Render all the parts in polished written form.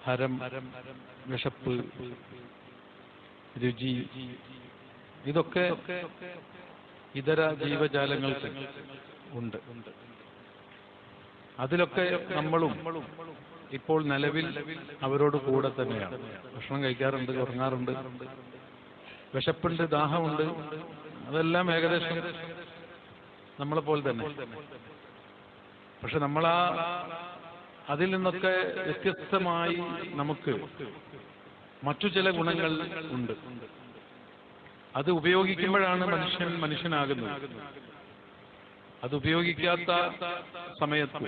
ഹരം, വിശപ്പ്, രുചി, ഇതൊക്കെ ഇതര ജീവജാലങ്ങൾക്ക് ഉണ്ട്. അതിലൊക്കെ നമ്മളും ഇപ്പോൾ നിലവിൽ അവരോട് കൂടെ തന്നെയാണ്. ഭക്ഷണം കഴിക്കാറുണ്ട്, ഉറങ്ങാറുണ്ട്, വിശപ്പുണ്ട്, ദാഹമുണ്ട്, അതെല്ലാം ഏകദേശം നമ്മളെപ്പോലെ തന്നെ. പക്ഷെ അതിൽ നിന്നൊക്കെ വ്യത്യസ്തമായി നമുക്ക് മറ്റു ചില ഗുണങ്ങൾ ഉണ്ട്. അത് ഉപയോഗിക്കുമ്പോഴാണ് മനുഷ്യനാകുന്നത്. അത് ഉപയോഗിക്കാത്ത സമയത്ത്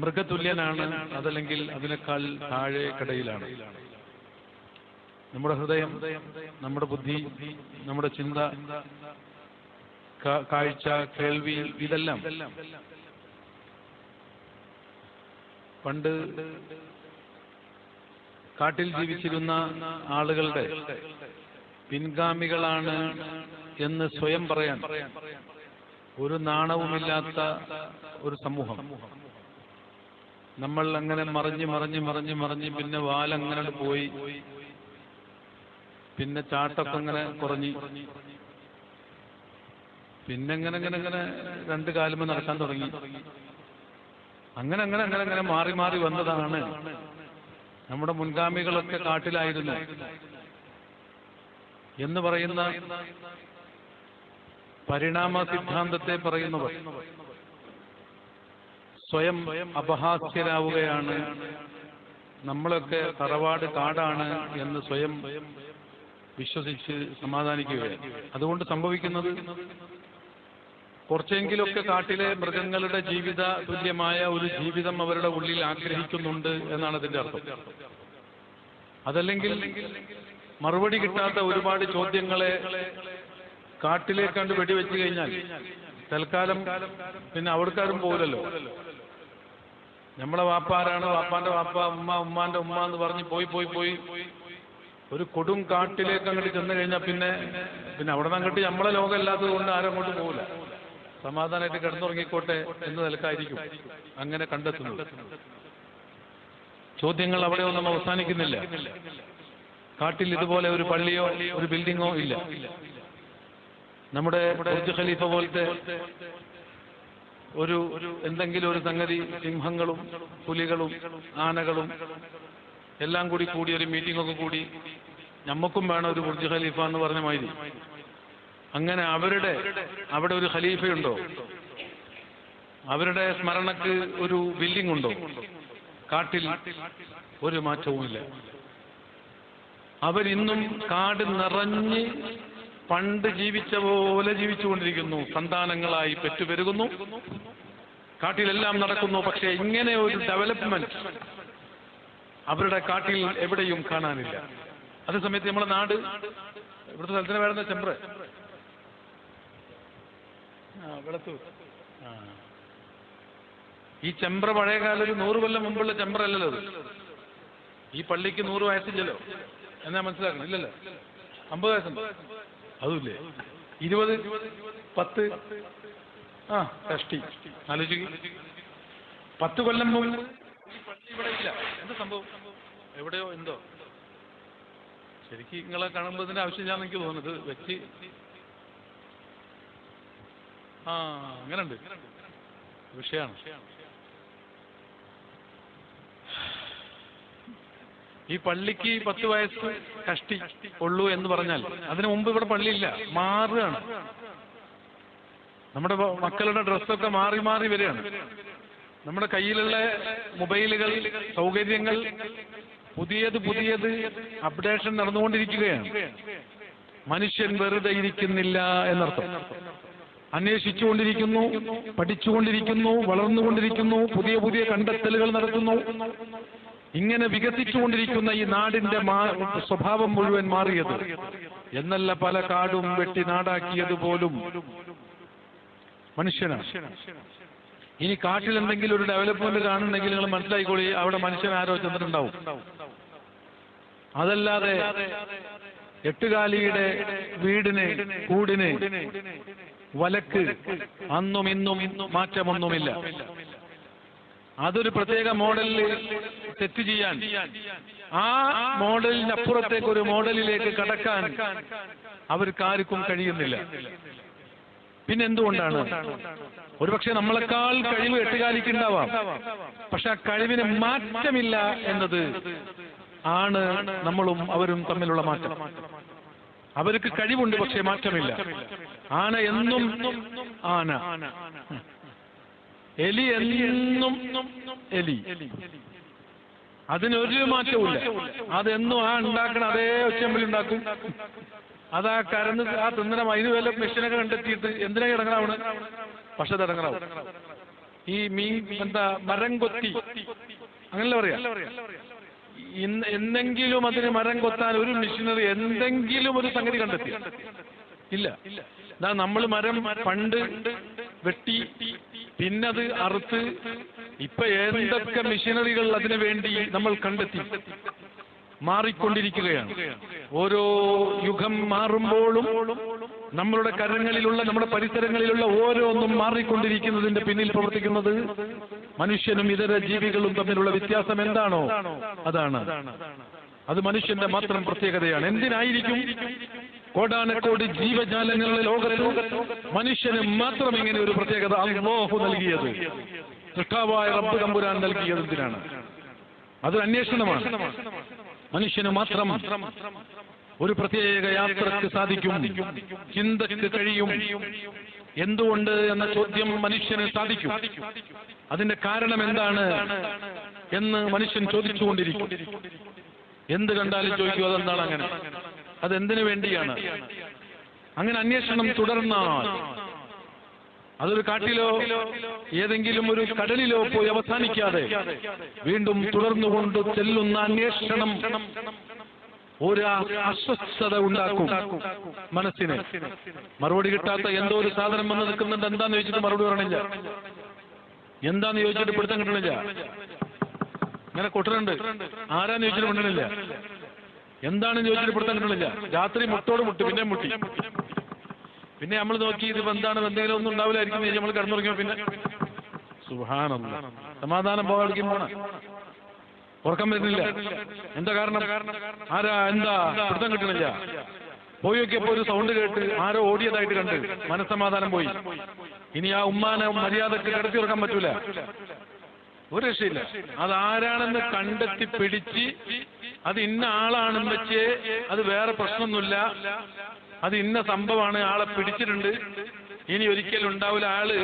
മൃഗതുല്യനാണ്, അതല്ലെങ്കിൽ അതിനേക്കാൾ താഴെ കടയിലാണ്. നമ്മുടെ ഹൃദയം, നമ്മുടെ ബുദ്ധി, നമ്മുടെ ചിന്ത, കാഴ്ച, കേൾവി, ഇതെല്ലാം പണ്ട് കാട്ടിൽ ജീവിച്ചിരുന്ന ആളുകളുടെ പിൻഗാമികളാണ് എന്ന് സ്വയം പറയാൻ ഒരു നാണവുമില്ലാത്ത ഒരു സമൂഹം. നമ്മൾ അങ്ങനെ മറിഞ്ഞ് പിന്നെ വാലങ്ങനെ പോയി, പിന്നെ ചാട്ടൊക്കെ അങ്ങനെ കുറഞ്ഞ്, പിന്നെ ഇങ്ങനെ രണ്ട് കാലുമ നടക്കാൻ തുടങ്ങി. അങ്ങനെ മാറി വന്നതാണ്. നമ്മുടെ മുൻഗാമികളൊക്കെ കാട്ടിലായിരുന്നു എന്ന് പറയുന്ന പരിണാമ സിദ്ധാന്തത്തെ പറയുന്നവർ സ്വയം അപഹാസ്യരാവുകയാണ്. നമ്മളൊക്കെ തറവാട് കാടാണ് എന്ന് സ്വയം വിശ്വസിച്ച് സമാധാനിക്കുകയാണ്. അതുകൊണ്ട് സംഭവിക്കുന്നത് കുറച്ചെങ്കിലൊക്കെ കാട്ടിലെ മൃഗങ്ങളുടെ ജീവിത തുല്യമായ ഒരു ജീവിതം അവരുടെ ഉള്ളിൽ ആഗ്രഹിക്കുന്നുണ്ട് എന്നാണ് അതിന്റെ അർത്ഥം. അതല്ലെങ്കിൽ മറുപടി കിട്ടാത്ത ഒരുപാട് ചോദ്യങ്ങളെ കാട്ടിലേക്കണ്ട് വെടിവെച്ച് കഴിഞ്ഞാൽ തൽക്കാലം പിന്നെ അവിടക്കാരും പോലല്ലോ. നമ്മളെ വാപ്പാരാണ്, വാപ്പാന്റെ വാപ്പ, ഉമ്മാന്റെ ഉമ്മ എന്ന് പറഞ്ഞ് പോയി ഒരു കൊടും കാട്ടിലേക്ക് അങ്ങോട്ട് ചെന്ന് കഴിഞ്ഞാൽ പിന്നെ അവിടെ നിന്ന് അങ്ങോട്ട് നമ്മളെ ലോകം ഇല്ലാത്തത് കൊണ്ട് ആരും അങ്ങോട്ട് പോകില്ല. സമാധാനമായിട്ട് കിടന്നുറങ്ങിക്കോട്ടെ എന്ന് നിലക്കായിരിക്കും അങ്ങനെ കണ്ടെത്തുന്നത്. ചോദ്യങ്ങൾ അവിടെ ഒന്നും അവസാനിക്കുന്നില്ല. കാട്ടിൽ ഇതുപോലെ ഒരു പള്ളിയോ ഒരു ബിൽഡിങ്ങോ ഇല്ല. നമ്മുടെ ബുർജ് ഖലീഫ പോലത്തെ ഒരു എന്തെങ്കിലും ഒരു സംഗതി സിംഹങ്ങളും പുലികളും ആനകളും എല്ലാം കൂടി ഒരു മീറ്റിംഗ് ഒക്കെ കൂടി ഞമ്മക്കും വേണം ഒരു ബുർജ് ഖലീഫ എന്ന് പറഞ്ഞ മാതിരി. അങ്ങനെ അവിടെ ഒരു ഖലീഫയുണ്ടോ? അവരുടെ സ്മരണക്ക് ഒരു ബിൽഡിംഗ് ഉണ്ടോ? കാട്ടിൽ ഒരു മാറ്റവുമില്ല. അവരിന്നും കാട് നിറഞ്ഞ് പണ്ട് ജീവിച്ച പോലെ ജീവിച്ചുകൊണ്ടിരിക്കുന്നു. സന്താനങ്ങളായി പെറ്റുപെരുകുന്നു, കാട്ടിലെല്ലാം നടക്കുന്നു. പക്ഷെ ഇങ്ങനെ ഒരു ഡെവലപ്മെന്റ് അവരുടെ കാട്ടിൽ എവിടെയും കാണാനില്ല. അതേസമയത്ത് നമ്മുടെ നാട്, ഇവിടുത്തെ സ്ഥലത്തിന് വേണ്ട ചെമ്പ്ര, വെളത്തൂർ, ഈ ചെമ്പ്ര പഴയകാല ഒരു 100 കൊല്ലം മുമ്പുള്ള ചെമ്പ്ര അല്ലല്ലോ അത്. ഈ പള്ളിക്ക് 100 വയസ്സില്ലല്ലോ എന്നാ മനസ്സിലാക്കണം. ഇല്ലല്ലോ, 50 വയസ്സുണ്ട്. അതുമില്ലേ, 20, 10 കഷ്ടി ആലോചിക്കും. 10 കൊല്ലം മുമ്പ് ഈ പള്ളി ഇവിടെ ഇല്ല. എന്താ സംഭവം? എവിടെയോ എന്തോ. ശരിക്കും നിങ്ങളെ കാണുമ്പോൾ ഇതിന്റെ ആവശ്യമില്ലാന്ന് എനിക്ക് തോന്നുന്നത്. വെച്ച് അങ്ങനെയുണ്ട് വിഷയമാണ്. ഈ പള്ളിക്ക് 10 വയസ്സ് കഷ്ടി ഉള്ളൂ എന്ന് പറഞ്ഞാൽ അതിനു മുമ്പ് ഇവിടെ പള്ളിയില്ല, മാറുകയാണ്. നമ്മുടെ മക്കളുടെ ഡ്രസ്സൊക്കെ മാറി വരികയാണ്. നമ്മുടെ കയ്യിലുള്ള മൊബൈലുകൾ, സൗകര്യങ്ങൾ പുതിയത് അപ്ഡേഷൻ നടന്നുകൊണ്ടിരിക്കുകയാണ്. മനുഷ്യൻ വെറുതെ ഇരിക്കുന്നില്ല എന്നർത്ഥം. അന്വേഷിച്ചുകൊണ്ടിരിക്കുന്നു, പഠിച്ചുകൊണ്ടിരിക്കുന്നു, വളർന്നുകൊണ്ടിരിക്കുന്നു, പുതിയ കണ്ടെത്തലുകൾ നടത്തുന്നു. ഇങ്ങനെ വികസിച്ചുകൊണ്ടിരിക്കുന്ന ഈ നാടിന്റെ സ്വഭാവം മുഴുവൻ മാറിയത് എന്നല്ല, പല കാടും വെട്ടി നാടാക്കിയതുപോലും മനുഷ്യനാണ്. ഇനി കാട്ടിൽ എന്തെങ്കിലും ഒരു ഡെവലപ്മെന്റ് കാണുന്നുണ്ടെങ്കിൽ നിങ്ങൾ മനസ്സിലായിക്കോളി, അവിടെ മനുഷ്യൻ ആരോ ചെന്നിട്ടുണ്ടാവും. അതല്ലാതെ എട്ടുകാലിയുടെ വീടിന്, കൂടിന്, വലക്ക് അന്നും ഇന്നും മാറ്റമൊന്നുമില്ല. അതൊരു പ്രത്യേക മോഡലിൽ സെറ്റ് ചെയ്യാൻ, ആ മോഡലിനപ്പുറത്തേക്ക് ഒരു മോഡലിലേക്ക് കടക്കാൻ അവർക്കാർക്കും കഴിയുന്നില്ല. പിന്നെ എന്തുകൊണ്ടാണ്? ഒരുപക്ഷെ നമ്മളെക്കാൾ കഴിവ് എട്ടുകാലിക്കുണ്ടാവാം, പക്ഷെ ആ കഴിവിന് മാറ്റമില്ല എന്നത് ആണ് നമ്മളും അവരും തമ്മിലുള്ള മാറ്റം. അവർക്ക് കഴിവുണ്ട്, പക്ഷെ മാറ്റമില്ല. ആന എന്നും ആന, എലി എന്നും എലി, അതിനൊരു മാറ്റവുമില്ല. അതെന്നും ആ ഉണ്ടാക്കണം അതേ ഒച്ചമ്പിൽ ഉണ്ടാക്കും. അതാ കരന്ന് ആ തിന്നണം. അതിന് വല്ല മെഷീനൊക്കെ കണ്ടെത്തിയിട്ട് എന്തിനാ ഇടങ്ങറാവണ്? പക്ഷെ അത് ഇടങ്ങറാവും. ഈ മീൻ എന്താ മരം കൊത്തി അങ്ങനല്ല പറയാ, എന്തെങ്കിലും അതിന് മരം കൊത്താൻ ഒരു മെഷീനറി എന്തെങ്കിലും ഒരു സംഗതി കണ്ടെത്തി ഇല്ല. നമ്മൾ മരം പണ്ട് വെട്ടി പിന്നത് അറുത്ത് ഇപ്പൊ എന്തൊക്കെ മെഷീനറികൾ അതിനു വേണ്ടി നമ്മൾ കണ്ടെത്തി മാറിക്കൊണ്ടിരിക്കുകയാണ്. ഓരോ യുഗം മാറുമ്പോഴും നമ്മളുടെ കരങ്ങളിലുള്ള നമ്മുടെ പരിസരങ്ങളിലുള്ള ഓരോന്നും മാറിക്കൊണ്ടിരിക്കുന്നതിന്റെ പിന്നിൽ പ്രവർത്തിക്കുന്നത് മനുഷ്യനും ഇതര ജീവികളും തമ്മിലുള്ള വ്യത്യാസം എന്താണോ അതാണ്. അത് മനുഷ്യന്റെ മാത്രം പ്രത്യേകതയാണ്. എന്തിനായിരിക്കും കോടാനക്കോടി ജീവജാലങ്ങളുടെ ലോകത്ത് മനുഷ്യന് മാത്രം ഇങ്ങനെ ഒരു പ്രത്യേകത അല്ലാഹു നൽകിയത്? സൃഷ്ടാവായ റബ്ബ് തമ്പുരാൻ നൽകിയത് എന്തിനാണ്? അതൊരു അന്വേഷണമാണ്. മനുഷ്യന് മാത്രം ഒരു പ്രത്യേക യാത്രക്ക് സാധിക്കും, ചിന്തക്ക് കഴിയും. എന്തുകൊണ്ട് എന്ന ചോദ്യം മനുഷ്യന് സാധിക്കും. അതിന്റെ കാരണം എന്താണ് എന്ന് മനുഷ്യൻ ചോദിച്ചുകൊണ്ടിരിക്കും. എന്ത് കണ്ടാലും ചോദിക്കും അതെന്താണ് അങ്ങനെ, അതെന്തിനു വേണ്ടിയാണ്? അങ്ങനെ അന്വേഷണം തുടർന്നാൽ അതൊരു കാട്ടിലോ ഏതെങ്കിലും ഒരു കടലിലോ പോയി അവസാനിക്കാതെ വീണ്ടും തുടർന്നുകൊണ്ട് ചെല്ലുന്ന അന്വേഷണം ഒരു അസ്വസ്ഥത ഉണ്ടാക്കും മനസ്സിന്. മറുപടി കിട്ടാത്ത എന്തോ ഒരു സാധനം വന്ന് നിൽക്കുന്നുണ്ട്. എന്താന്ന് ചോദിച്ചിട്ട് മറുപടി പറയണില്ല, എന്താന്ന് ചോദിച്ചിട്ട് പിടുത്തം കിട്ടണില്ല. ഇങ്ങനെ കൊട്ടുന്നുണ്ട്, ആരാന്ന് ചോദിച്ചിട്ട് കൊണ്ടണില്ല, എന്താണെന്ന് ചോദിച്ചിട്ട് പിടുത്തം കിട്ടണില്ല. രാത്രി മുട്ടോട് മുട്ടി, പിന്നെ മുട്ടി, പിന്നെ നമ്മൾ നോക്കി ഇത് എന്താണ്, എന്തെങ്കിലും ഒന്നും ഉണ്ടാവില്ലായിരിക്കും നമ്മൾ കിടന്നുറങ്ങിയോ. പിന്നെ സുബ്ഹാനല്ലാഹ്, സമാധാനം പോകാതിരിക്കും പോണ, ഉറക്കം വരുന്നില്ല. എന്താ കാരണം? ആരാ എന്താ പിടുത്തം കിട്ടണില്ല. പോയി നോക്കിയപ്പോ ഒരു സൗണ്ട് കേട്ട് ആരോ ഓടിയതായിട്ട് കണ്ട് മനസ്സമാധാനം പോയി. ഇനി ആ ഉമ്മാനെ മര്യാദക്ക് കിടത്തി ഉറക്കാൻ പറ്റൂല, ഒരു രക്ഷയില്ല. അതാരാണെന്ന് കണ്ടെത്തി പിടിച്ച് അത് ഇന്ന ആളാണെന്ന് വെച്ച് അത് വേറെ പ്രശ്നമൊന്നുമില്ല, അത് ഇന്ന സംഭവമാണ്, ആളെ പിടിച്ചിട്ടുണ്ട്, ഇനി ഒരിക്കലും ഉണ്ടാവില്ല. ആള്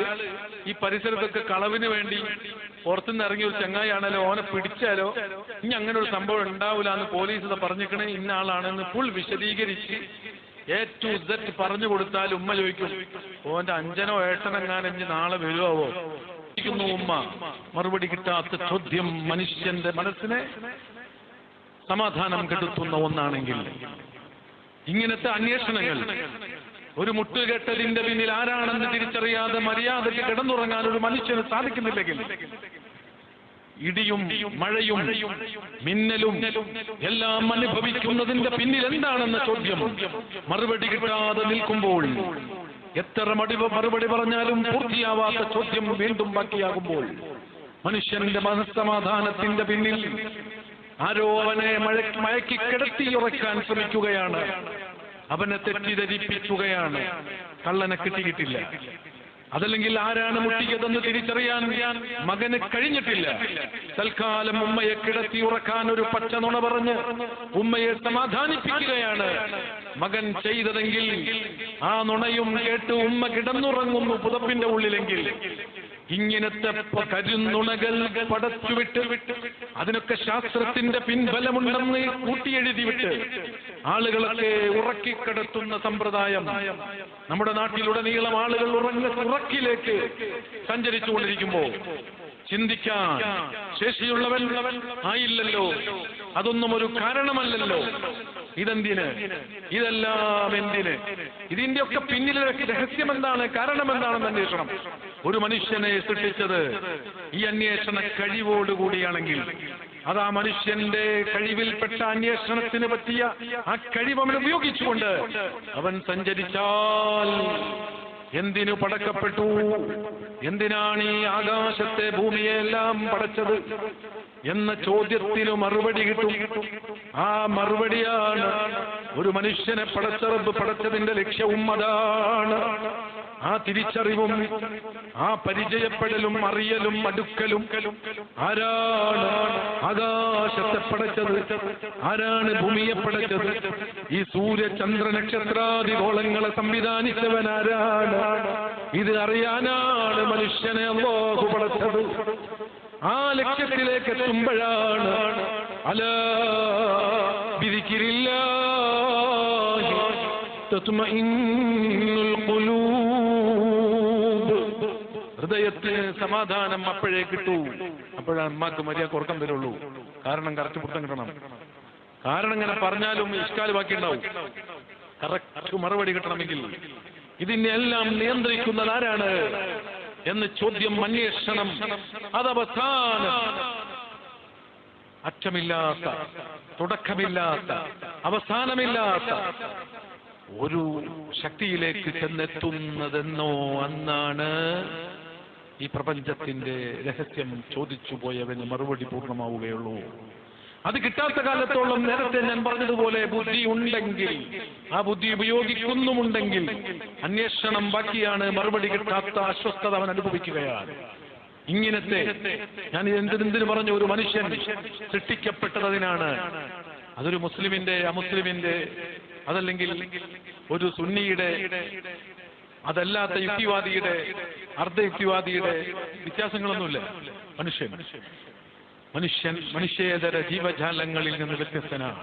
ഈ പരിസരത്തൊക്കെ കളവിന് വേണ്ടി പുറത്തുനിന്ന് ഇറങ്ങിയ ഒരു ചങ്ങായാണല്ലോ, ഓനെ പിടിച്ചാലോ ഇനി അങ്ങനെ ഒരു സംഭവം ഉണ്ടാവില്ല എന്ന് പോലീസ് പറഞ്ഞിക്കണേ, ഇന്ന ആളാണെന്ന് ഫുൾ വിശദീകരിച്ച് A to Z പറഞ്ഞു കൊടുത്താൽ ഉമ്മ ചോദിക്കും, ഓന്റെ അഞ്ചനോ ഏട്ടനെങ്ങാനും ഇനി നാളെ വരുവോ? ഉമ്മ മറുപടി കിട്ടാത്ത ചോദ്യം മനുഷ്യന്റെ മനസ്സിനെ സമാധാനം കെടുത്തുന്ന ഒന്നാണെങ്കിൽ, ഇങ്ങനത്തെ അന്വേഷണങ്ങൾ ഒരു മുട്ടുകെട്ടലിന്റെ പിന്നിൽ ആരാണെന്ന് തിരിച്ചറിയാതെ മര്യാദയ്ക്ക് കിടന്നുറങ്ങാൻ ഒരു മനുഷ്യന് സാധിക്കുന്നില്ലെങ്കിൽ, ഇടിയും മഴയും മിന്നലും എല്ലാം അനുഭവിക്കുന്നതിന്റെ പിന്നിൽ എന്താണെന്ന ചോദ്യം മറുപടി കിട്ടാതെ നിൽക്കുമ്പോൾ, എത്ര മറുപടി പറഞ്ഞാലും പൂർത്തിയാവാത്ത ചോദ്യം വീണ്ടും ബാക്കിയാകുമ്പോൾ, മനുഷ്യന്റെ മനസ്സമാധാനത്തിന്റെ പിന്നിൽ ആരോ അവനെ മയക്കി കിടത്തി ഉറക്കാൻ ശ്രമിക്കുകയാണ്, അവനെ തെറ്റിദ്ധരിപ്പിക്കുകയാണ്. കള്ളനെ കിട്ടിയിട്ടില്ല, അതല്ലെങ്കിൽ ആരാണ് മുട്ടിയതെന്ന് തിരിച്ചറിയാൻ മകന് കഴിഞ്ഞിട്ടില്ല. തൽക്കാലം ഉമ്മയെ കിടത്തി ഉറക്കാൻ ഒരു പച്ച നുണ പറഞ്ഞ് ഉമ്മയെ സമാധാനിപ്പിക്കുകയാണ് മകൻ ചെയ്തതെങ്കിൽ, ആ നുണയും കേട്ട് ഉമ്മ കിടന്നുറങ്ങുന്നു പുതപ്പിന്റെ ഉള്ളിലെങ്കിൽ, ഇങ്ങനത്തെ കരുന്നുണകൾ പടച്ചുവിട്ട് അതിനൊക്കെ ശാസ്ത്രത്തിന്റെ പിൻബലമുണ്ടെന്ന് കൂട്ടിയെഴുതി വിട്ട് ആളുകളൊക്കെ ഉറക്കിക്കിടത്തുന്ന സമ്പ്രദായം നമ്മുടെ നാട്ടിലുടനീളം ആളുകൾ ഉറക്കിലേക്ക് സഞ്ചരിച്ചുകൊണ്ടിരിക്കുമ്പോ ചിന്തിക്കാൻ ശേഷിയുള്ളവൻ ആയില്ലല്ലോ. അതൊന്നും ഒരു കാരണമല്ലല്ലോ. ഇതെന്തിന്? ഇതെല്ലാം എന്തിന്? ഇതിന്റെ ഒക്കെ പിന്നിലെ രഹസ്യം എന്താണ്, കാരണം എന്താണെന്ന് അന്വേഷണം. ഒരു മനുഷ്യനെ സൃഷ്ടിച്ചത് ഈ അന്വേഷണ കഴിവോടുകൂടിയാണെങ്കിൽ, അത് ആ മനുഷ്യന്റെ കഴിവിൽപ്പെട്ട അന്വേഷണത്തിന് പറ്റിയ ആ കഴിവ് അവൻ ഉപയോഗിച്ചുകൊണ്ട് അവൻ സഞ്ചരിച്ചാൽ, എന്തിനു പടക്കപ്പെട്ടു, എന്തിനാണ് ഈ ആകാശത്തെ ഭൂമിയെ എല്ലാം പടച്ചത്, എന്ന ചോദ്യത്തിന് മറുപടി കിട്ടും. ആ മറുപടിയാണ് ഒരു മനുഷ്യനെ പടച്ച റബ്ബ് പടച്ചതിന്റെ ലക്ഷ്യവും അതാണ്. ആ തിരിച്ചറിവും ആ പരിചയപ്പെടലും അറിയലും അടുക്കലും. ആരാണ് ആകാശത്തെ പടച്ചത്, ആരാണ് ഭൂമിയെ പടച്ചത്, ഈ സൂര്യ ചന്ദ്ര നക്ഷത്രാദി ഗോളങ്ങളെ സംവിധാനിച്ചവനാരാണ്, ഇത് അറിയാനാണ് മനുഷ്യനെ അല്ലാഹു പടച്ചത്. ആ ലക്ഷ്യത്തിലേക്ക് എത്തുമ്പോഴാണ് അലാ ബിദിക്രില്ലാഹി തത്മഇന്നുൽ ഖുലൂബ്. ഹൃദയത്തിന് സമാധാനം അപ്പോഴേ കിട്ടൂ. അപ്പോഴാണ് അമ്മക്ക് മര്യാദ ഉറക്കം വരുള്ളൂ. കാരണം കറക്റ്റ് പുറത്തം കിട്ടണം. കാരണം ഇങ്ങനെ പറഞ്ഞാലും ഇഷ്കാല് ബാക്കി ഉണ്ടാവും. കറക്റ്റ് മറുപടി കിട്ടണമെങ്കിൽ ഇതിനെല്ലാം നിയന്ത്രിക്കുന്നത് ആരാണ് എന്ന് ചോദ്യം, അന്വേഷണം, അതവസാനം അറ്റമില്ലാത്ത, തുടക്കമില്ലാത്ത, അവസാനമില്ലാത്ത ഒരു ശക്തിയിലേക്ക് ചെന്നെത്തുന്നതെന്നോ അന്നാണ് ഈ പ്രപഞ്ചത്തിന്റെ രഹസ്യം ചോദിച്ചു പോയവന് മറുപടി പൂർണ്ണമാവുകയുള്ളൂ. അത് കിട്ടാത്ത കാലത്തോളം നേരത്തെ ഞാൻ പറഞ്ഞതുപോലെ ബുദ്ധി ഉണ്ടെങ്കിൽ, ആ ബുദ്ധി ഉപയോഗിക്കുന്നുമുണ്ടെങ്കിൽ അന്വേഷണം ബാക്കിയാണ്. മറുപടി കിട്ടാത്ത അസ്വസ്ഥത അവൻ അനുഭവിക്കുകയാണ്. ഇങ്ങനത്തെ ഞാൻ എന്തിനു പറഞ്ഞു, ഒരു മനുഷ്യൻ സൃഷ്ടിക്കപ്പെട്ടതിനാണ്. അതൊരു മുസ്ലിമിന്റെ, അമുസ്ലിമിന്റെ, അതല്ലെങ്കിൽ ഒരു സുന്നിയുടെ, അതല്ലാത്ത യുക്തിവാദിയുടെ, അർദ്ധയുക്തിവാദിയുടെ വ്യത്യാസങ്ങളൊന്നുമില്ല. മനുഷ്യേതര ജീവജാലങ്ങളിൽ നിന്ന് വ്യത്യസ്തനാണ്.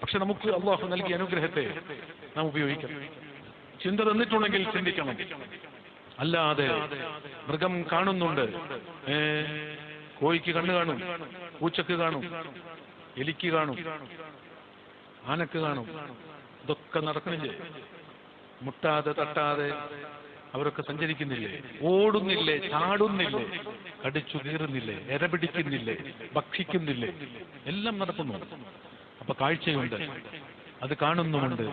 പക്ഷെ നമുക്ക് അല്ലാഹു നൽകിയ അനുഗ്രഹത്തെ നാം ഉപയോഗിക്കണം. ചിന്ത തന്നിട്ടുണ്ടെങ്കിൽ ചിന്തിക്കണം. അല്ലാതെ മൃഗം കാണുന്നുണ്ട്, കോഴിക്ക് കണ്ണ് കാണും, പൂച്ചക്ക് കാണും, എലിക്ക് കാണും, ആനക്ക് കാണും, ഇതൊക്കെ നടക്കണില്ലേ? മുട്ടാതെ തട്ടാതെ അവരൊക്കെ സഞ്ചരിക്കുന്നില്ലേ? ഓടുന്നില്ലേ? ചാടുന്നില്ലേ? കടിച്ചു കീറുന്നില്ലേ? എരപിടിക്കുന്നില്ലേ? ഭക്ഷിക്കുന്നില്ലേ? എല്ലാം നടക്കുന്നു. അപ്പൊ കാഴ്ചയുണ്ട്, അത് കാണുന്നുമുണ്ട്.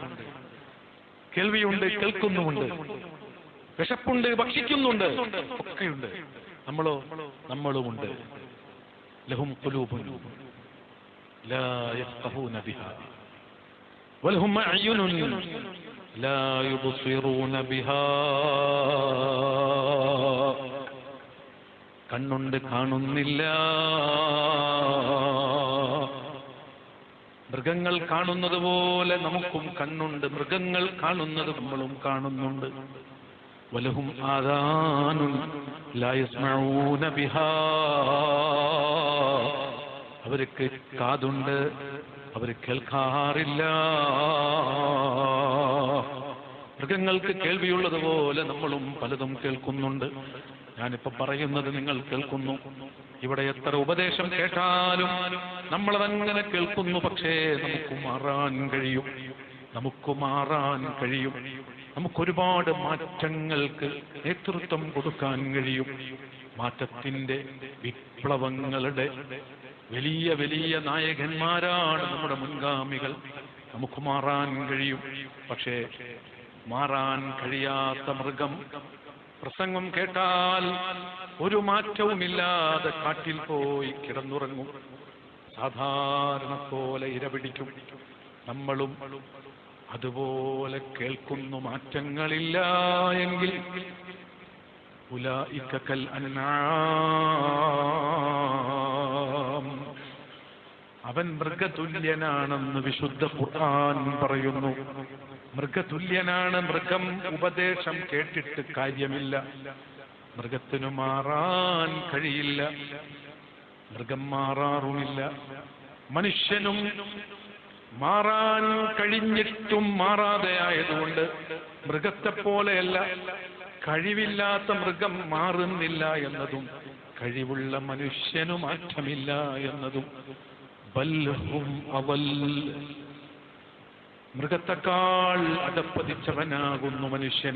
കേൾവിയുണ്ട്, കേൾക്കുന്നുമുണ്ട്. വിശപ്പുണ്ട്, ഭക്ഷിക്കുന്നുണ്ട്, ഒക്കെയുണ്ട്. നമ്മളുമുണ്ട്. ലഹും ഖുലൂബുൻ ലാ യഫ്ഖഹൂന ബിഹാ വലഹും അഅ്യുനുൻ ലാ യുബ്സിറൂന ബിഹാ. കണ്ണുണ്ട്, കാണുന്നില്ല. മൃഗങ്ങൾ കാണുന്നത് പോലെ നമുക്കും കണ്ണുണ്ട്. മൃഗങ്ങൾ കാണുന്നത് നമ്മളും കാണുന്നുണ്ട്. വലഹും ആദാനുൻ ലാ യസ്മഊന ബിഹാ. അവർക്ക് കാതുണ്ട്, അവർ കേൾക്കാറില്ല. മൃഗങ്ങൾക്ക് കേൾവിയുള്ളതുപോലെ നമ്മളും പലതും കേൾക്കുന്നുണ്ട്. ഞാനിപ്പോ പറയുന്നത് നിങ്ങൾ കേൾക്കുന്നു. ഇവിടെ എത്ര ഉപദേശം കേട്ടാലും നമ്മളതങ്ങനെ കേൾക്കുന്നു. പക്ഷേ നമുക്ക് മാറാൻ കഴിയും. നമുക്കൊരുപാട് മാറ്റങ്ങൾക്ക് നേതൃത്വം കൊടുക്കാൻ കഴിയും. മാറ്റത്തിന്റെ, വിപ്ലവങ്ങളുടെ വലിയ വലിയ നായകന്മാരാണ് നമ്മുടെ മുൻഗാമികൾ. നമുക്ക് മാറാൻ കഴിയും. പക്ഷേ മാറാൻ കഴിയാത്ത മൃഗം പ്രസംഗം കേട്ടാൽ ഒരു മാറ്റവുമില്ലാതെ കാട്ടിൽ പോയി കിടന്നുറങ്ങും. സാധാരണ പോലെ ഇരപിടിക്കും. നമ്മളും അതുപോലെ കേൾക്കുന്നു. മാറ്റങ്ങളില്ല എങ്കിൽ ഉലൈക കൽ അൻആം, അവൻ മൃഗതുല്യനാണെന്ന് വിശുദ്ധ ഖുർആൻ പറയുന്നു. മൃഗതുല്യനാണ്. മൃഗം ഉപദേശം കേട്ടിട്ട് കാര്യമില്ല. മൃഗത്തിനു മാറാൻ കഴിയില്ല. മൃഗം മാറാറുമില്ല. മനുഷ്യനും മാറാൻ കഴിഞ്ഞിട്ടും മാറാതെ ആയതുകൊണ്ട് മൃഗത്തെ പോലെയല്ല. കഴിവില്ലാത്ത മൃഗം മാറുന്നില്ല എന്നതും കഴിവുള്ള മനുഷ്യനു മാറ്റമില്ല എന്നതും. ബൽഹും അവൽ, മൃഗത്തെക്കാൾ അധപ്പതിച്ചവനാകുന്നു മനുഷ്യൻ.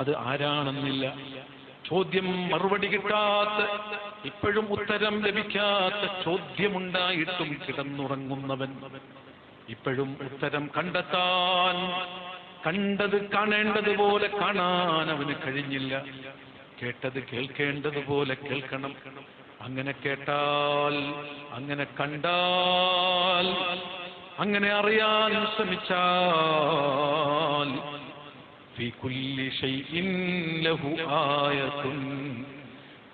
അത് ആരാണെന്നില്ല. ചോദ്യം മറുപടി കിട്ടാത്ത, ഇപ്പോഴും ഉത്തരം ലഭിക്കാത്ത ചോദ്യമുണ്ടായിട്ടും കിടന്നുറങ്ങുന്നവൻ. ഇപ്പോഴും ഉത്തരം കണ്ടെത്താൻ, കണ്ടത് കാണേണ്ടതുപോലെ കാണാൻ അവന് കഴിഞ്ഞില്ല. കേട്ടത് കേൾക്കേണ്ടതുപോലെ കേൾക്കണം. അങ്ങനെ കേട്ടാൽ, അങ്ങനെ കണ്ടാൽ, അങ്ങനെ അറിയാൻ ശ്രമിച്ചാൽ ഫീ കുല്ലി ഷൈഇൻ ലഹു ആയത്തുൻ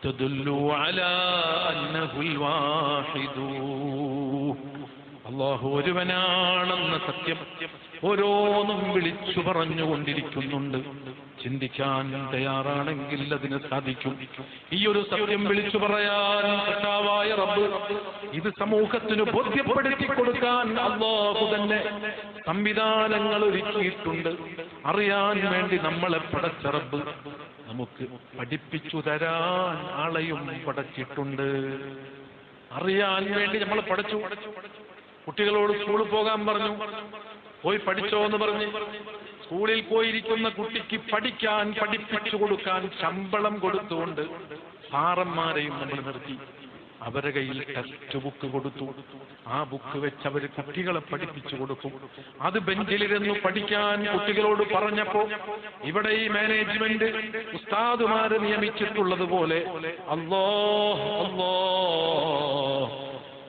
തദുല്ലു അലാ അന്നഹുൽ വാഹിദു. അല്ലാഹു ഒരുവനാണെന്ന സത്യം ഓരോന്നും വിളിച്ചു പറഞ്ഞുകൊണ്ടിരിക്കുന്നുണ്ട്. ചിന്തിക്കാൻ തയ്യാറാണെങ്കിൽ അതിന് സാധിക്കും. ഈ ഒരു സത്യം വിളിച്ചു പറയാൻ സത്താവായ റബ്ബ് ഇത് സമൂഹത്തിന് ബോധ്യപ്പെടുത്തി കൊടുക്കാൻ അല്ലാഹു തന്നെ സംവിധാനങ്ങൾ ഒരുക്കിയിട്ടുണ്ട്. അറിയാൻ വേണ്ടി നമ്മളെ പടച്ച റബ്ബ് നമുക്ക് പഠിപ്പിച്ചു തരാൻ ആളെയും പടച്ചിട്ടുണ്ട്. അറിയാൻ വേണ്ടി നമ്മൾ പഠിച്ചു. കുട്ടികളോട് സ്കൂളിൽ പോകാൻ പറഞ്ഞു, പോയി പഠിച്ചോ എന്ന് പറഞ്ഞ് സ്കൂളിൽ പോയിരിക്കുന്ന കുട്ടിക്ക് പഠിക്കാൻ, പഠിപ്പിച്ചു കൊടുക്കാൻ ശമ്പളം കൊടുത്തുകൊണ്ട് സാറന്മാരെയും നമ്മൾ നിർത്തി. അവരുടെ കയ്യിൽ ടെക്സ്റ്റ് ബുക്ക് കൊടുത്തു. ആ ബുക്ക് വെച്ച് അവർ കുട്ടികളെ പഠിപ്പിച്ചു കൊടുക്കും. അത് ബെഞ്ചിലിരുന്നു പഠിക്കാൻ കുട്ടികളോട് പറഞ്ഞപ്പോ ഇവിടെ ഈ മാനേജ്മെന്റ് ഉസ്താദുമാരെ നിയമിച്ചിട്ടുള്ളതുപോലെ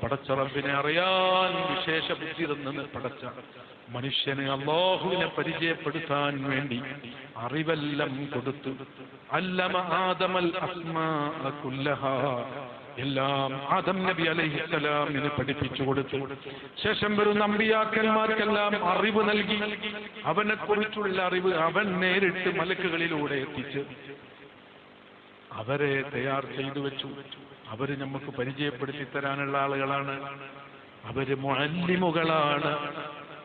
പടച്ച റബ്ബിനെ അറിയാൻ വിശേഷ ബുദ്ധി തന്നെന്ന് പടച്ച മനുഷ്യന് അല്ലാഹുവിനെ പരിചയപ്പെടുത്താൻ വേണ്ടി അറിവെല്ലാം കൊടുത്തു. അല്ലമ ആദമൽ അസ്മാഅ കുല്ലഹാ, എല്ലാം ആദം നബി അലൈഹിസ്സലാമിന് പഠിപ്പിച്ചു കൊടുത്തു. ശേഷം വരുന്ന അമ്പിയാക്കന്മാർക്കെല്ലാം അറിവ് നൽകി. അവനെ കുറിച്ചുള്ള അറിവ് അവൻ നേരിട്ട് മലക്കുകളിലൂടെ എത്തിച്ച് അവരെ തയ്യാർ ചെയ്തു വെച്ചു. അവര് നമുക്ക് പരിചയപ്പെടുത്തി തരാനുള്ള ആളുകളാണ്. അവര് മുഅല്ലിമുകളാണ്.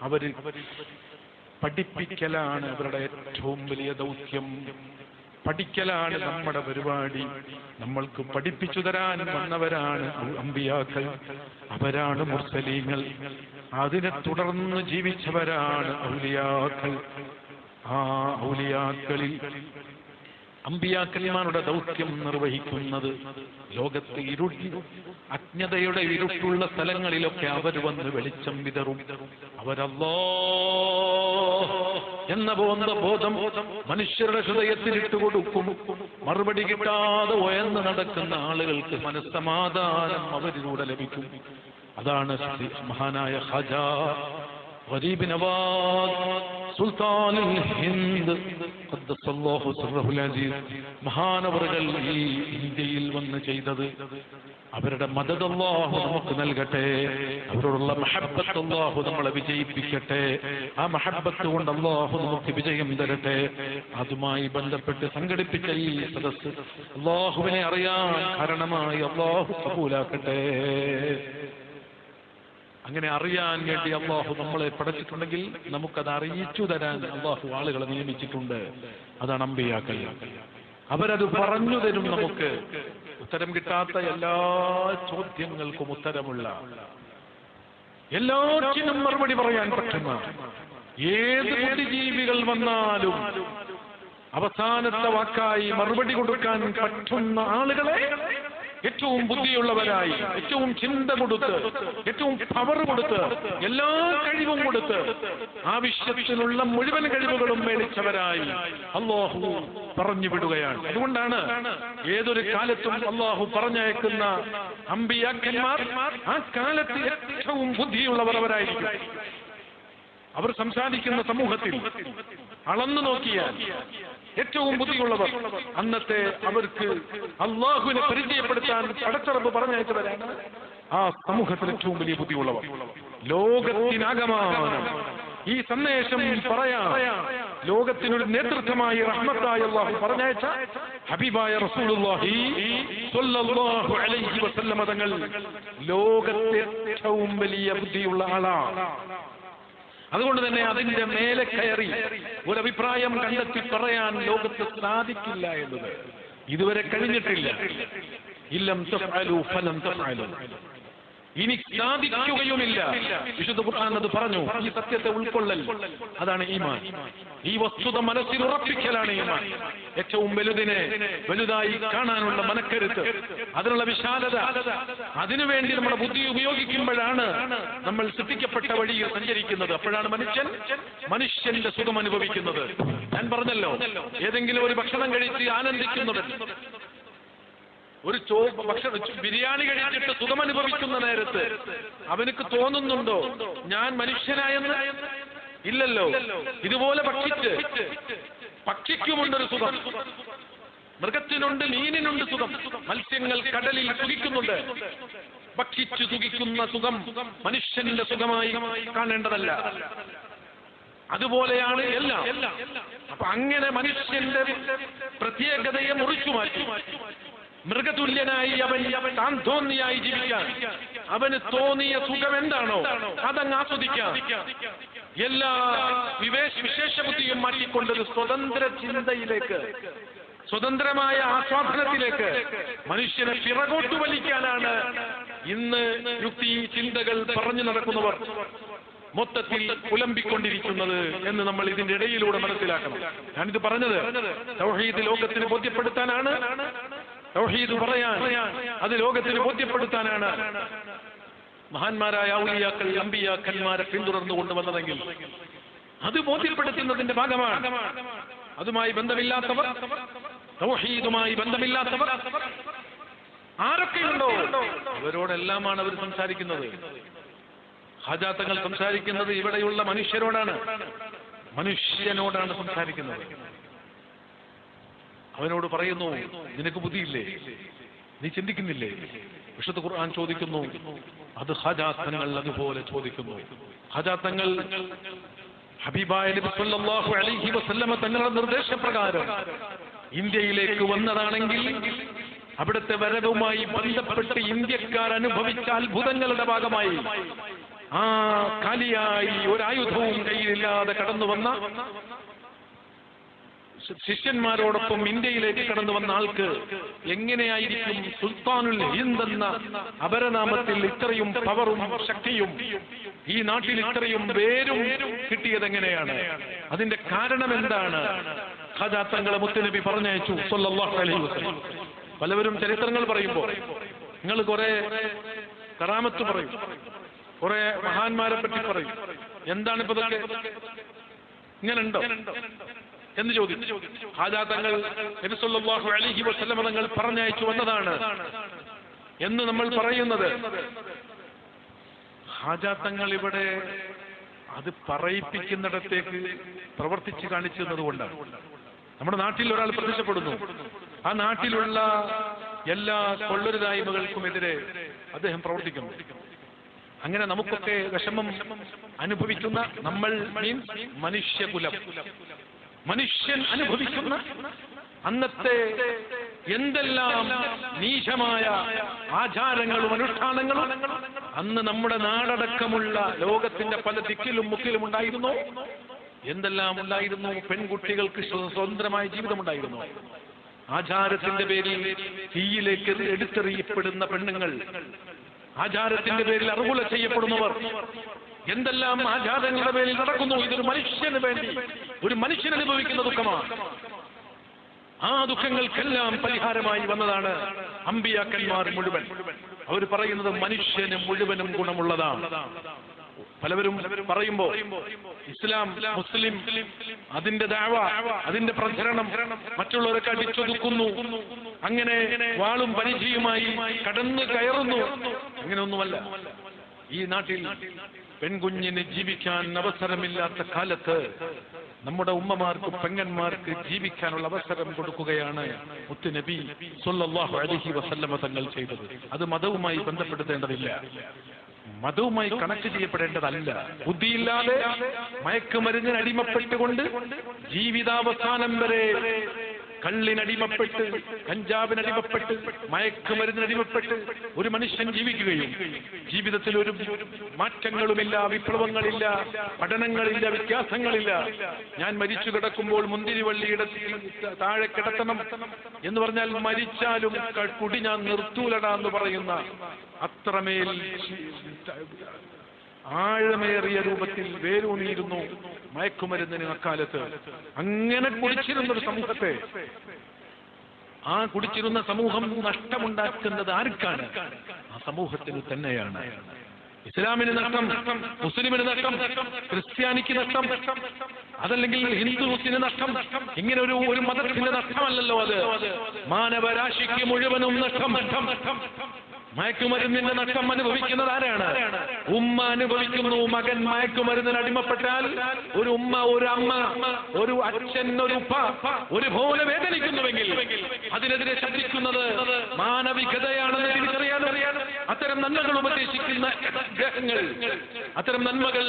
അവര് പഠിപ്പിക്കലാണ് അവരുടെ ഏറ്റവും വലിയ ദൗത്യം. പഠിക്കലാണ് നമ്മുടെ പരിപാടി. നമ്മൾക്ക് പഠിപ്പിച്ചു തരാൻ വന്നവരാണ് അമ്പിയാക്കൾ, അവരാണ് മുർസലീങ്ങൾ. അതിനെ തുടർന്ന് ജീവിച്ചവരാണ് ഔലിയാക്കൾ. ആ ഔലിയാക്കളിൽ അമ്പിയാക്കന്മാരുടെ ദൗത്യം നിർവഹിക്കുന്നത് ലോകത്ത് അജ്ഞതയുടെ ഇരുട്ടുള്ള സ്ഥലങ്ങളിലൊക്കെ അവർ വന്ന് വെളിച്ചം വിതറും. അവരല്ലാഹ് എന്ന ബോധം മനുഷ്യരുടെ ഹൃദയത്തിൽ ഇട്ടുകൊടുക്കും. മറുപടി കിട്ടാതെ ഉയർന്നു നടക്കുന്ന ആളുകൾക്ക് മനസ്സമാധാനം അവരിലൂടെ ലഭിക്കും. അതാണ് മഹാനായ ഖാജാ ഗരീബ് നവാസ് സുൽത്താനുൽ ഹിന്ദ് ഖദ്ദസല്ലാഹു സിർറഹുൽ അസീസ് മഹാനവറുകൾ ഈ ഇന്ത്യയിൽ വന്ന് ചെയ്തത്. അവരുടെ മദദ് അല്ലാഹു നമുക്ക് നൽകട്ടെ. അവരോടുള്ള മഹബ്ബത്ത് അല്ലാഹു നമ്മളെ വിജയിപ്പിക്കട്ടെ. ആ മഹബ്ബത്ത് കൊണ്ട് അല്ലാഹു നമുക്ക് വിജയം തരട്ടെ. അതുമായി ബന്ധപ്പെട്ട് സംഘടിപ്പിച്ച ഈ സദസ്സ് അല്ലാഹുവിനെ അറിയാൻ കാരണമായി അല്ലാഹു കബൂലാക്കട്ടെ. അങ്ങനെ അറിയാൻ വേണ്ടി അല്ലാഹു നമ്മളെ പഠിച്ചിട്ടുണ്ടെങ്കിൽ നമുക്കത് അറിയിച്ചു തരാൻ അല്ലാഹു ആളുകളെ നിയമിച്ചിട്ടുണ്ട്. അതാണ് അമ്പിയാക്കൾ. അവരത് പറഞ്ഞു തരും. നമുക്ക് ഉത്തരം കിട്ടാത്ത എല്ലാ ചോദ്യങ്ങൾക്കും ഉത്തരമുള്ള, എല്ലാറ്റിനും മറുപടി പറയാൻ പറ്റുന്ന, ഏത് ബുദ്ധിജീവികൾ വന്നാലും അവസാനത്തെ വാക്കായി മറുപടി കൊടുക്കാൻ പറ്റുന്ന ആളുകളെ ഏറ്റവും ബുദ്ധിയുള്ളവരായി, ഏറ്റവും ചിന്ത കൊടുത്ത്, ഏറ്റവും പവർ കൊടുത്ത്, എല്ലാ കഴിവും കൊടുത്ത്, ആവശ്യത്തിനുള്ള മുഴുവൻ കഴിവുകളും മേടിച്ചവരായി അല്ലാഹു പറഞ്ഞു വിടുകയാണ്. അതുകൊണ്ടാണ് ഏതൊരു കാലത്തും അല്ലാഹു പറഞ്ഞയക്കുന്ന അമ്പിയാക്കന്മാർ ആ കാലത്ത് ഏറ്റവും ബുദ്ധിയുള്ളവർ അവരായിരിക്കും. അവർ സംസാരിക്കുന്ന സമൂഹത്തിൽ അളന്നു നോക്കിയാൽ ഏറ്റവും ബുദ്ധിയുള്ളവർ അന്നത്തെ അവർക്ക് അല്ലാഹുവിനെ പരിചയപ്പെടുത്താൻ പടച്ചറബ് പറഞ്ഞയച്ചവരാണ് ആ സമൂഹത്തിൽ ഏറ്റവും വലിയ ബുദ്ധിയുള്ളവർ. ലോകത്തിനാകമാനം ഈ സന്ദേശം പറയാം. ലോകത്തിനൊരു നേതൃത്വമായി റഹ്മത്തായ അല്ലാഹു പറഞ്ഞയച്ച ഹബീബായ റസൂലുള്ളാഹി സ്വല്ലല്ലാഹു അലൈഹി വസല്ലം തങ്ങൾ ലോകത്തെ ഏറ്റവും വലിയ ബുദ്ധിയുള്ള ആളാണ്. അതുകൊണ്ട് തന്നെ അതിന്റെ മേലെ കയറി ഒരു അഭിപ്രായം കണ്ടെത്തി പറയാൻ ലോകത്ത് സാധിക്കില്ല എന്നത് ഇതുവരെ കഴിഞ്ഞിട്ടില്ല. ഇല്ലം തഫ്അലു ഫലം തഫ്അലു, ഇനി സാധിക്കുകയുമില്ല. വിശുദ്ധ ഖുർആൻ അത് പറഞ്ഞു. ഈ സത്യത്തെ ഉൾക്കൊള്ളൽ, അതാണ് ഈമാൻ. ഈ വസ്തുത മനസ്സിൽ ഉറപ്പിക്കലാണ് ഈമാൻ. ഏറ്റവും വലുതിനെ വലുതായി കാണാനുള്ള മനക്കരുത്ത്, അതിനുള്ള വിശാലത, അതിനുവേണ്ടി നമ്മുടെ ബുദ്ധി ഉപയോഗിക്കുമ്പോഴാണ് നമ്മൾ സൃഷ്ടിക്കപ്പെട്ട വഴിയിൽ സഞ്ചരിക്കുന്നത്. അപ്പോഴാണ് മനുഷ്യന്റെ സുഖം അനുഭവിക്കുന്നത്. ഞാൻ പറഞ്ഞല്ലോ, ഏതെങ്കിലും ഒരു ഭക്ഷണം കഴിച്ച് ആനന്ദിക്കുന്നവൻ ഒരു ബിരിയാണി കഴിച്ചിട്ട് സുഖമനുഭവിക്കുന്ന നേരത്ത് അവനക്ക് തോന്നുന്നുണ്ടോ ഞാൻ മനുഷ്യനായെന്ന്? ഇല്ലല്ലോ. ഇതുപോലെ പക്ഷിക്കുമുണ്ടൊരു സുഖം, മൃഗത്തിനുണ്ട്, മീനിനുണ്ട് സുഖം, മത്സ്യങ്ങൾ കടലിൽ സുഖിക്കുന്നുണ്ട്. ഭക്ഷിച്ചു സുഖിക്കുന്ന സുഖം മനുഷ്യന്റെ സുഖമായി കാണേണ്ടതല്ല. അതുപോലെയാണ് എല്ലാം. അപ്പൊ അങ്ങനെ മനുഷ്യന്റെ പ്രത്യേകതയെ മുറിച്ചു മാറ്റി മൃഗതുല്യനായി അവൻ താൻ തോന്നിയായി ജീവിക്കാൻ, അവന് തോന്നിയ സുഖം എന്താണോ അതങ്ങ് ആസ്വദിക്കാം. എല്ലാ വിശേഷബുദ്ധിയും മാറ്റിക്കൊണ്ടൊരു സ്വതന്ത്ര ചിന്തയിലേക്ക്, സ്വതന്ത്രമായ ആസ്വാദനത്തിലേക്ക് മനുഷ്യനെ പിറകോട്ട് വലിക്കാനാണ് ഇന്ന് യുക്തി ചിന്തകൾ പറഞ്ഞു നടക്കുന്നവർ മൊത്തത്തിൽ പുലമ്പിക്കൊണ്ടിരിക്കുന്നത് എന്ന് നമ്മൾ ഇതിന്റെ ഇടയിലൂടെ മനസ്സിലാക്കണം. ഞാനിത് പറഞ്ഞത് തൗഹീദ് ലോകത്തിന് ബോധ്യപ്പെടുത്താനാണ്, തൗഹീദ് പറയാൻ അത് ലോകത്തിന് ബോധ്യപ്പെടുത്താനാണ് മഹാന്മാരായ ഔലിയാക്കൾ അമ്പിയാക്കന്മാരെ പിന്തുടർന്നു കൊണ്ടുവന്നതെങ്കിൽ അത് ബോധ്യപ്പെടുത്തുന്നതിന്റെ ഭാഗമാണ്. അതുമായി ബന്ധമില്ലാത്തവർ, തൗഹീദുമായി ബന്ധമില്ലാത്തവർ ആരൊക്കെയുണ്ടോ അവരോടെല്ലാമാണ് അവർ സംസാരിക്കുന്നത്. ഹാജാത്തങ്ങൾ സംസാരിക്കുന്നത് ഇവിടെയുള്ള മനുഷ്യരോടാണ് സംസാരിക്കുന്നത്. അവനോട് പറയുന്നു, നിനക്ക് ബുദ്ധിയില്ലേ, നീ ചിന്തിക്കുന്നില്ലേ? വിശുദ്ധ ഖുർആൻ ചോദിക്കുന്നു, അത് ഹാജാത്തങ്ങൾ അതുപോലെ ചോദിക്കുന്നു. ഹാജാത്തങ്ങൾ ഹബീബായ നബി സല്ലല്ലാഹു അലൈഹി വസല്ലമ തങ്ങളുടെ നിർദ്ദേശപ്രകാരം ഇന്ത്യയിലേക്ക് വന്നതാണെങ്കിൽ അവിടുത്തെ വരവുമായി ബന്ധപ്പെട്ട് ഇന്ത്യക്കാർ അനുഭവിച്ച അത്ഭുതങ്ങളുടെ ഭാഗമായി ആ കാലിയായി ഒരായുധവും കയ്യിലില്ലാതെ കടന്നു വന്ന ശിഷ്യന്മാരോടൊപ്പം ഇന്ത്യയിലേക്ക് കടന്നു വന്ന ആൾക്ക് എങ്ങനെയായിരിക്കും സുൽത്താനുൽ ഹിന്ദ് എന്ന അപരനാമത്തിൽ ഇത്രയും പവറും ശക്തിയും ഈ നാട്ടിൽ ഇത്രയും പേരും കിട്ടിയതെങ്ങനെയാണ്? അതിന്റെ കാരണം എന്താണ്? ഖജാത്തങ്ങളെ മുത്തുനബി പറഞ്ഞയച്ചു സല്ലല്ലാഹു അലൈഹി വസല്ലം. പലവരും ചരിത്രങ്ങൾ പറയുമ്പോൾ നിങ്ങൾ കുറെ കറാമത്ത് പറയും, കുറെ മഹാന്മാരെ പറ്റി പറയും. എന്താണ് ഇപ്പൊ ഇതൊക്കെ? ഇങ്ങനെയുണ്ടോ എന്ന് ചോദിച്ചു. ഹാജാത്തങ്ങൾ നബി സല്ലല്ലാഹു അലൈഹി വസല്ലം തങ്ങൾ പറഞ്ഞയച്ചു വന്നതാണ് എന്ന് നമ്മൾ പറയുന്നത്. ഹാജാത്തങ്ങൾ ഇവിടെ അത് പറയിപ്പിക്കുന്നിടത്തേക്ക് പ്രവർത്തിച്ച് കാണിച്ചു തന്നതുകൊണ്ടാണ്. നമ്മുടെ നാട്ടിൽ ഒരാൾ പ്രത്യക്ഷപ്പെടുന്നു, ആ നാട്ടിലുള്ള എല്ലാ കൊള്ളരുതായ്മകൾക്കുമെതിരെ അദ്ദേഹം പ്രവർത്തിക്കുന്നു. അങ്ങനെ നമുക്കൊക്കെ വിഷമം അനുഭവിക്കുന്ന നമ്മൾ മനുഷ്യകുലം, മനുഷ്യൻ അനുഭവിക്കുന്ന അന്നത്തെ എന്തെല്ലാം നീചമായ ആചാരങ്ങളും അനുഷ്ഠാനങ്ങളും അന്ന് നമ്മുടെ നാടടക്കമുള്ള ലോകത്തിന്റെ പല ദിക്കിലും മുക്കിലും ഉണ്ടായിരുന്നു. എന്തെല്ലാം ഉണ്ടായിരുന്നു? പെൺകുട്ടികൾക്ക് സ്വതന്ത്രമായ ജീവിതമുണ്ടായിരുന്നു. ആചാരത്തിന്റെ പേരിൽ തീയിലേക്ക് എടുത്തെറിയപ്പെടുന്ന പെണ്ണുങ്ങൾ, ആചാരത്തിന്റെ പേരിൽ അറുകുല ചെയ്യപ്പെടുന്നവർ, എന്തെല്ലാം ആചാരങ്ങളുടെ പേരിൽ നടക്കുന്നു. ഇതൊരു മനുഷ്യന് വേണ്ടി, ഒരു മനുഷ്യൻ അനുഭവിക്കുന്ന ദുഃഖമാണ്. ആ ദുഃഖങ്ങൾക്കെല്ലാം പരിഹാരമായി വന്നതാണ് അമ്പിയാക്കന്മാർ മുഴുവൻ. അവർ പറയുന്നത് മനുഷ്യന് മുഴുവനും ഗുണമുള്ളതാണ്. പലവരും പറയുമ്പോ ഇസ്ലാം, മുസ്ലിം, അതിന്റെ ദഅവ, അതിന്റെ പ്രചരണം മറ്റുള്ളവരൊക്കെ അടിച്ചൊതുക്കുന്നു, അങ്ങനെ വാളും പരിചയുമായി കടന്നു കയറുന്നു. അങ്ങനെയൊന്നുമല്ല. ഈ നാട്ടിൽ പെൺകുഞ്ഞിന് ജീവിക്കാൻ അവസരമില്ലാത്ത കാലത്ത് നമ്മുടെ ഉമ്മമാർക്ക്, പെങ്ങന്മാർക്ക് ജീവിക്കാനുള്ള അവസരം കൊടുക്കുകയാണ് മുത്തുനബി സല്ലല്ലാഹു അലൈഹി വസല്ലമ തങ്ങൾ ചെയ്തത്. അത് മതവുമായി ബന്ധപ്പെടുത്തേണ്ടതില്ല, മതവുമായി കണക്ട് ചെയ്യപ്പെടേണ്ടതല്ല. ബുദ്ധിയില്ലാതെ മയക്കുമരുന്നിന് അടിമപ്പെട്ടുകൊണ്ട് ജീവിതാവസാനം വരെ കള്ളിനടിമപ്പെട്ട്, കഞ്ചാവിനടിമപ്പെട്ട്, മയക്കുമരുന്നിനടിമപ്പെട്ട് ഒരു മനുഷ്യൻ ജീവിക്കുകയും ജീവിതത്തിൽ ഒരു മാറ്റങ്ങളുമില്ല, വിപ്ലവങ്ങളില്ല, പഠനങ്ങളില്ല, വ്യത്യാസങ്ങളില്ല. ഞാൻ മരിച്ചു കിടക്കുമ്പോൾ മുന്തിരിവള്ളിയുടെ താഴെ കിടത്തണം എന്ന് പറഞ്ഞാൽ മരിച്ചാലും കുടി ഞാൻ നിർത്തൂലടാ എന്ന് പറയുന്ന അത്രമേൽ ആഴമേറിയ രൂപത്തിൽ വേരൂന്നിയിരുന്നു മയക്കുമരുന്നിന് അക്കാലത്ത്. അങ്ങനെ കുടിച്ചിരുന്നൊരു സമൂഹത്തെ, ആ കുടിച്ചിരുന്ന സമൂഹം നഷ്ടമുണ്ടാക്കുന്നത് ആർക്കാണ്? ആ സമൂഹത്തിന് തന്നെയാണ്. ഇസ്ലാമിന് നഷ്ടം, മുസ്ലിമിന് നഷ്ടം, ക്രിസ്ത്യാനിക്ക് നഷ്ടം, അതല്ലെങ്കിൽ ഹിന്ദുസിന് നഷ്ടം. ഇങ്ങനെ ഒരു മതത്തിന്റെ നഷ്ടമല്ലല്ലോ അത്. മാനവരാശിക്ക് മുഴുവനും നഷ്ടം. മയക്കുമരുന്നിന്റെ നഷ്ടം അനുഭവിക്കുന്നത് ആരാണ്? ഉമ്മ അനുഭവിക്കുന്നു. മകൻ മയക്കുമരുന്നിന് അടിമപ്പെട്ടാൽ ഒരു ഉമ്മ, ഒരു അമ്മ, ഒരു അച്ഛൻ, ഒരു ഉപ്പ ഒരുപോലെ വേദനിക്കുന്നുവെങ്കിൽ അതിനെതിരെ ശബ്ദിക്കുന്നത് മാനവികതയാണെന്ന് തിരിച്ചറിയാൻ അത്തരം നന്മകൾ ഉപദേശിക്കുന്ന ഗ്രഹങ്ങൾ, അത്തരം നന്മകൾ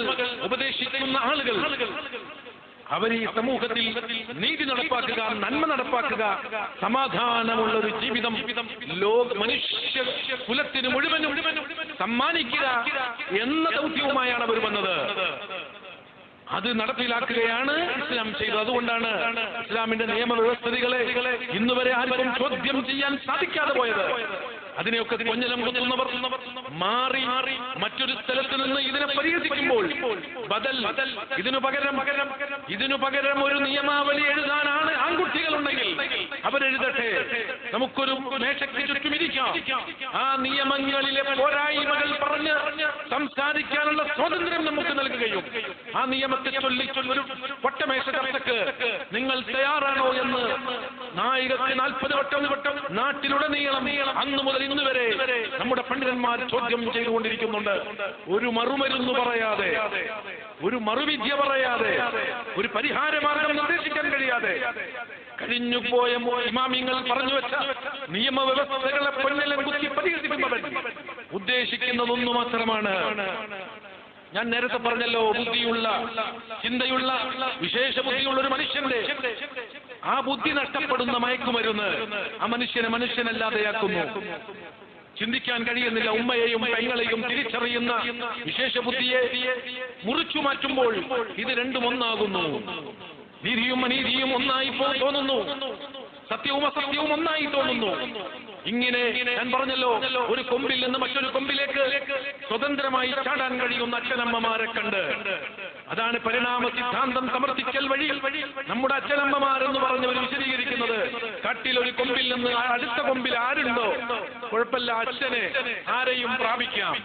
ഉപദേശിക്കുന്ന ആളുകൾ അവർ ഈ സമൂഹത്തിൽ നീതി നടപ്പാക്കുക, നന്മ നടപ്പാക്കുക, സമാധാനമുള്ള ഒരു ജീവിതം മനുഷ്യ കുലത്തിന് മുഴുവനും സമ്മാനിക്കുക എന്ന ദൗത്യവുമായാണ് അവർ വന്നത്. അത് നടപ്പിലാക്കുകയാണ് ഇസ്ലാം ചെയ്തത്. അതുകൊണ്ടാണ് ഇസ്ലാമിന്റെ നിയമവ്യവസ്ഥിതികളെ ഇന്നുവരെ ആർക്കും ചോദ്യം ചെയ്യാൻ സാധിക്കാതെ പോയത്. അതിനെയൊക്കെ കൊഞ്ഞലം കുത്തുന്നവർ മാറി മറ്റൊരു സ്ഥലത്ത് നിന്ന് ഇതിനെ പരിഹസിക്കുമ്പോൾ ഇതിനു പകരം ഒരു നിയമാവലി എഴുതാനാണ് ആൺകുട്ടികളുണ്ടെങ്കിൽ അവരെഴുതട്ടെ. നമുക്കൊരു മേശയ്ക്ക് ചുറ്റുമിരിക്കാം. ആ നിയമങ്ങളിലെ പോരായ്മകൾ പറഞ്ഞ് സംസാരിക്കാനുള്ള സ്വാതന്ത്ര്യം നമുക്ക് നൽകുകയും ആ നിയമത്തെ ചൊല്ലി ഒരു വട്ടമേശ ചർച്ചക്ക് നിങ്ങൾ തയ്യാറാണോ എന്ന് 40 വട്ടം നാട്ടിലുടനീളം അന്നു മുതൽ ഇന്ന് വരെ നമ്മുടെ പണ്ഡിതന്മാർ ചോദ്യം ചെയ്തുകൊണ്ടിരിക്കുന്നുണ്ട്. ഒരു മറുമരുന്ന് പറയാതെ, ഒരു മറുവിദ്യ പറയാതെ, ഒരു പരിഹാരമാർഗം നിർദ്ദേശിക്കാൻ കഴിയാതെ കഴിഞ്ഞുപോയ ഇമാമിങ്ങൾ പറഞ്ഞു വെച്ച നിയമവ്യവസ്ഥകളെ പൊന്നലം കുത്തി പരിഹസിക്കുന്നവൻ ഉദ്ദേശിക്കുന്നതൊന്നു മാത്രമാണ്. ഞാൻ നേരത്തെ പറഞ്ഞല്ലോ, ബുദ്ധിയുള്ള, ചിന്തയുള്ള, വിശേഷ ബുദ്ധിയുള്ള ഒരു മനുഷ്യന്റെ ആ ബുദ്ധി നഷ്ടപ്പെടുന്ന മയക്കുമരുന്ന് ആ മനുഷ്യനല്ലാതെയാക്കുന്നു. ചിന്തിക്കാൻ കഴിയുന്നില്ല. ഉമ്മയെയും പെങ്ങളെയും തിരിച്ചറിയുന്ന വിശേഷ ബുദ്ധിയെ മുറിച്ചു മാറ്റുമ്പോൾ ഇത് രണ്ടും ഒന്നാകുന്നു. നീതിയും അനീതിയും ഒന്നായി തോന്നുന്നു. സത്യവും അസത്യവും ഒന്നായി തോന്നുന്നു. ഇങ്ങനെ ഞാൻ പറഞ്ഞല്ലോ, ഒരു കൊമ്പിൽ നിന്ന് മറ്റൊരു കൊമ്പിലേക്ക് സ്വതന്ത്രമായി ചാടാൻ കഴിയുന്ന അച്ഛനമ്മമാരെ കണ്ട് അതാണ് പരിണാമ സിദ്ധാന്തം സമർത്ഥിക്കൽ വഴി നമ്മുടെ അച്ഛനമ്മമാരെന്ന് പറഞ്ഞവർ വിശദീകരിക്കുന്നത്. കാട്ടിൽ ഒരു കൊമ്പിൽ നിന്ന് അടുത്ത കൊമ്പിൽ ആരുണ്ടോ കുഴപ്പമില്ല, അച്ഛനെ ആരെയും പ്രാപിക്കാം,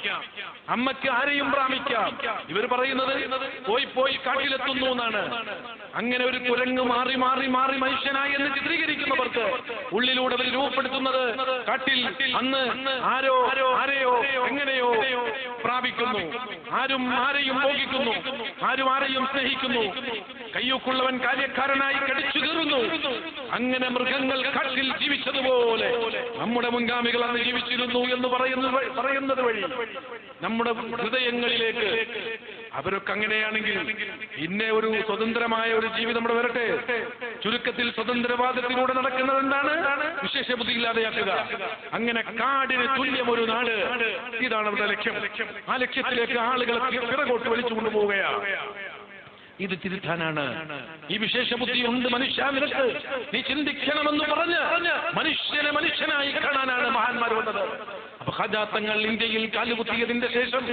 അമ്മയ്ക്ക് ആരെയും പ്രാപിക്കാം. ഇവർ പറയുന്നത് പോയി കാട്ടിലെത്തുന്നു എന്നാണ്. അങ്ങനെ ഒരു കുരങ്ങ് മാറി മാറി മാറി മനുഷ്യനായി എന്ന് ചിത്രീകരിക്കുന്നവർക്ക് ഉള്ളിലൂടെ അവർ രൂപപ്പെടുത്തുന്നത് കാട്ടിൽ അന്ന് ആരെയോ എങ്ങനെയോ പ്രാപിക്കുന്നു, ആരെയും ഭോഗിക്കുന്നു, ആരെയും സ്നേഹിക്കുന്നു, കയ്യൂക്കുള്ളവൻ കാര്യക്കാരനായി കടിച്ചു കീറുന്നു. അങ്ങനെ മൃഗങ്ങൾ കാട്ടിൽ ജീവിച്ചതുപോലെ നമ്മുടെ മുൻഗാമികൾ അന്ന് ജീവിച്ചിരുന്നു എന്ന് പറയുന്നത് വഴി നമ്മുടെ ഹൃദയങ്ങളിലേക്ക് അവരൊക്കെ അങ്ങനെയാണെങ്കിൽ ഇന്നെ ഒരു സ്വതന്ത്രമായ ഒരു ജീവിതം ഇവിടെ വരട്ടെ. ചുരുക്കത്തിൽ സ്വതന്ത്രവാദത്തിലൂടെ നടക്കുന്നത് എന്താണ്? വിശേഷ ബുദ്ധിയില്ലാതെയാക്കുക. അങ്ങനെ കാടിന് തുല്യം ഒരു നാട്, ഇതാണ് അവരുടെ ലക്ഷ്യം. ആ ലക്ഷ്യത്തിലേക്ക് ആളുകളെ പിറകോട്ട് വലിച്ചു കൊണ്ടുപോവുകയാണ്. ഇത് തിരുത്താനാണ്. ഈ വിശേഷ ബുദ്ധി ഉണ്ട് മനുഷ്യ, നിനക്ക് നീ ചിന്തിക്കണമെന്ന് പറഞ്ഞ് മനുഷ്യനെ മനുഷ്യനായി കാണാനാണ് മഹാന്മാർ വന്നത്. അപ്പൊ ഖാജാ തങ്ങൾ ഇന്ത്യയിൽ കാലുകുത്തിയതിന്റെ ശേഷം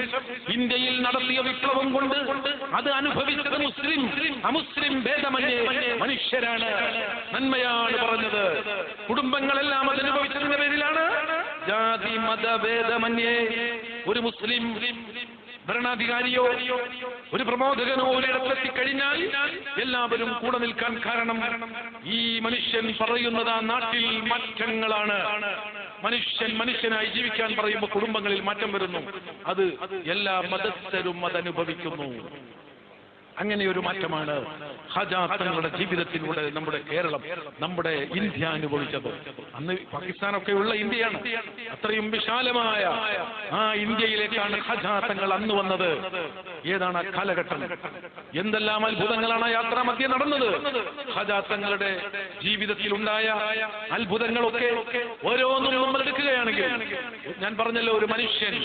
ഇന്ത്യയിൽ നടത്തിയ വിപ്ലവം കൊണ്ട് അത് അനുഭവിച്ചത് മുസ്ലിം അമുസ്ലിം ഭേദമന്യേ മനുഷ്യരാണ്, നന്മയാണ് പറഞ്ഞത്. കുടുംബങ്ങളെല്ലാം അത് അനുഭവിച്ചതിന്റെ പേരിലാണ്. ജാതി മതഭേദമന്യേ ഒരു മുസ്ലിം ഭരണാധികാരിയോ ഒരു പ്രബോധകനോ ഒരിടത്തെത്തിക്കഴിഞ്ഞാൽ എല്ലാവരും കൂടെ നിൽക്കാൻ കാരണം ഈ മനുഷ്യൻ പറയുന്നത് ആ നാട്ടിൽ മാറ്റങ്ങളാണ്. മനുഷ്യനായി ജീവിക്കാൻ പറയുമ്പോൾ കുടുംബങ്ങളിൽ മാറ്റം വരുന്നു. അത് എല്ലാ മതസ്ഥരും അതനുഭവിക്കുന്നു. അങ്ങനെ ഒരു മാറ്റമാണ് ഖാജാ തങ്ങളുടെ ജീവിതത്തിലൂടെ നമ്മുടെ കേരളം, നമ്മുടെ ഇന്ത്യ അനുഭവിച്ചത്. അന്ന് പാകിസ്ഥാനൊക്കെയുള്ള ഇന്ത്യയാണ്. അത്രയും വിശാലമായ ആ ഇന്ത്യയിലേക്കാണ് ഖാജാ തങ്ങൾ അന്ന് വന്നത്. ഏതാണ് ആ കാലഘട്ടം? എന്തെല്ലാം അത്ഭുതങ്ങളാണ് ആ യാത്രാമധ്യേ നടന്നത്. ഖാജാ തങ്ങളുടെ ജീവിതത്തിലുണ്ടായ അത്ഭുതങ്ങളൊക്കെ ഓരോന്നും നമ്മൾ എടുക്കുകയാണെങ്കിൽ, ഞാൻ പറഞ്ഞല്ലോ, ഒരു മനുഷ്യൻ,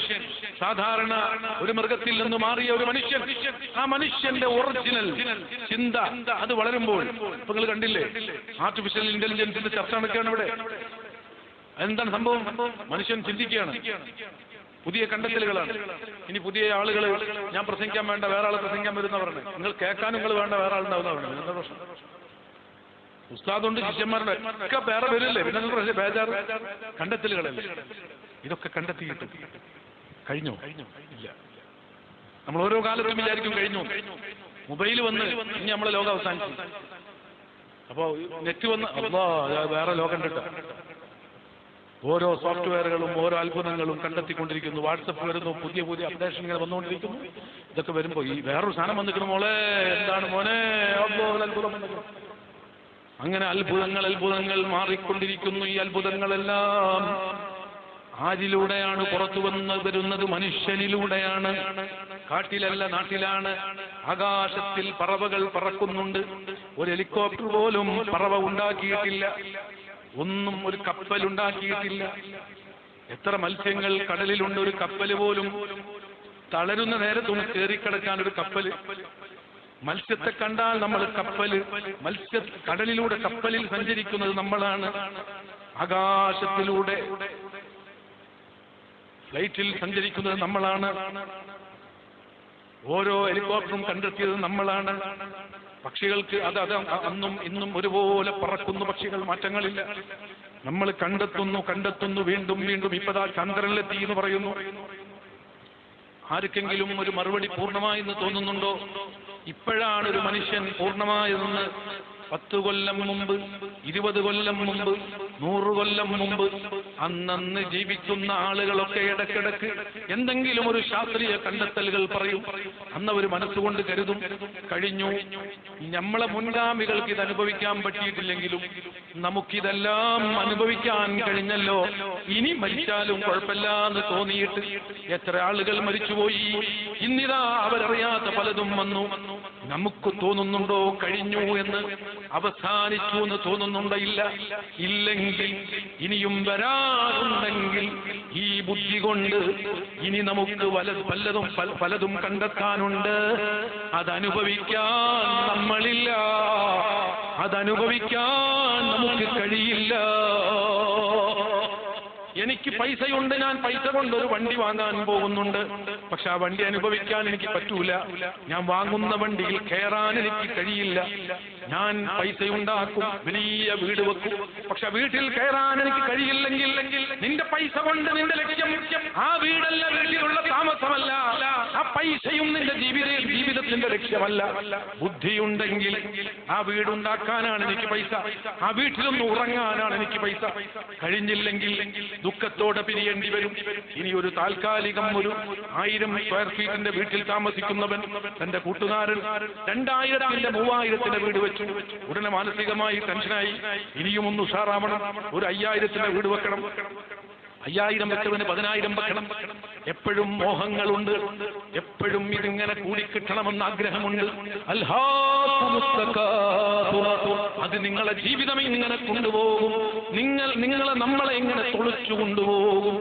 സാധാരണ ഒരു മൃഗത്തിൽ നിന്ന് മാറിയ ഒരു മനുഷ്യൻ, ആ മനുഷ്യന്റെ ഒറിജിനൽ ചിന്ത അത് വളരുമ്പോൾ, ഇപ്പൊ നിങ്ങൾ കണ്ടില്ലേ ആർട്ടിഫിഷ്യൽ ഇന്റലിജൻസിന്റെ ചർച്ച നടക്കുകയാണ് ഇവിടെ. എന്താണ് സംഭവം? മനുഷ്യൻ ചിന്തിക്കുകയാണ്. പുതിയ കണ്ടെത്തലുകളാണ്. ഇനി പുതിയ ആളുകൾ, ഞാൻ പ്രസംഗിക്കാൻ വേണ്ട വേറെ ആൾ പ്രസംഗിക്കാൻ വരുന്നവരാണ്. നിങ്ങൾ കേൾക്കാനും നിങ്ങൾ വേണ്ട വേറെ ആളുണ്ടാവുന്നവരാണ്. എന്താ പ്രശ്നം? ഉസ്താദുണ്ട്, ശിഷ്യന്മാരുടെ ഒക്കെ വേറെ വരില്ലേ? പിന്നെ ബേജാറ് കണ്ടെത്തലുകളല്ലേ? ഇതൊക്കെ കണ്ടെത്തിയിട്ട് കഴിഞ്ഞോ? ഇല്ല. നമ്മൾ ഓരോ കാലത്തും വിചാരിക്കും കഴിഞ്ഞു, മൊബൈൽ വന്ന് ഇനി നമ്മളെ ലോകം അവസാനിച്ചു. അപ്പോ നെറ്റ് വന്ന് അല്ലാ വേറെ ലോകം കിട്ടുക. ഓരോ സോഫ്റ്റ്വെയറുകളും ഓരോ അത്ഭുതങ്ങളും കണ്ടെത്തിക്കൊണ്ടിരിക്കുന്നു. വാട്സപ്പ് വരുന്നു, പുതിയ പുതിയ അപ്ഡേഷനുകൾ വന്നുകൊണ്ടിരിക്കുന്നു. ഇതൊക്കെ വരുമ്പോൾ ഈ വേറൊരു സാധനം വന്നിരിക്കുന്നു, മോളെ എന്താണ് മോനെ അത്ഭുതം. അങ്ങനെ അത്ഭുതങ്ങൾ മാറിക്കൊണ്ടിരിക്കുന്നു. ഈ അത്ഭുതങ്ങളെല്ലാം ആരിലൂടെയാണ് പുറത്തു വരുന്നത്? മനുഷ്യനിലൂടെയാണ്. കാട്ടിലല്ല, നാട്ടിലാണ്. ആകാശത്തിൽ പറവകൾ പറക്കുന്നുണ്ട്. ഒരു ഹെലികോപ്റ്റർ പോലും പറവ ഉണ്ടാക്കിയിട്ടില്ല. ഒന്നും ഒരു കപ്പലുണ്ടാക്കിയിട്ടില്ല. എത്ര മത്സ്യങ്ങൾ കടലിലുണ്ട്. ഒരു കപ്പല് പോലും തളരുന്ന നേരത്തും കയറിക്കിടക്കാൻ ഒരു കപ്പല്. മത്സ്യത്തെ കണ്ടാൽ നമ്മൾ കപ്പല്. കടലിലൂടെ കപ്പലിൽ സഞ്ചരിക്കുന്നത് നമ്മളാണ്. ആകാശത്തിലൂടെ ഫ്ലൈറ്റിൽ സഞ്ചരിക്കുന്നത് നമ്മളാണ്. ഓരോ ഹെലികോപ്റ്ററും കണ്ടെത്തിയത് നമ്മളാണ്. പക്ഷികൾക്ക് അത് അന്നും ഇന്നും ഒരുപോലെ പറക്കുന്നു. പക്ഷികൾ മാറ്റങ്ങളില്ല. നമ്മൾ കണ്ടെത്തുന്നു വീണ്ടും. ഇപ്പതാ ചന്ദ്രനിലെത്തി എന്ന് പറയുന്നു. ആർക്കെങ്കിലും ഒരു മറുപടി പൂർണ്ണമായെന്ന് തോന്നുന്നുണ്ടോ? ഇപ്പോഴാണ് ഒരു മനുഷ്യൻ പൂർണ്ണമായതെന്ന് 10 കൊല്ലം മുമ്പ്, 20 കൊല്ലം മുമ്പ്, 100 കൊല്ലം മുമ്പ് അന്നന്ന് ജീവിക്കുന്ന ആളുകളൊക്കെ ഇടയ്ക്കിടയ്ക്ക് എന്തെങ്കിലും ഒരു ശാസ്ത്രീയ കണ്ടെത്തലുകൾ പറയും. അന്നവർ മനസ്സുകൊണ്ട് കരുതും കഴിഞ്ഞു. നമ്മളെ മുൻഗാമികൾക്ക് ഇത് അനുഭവിക്കാൻ പറ്റിയിട്ടില്ലെങ്കിലും നമുക്കിതെല്ലാം അനുഭവിക്കാൻ കഴിഞ്ഞല്ലോ. ഇനി മരിച്ചാലും കുഴപ്പമില്ല എന്ന് തോന്നിയിട്ട് എത്ര ആളുകൾ മരിച്ചുപോയി. ഇന്നിതാ അവരറിയാത്ത പലതും വന്നു. നമുക്ക് തോന്നുന്നുണ്ടോ കഴിഞ്ഞു എന്ന്, അവസാനിച്ചു എന്ന് തോന്നുന്നുണ്ടോ? ഇല്ലെങ്കിൽ ഇനിയും വരാറുണ്ടെങ്കിൽ ഈ ബുദ്ധി കൊണ്ട് ഇനി നമുക്ക് പലതും കണ്ടെത്താനുണ്ട്. അതനുഭവിക്കാൻ നമ്മളില്ല, അതനുഭവിക്കാൻ നമുക്ക് കഴിയില്ല. എനിക്ക് പൈസയുണ്ട്, ഞാൻ പൈസ കൊണ്ട് ഒരു വണ്ടി വാങ്ങാൻ പോകുന്നുണ്ട്. പക്ഷെ ആ വണ്ടി അനുഭവിക്കാൻ എനിക്ക് പറ്റൂല. ഞാൻ വാങ്ങുന്ന വണ്ടിയിൽ കയറാൻ എനിക്ക് കഴിയില്ല. ഞാൻ പൈസയുണ്ടാക്കും, വലിയ വീട് വെക്കും. പക്ഷെ വീട്ടിൽ കയറാൻ എനിക്ക് കഴിയില്ലെങ്കിൽ നിന്റെ പൈസ കൊണ്ട് നിന്റെ ലക്ഷ്യം ആ വീടല്ല, വീട്ടിലുള്ള താമസമല്ല. ആ പൈസയും നിന്റെ ജീവിതത്തിന്റെ ലക്ഷ്യമല്ല. ബുദ്ധിയുണ്ടെങ്കിൽ ആ വീടുണ്ടാക്കാനാണ് എനിക്ക് പൈസ, ആ വീട്ടിലൊന്ന് ഉറങ്ങാനാണ് എനിക്ക് പൈസ. കഴിഞ്ഞില്ലെങ്കിൽ ദുഃഖത്തോടെ പിരിയേണ്ടി വരും. ഇനി ഒരു താൽക്കാലികം ഒരു 1000 സ്ക്വയർ ഫീറ്റിന്റെ വീട്ടിൽ താമസിക്കുന്നവൻ തന്റെ കൂട്ടുകാരൻ 2000-ന്റെ 3000-ന്റെ വീട് വെച്ചു. ഉടനെ മാനസികമായി ടെൻഷനായി. ഇനിയും ഒന്ന് ഉഷാറാവണം, ഒരു 5000-ന്റെ വീട് വെക്കണം. 5000 വെച്ചവന് 10000 വെക്കണം. എപ്പോഴും മോഹങ്ങളുണ്ട്, എപ്പോഴും ഇതിങ്ങനെ കൂടിക്കിട്ടണമെന്ന് ആഗ്രഹമുണ്ട്. അത് നിങ്ങളെ ജീവിതം ഇങ്ങനെ കൊണ്ടുപോകും. നമ്മളെ ഇങ്ങനെ തുളച്ചു കൊണ്ടുപോകും.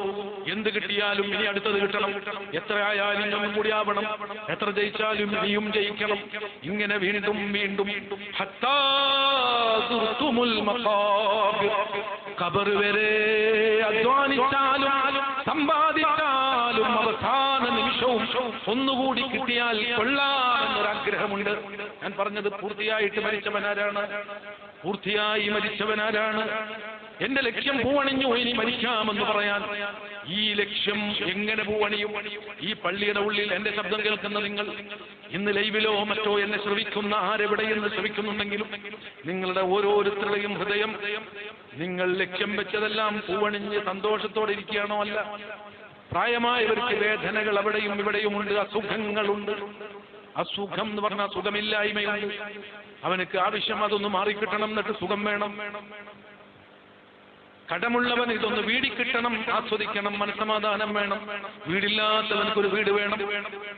എന്ത് കിട്ടിയാലും ഇനി അടുത്തത് കിട്ടണം, എത്ര ആയാലും ഒന്നും കൂടി ആവണം, എത്ര ജയിച്ചാലും ഇനിയും ജയിക്കണം. ഇങ്ങനെ വീണ്ടും ഖബർ വരെ അധ്വാനിച്ചാലും സമ്പാദിച്ചാലും അവസാന നിമിഷവും ഒന്നുകൂടി കിട്ടിയാൽ കൊള്ളാമെന്നൊരാഗ്രഹമുണ്ട്. ഞാൻ പറഞ്ഞത് പൂർത്തിയായി മരിച്ചവനാരാണ്? എന്റെ ലക്ഷ്യം പൂവണിഞ്ഞു, ഇനി മരിക്കാമെന്ന് പറയാൻ. ഈ ലക്ഷ്യം എങ്ങനെ പൂവണിയും? ഈ പള്ളിയുടെ ഉള്ളിൽ എന്റെ ശബ്ദം കേൾക്കുന്ന നിങ്ങൾ, ഇന്ന് ലൈവിലോ മറ്റോ എന്നെ ശ്രവിക്കുന്ന ആരെവിടെയെന്ന് ശ്രവിക്കുന്നുണ്ടെങ്കിലും നിങ്ങളുടെ ഓരോരുത്തരുടെയും ഹൃദയം, നിങ്ങൾ ലക്ഷ്യം വെച്ചതെല്ലാം പൂവണിഞ്ഞ് സന്തോഷത്തോടെ ഇരിക്കുകയാണോ? അല്ല. പ്രായമായവർക്ക് വേദനകൾ അവിടെയും ഇവിടെയുമുണ്ട്, അസുഖങ്ങളുണ്ട്. അസുഖം എന്ന് പറഞ്ഞാൽ സുഖമില്ലായ്മയുണ്ട്. അവനക്ക് ആവശ്യം അതൊന്ന് മാറിക്കിട്ടണം, എന്നിട്ട് സുഖം വേണം. കടമുള്ളവൻ ഇതൊന്ന് വീടിക്കിട്ടണം, ആസ്വദിക്കണം, മനസ്സമാധാനം വേണം. വീടില്ലാത്തവനക്കൊരു വീട് വേണം,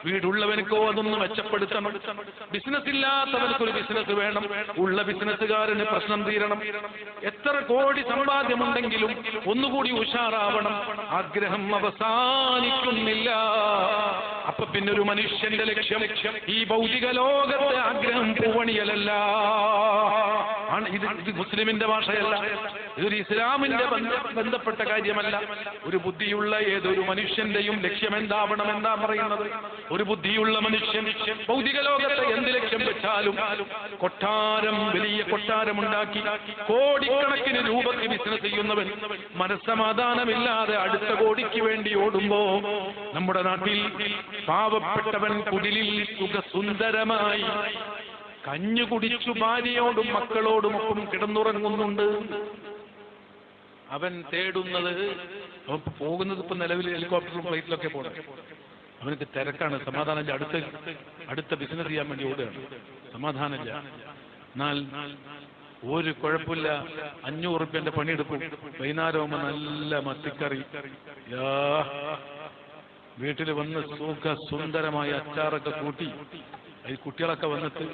വീടുള്ളവനക്കോ അതൊന്ന് മെച്ചപ്പെടുത്തണം. ബിസിനസ് ഇല്ലാത്തവനക്കൊരു ബിസിനസ് വേണം, ഉള്ള ബിസിനസ്സുകാരന് പ്രശ്നം തീരണം. എത്ര കോടി സമ്പാദ്യമുണ്ടെങ്കിലും ഒന്നുകൂടി ഉഷാറാവണം. ആഗ്രഹം അവസാനിക്കുന്നില്ല. അപ്പൊ പിന്നെ ഒരു മനുഷ്യന്റെ ലക്ഷ്യം ഈ ഭൗതിക ലോകത്തെ ആഗ്രഹം പൂവണിയലല്ല. ഇത് മുസ്ലിമിന്റെ ഭാഷയല്ല, ഇതൊരു ഇസ്ലാമിന്റെ ബന്ധപ്പെട്ട കാര്യമല്ല. ഒരു ബുദ്ധിയുള്ള ഏതൊരു മനുഷ്യന്റെയും ലക്ഷ്യം എന്താവണം എന്താ പറയുന്നത്? ഒരു ബുദ്ധിയുള്ള മനുഷ്യൻ ഭൗതിക ലോകത്തെ എന്ത് ലക്ഷ്യം വെച്ചാലും കൊട്ടാരം, വലിയ കൊട്ടാരമുണ്ടാക്കി കോടിക്കണക്കിന് രൂപയ്ക്ക് ബിസിനസ് ചെയ്യുന്നവൻ മനസ്സമാധാനമില്ലാതെ അടുത്ത കോടിക്ക് വേണ്ടി ഓടുമ്പോ നമ്മുടെ നാട്ടിൽ പാവപ്പെട്ടവൻ കുടിലിൽ സുഖസുന്ദരമായി കഞ്ഞു കുടിച്ചു ഭാര്യയോടും മക്കളോടുമൊപ്പം കിടന്നുറങ്ങുന്നുണ്ട്. അവൻ തേടുന്നത്, അവൻ പോകുന്നത് ഇപ്പൊ നിലവിൽ ഹെലികോപ്റ്ററിലും ഫ്ലൈറ്റിലൊക്കെ പോകണം. അവനക്ക് തിരക്കാണ്, സമാധാനമില്ല. അടുത്ത ബിസിനസ് ചെയ്യാൻ വേണ്ടി ഓടുകയാണ്, സമാധാനമില്ല. എന്നാൽ ഒരു കുഴപ്പമില്ല, 500 റുപ്യന്റെ പണിയെടുക്കും. വൈകുന്നേരമാകുമ്പോ നല്ല മത്തിക്കറി, വീട്ടിൽ വന്ന് സുന്ദരമായ അച്ചാറൊക്കെ കൂട്ടി, ഈ കുട്ടികളൊക്കെ വന്നിട്ട്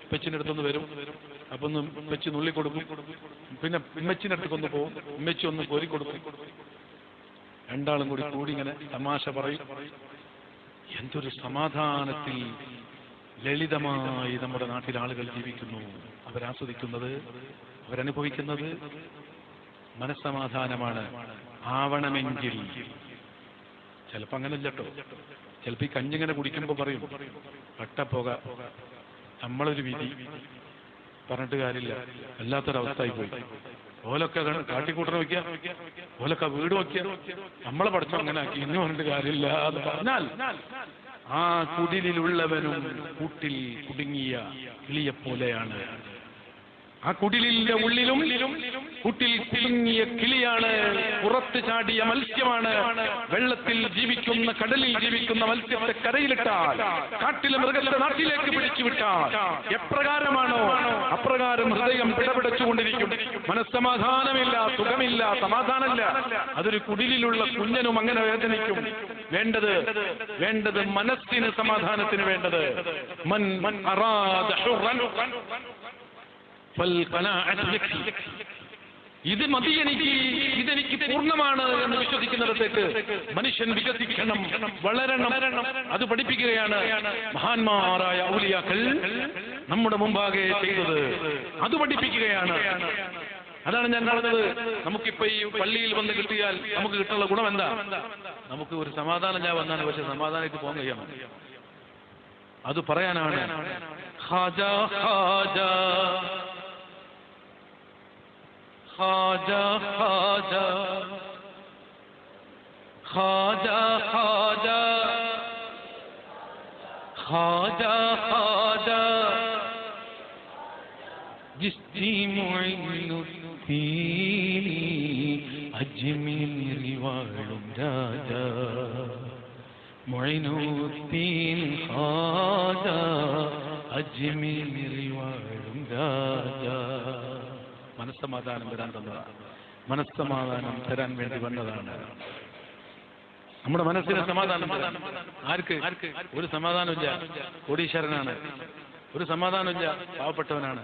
ഉമ്മച്ചിൻ്റെ അടുത്തൊന്ന് വരും. അപ്പൊ ഒന്ന് ഉമ്മച്ചി നുള്ളി കൊടുക്കും. പിന്നെ ഉമ്മച്ചിൻ്റെ അടുത്തൊന്ന് പോകും, ഉമ്മച്ചി ഒന്ന് കോരി കൊടുക്കും. രണ്ടാളും കൂടി ഇങ്ങനെ തമാശ പറയും. എന്തൊരു സമാധാനത്തിൽ ലളിതമായി നമ്മുടെ നാട്ടിൽ ആളുകൾ ജീവിക്കുന്നു. അവരാസ്വദിക്കുന്നത്, അവരനുഭവിക്കുന്നത് മനസ്സമാധാനമാണ്. ആവണമെങ്കിൽ ചിലപ്പോ അങ്ങനെ ഇല്ലട്ടോ. ചിലപ്പോ ഈ കഞ്ഞിങ്ങനെ കുടിക്കുമ്പോ പറയും പട്ടപ്പോക, നമ്മളൊരു വിധി, പറഞ്ഞിട്ട് കാര്യമില്ല, വല്ലാത്തൊരവസ്ഥയായി പോയി. ഓലൊക്കെ കാട്ടിക്കൂട്ടണ വയ്ക്കുക, ഓലൊക്കെ വീട് വയ്ക്കുക, നമ്മളെ പഠിച്ചോ അങ്ങനെ ആക്കി, ഇന്ന് പറഞ്ഞിട്ട് കാര്യമില്ല എന്ന് പറഞ്ഞാൽ ആ കുടിലുള്ളവനും കൂട്ടിൽ കുടുങ്ങിയ കിളിയെപ്പോലെയാണ്. ആ കുടിലിന്റെ ഉള്ളിലും കൂട്ടിൽ കുടുങ്ങിയ കിളിയാണ്, പുറത്ത് ചാടിയ മത്സ്യമാണ്. വെള്ളത്തിൽ ജീവിക്കുന്ന, കടലിൽ ജീവിക്കുന്ന മത്സ്യത്തെ കരയിലിട്ടാൽ, കാട്ടിലെ മൃഗത്തെ നാട്ടിലേക്ക് പിടിച്ചുവിട്ടാൽ എപ്രകാരമാണോ അപ്രകാരം ഹൃദയം പിടപിടച്ചുകൊണ്ടിരിക്കും. മനസ്സമാധാനമില്ല, സുഖമില്ല, സമാധാനമില്ല. അതൊരു കുടിലുള്ള കുഞ്ഞനും അങ്ങനെ വേദനിക്കും. വേണ്ടത് മനസ്സിന് സമാധാനത്തിന് വേണ്ടത്. മൻ അറാദ ഹുറൻ ഇത് മതി, ഇതെനിക്ക് പൂർണ്ണമാണ് എന്ന് വിശ്വസിക്കുന്നിടത്തേക്ക് മനുഷ്യൻ വികസിക്കണം, വളരണം. അത് പഠിപ്പിക്കുകയാണ് മഹാന്മാരായ ഔലിയാക്കൾ നമ്മുടെ മുമ്പാകെ ചെയ്തത്. അത് പഠിപ്പിക്കുകയാണ്. അതാണ് ഞാൻ പറഞ്ഞത്. നമുക്കിപ്പോ ഈ പള്ളിയിൽ വന്ന് കിട്ടിയാൽ നമുക്ക് കിട്ടുന്ന ഗുണം എന്താ? നമുക്ക് ഒരു സമാധാനം ഞാൻ വന്നാണ്, പക്ഷെ സമാധാനമായിട്ട് പോകാൻ കഴിയണം. അത് പറയാനാണ് ഖാജാ ഖാജാ ഖാജാ ഖാജാ ഖാജാ ഖാജാ ഖാജാ ഖാജാ ജിസ്തി മുഈനുദ്ദീനി അജ്മീരി വാഴും രാജാ മുഈനുദ്ദീൻ ഖാജാ അജ്മീരി വാഴും രാജാ. മനസ്സമാധാനം തരാൻ തന്നതാണ്, മനസ്സമാധാനം തരാൻ വേണ്ടി വന്നതാണ്. നമ്മുടെ മനസ്സിന് സമാധാനം തരാൻ. ആർക്ക്? ഒരു സമാധാനമില്ല, കോടീശ്വരനാണ്. ഒരു സമാധാനമില്ല, പാവപ്പെട്ടവനാണ്.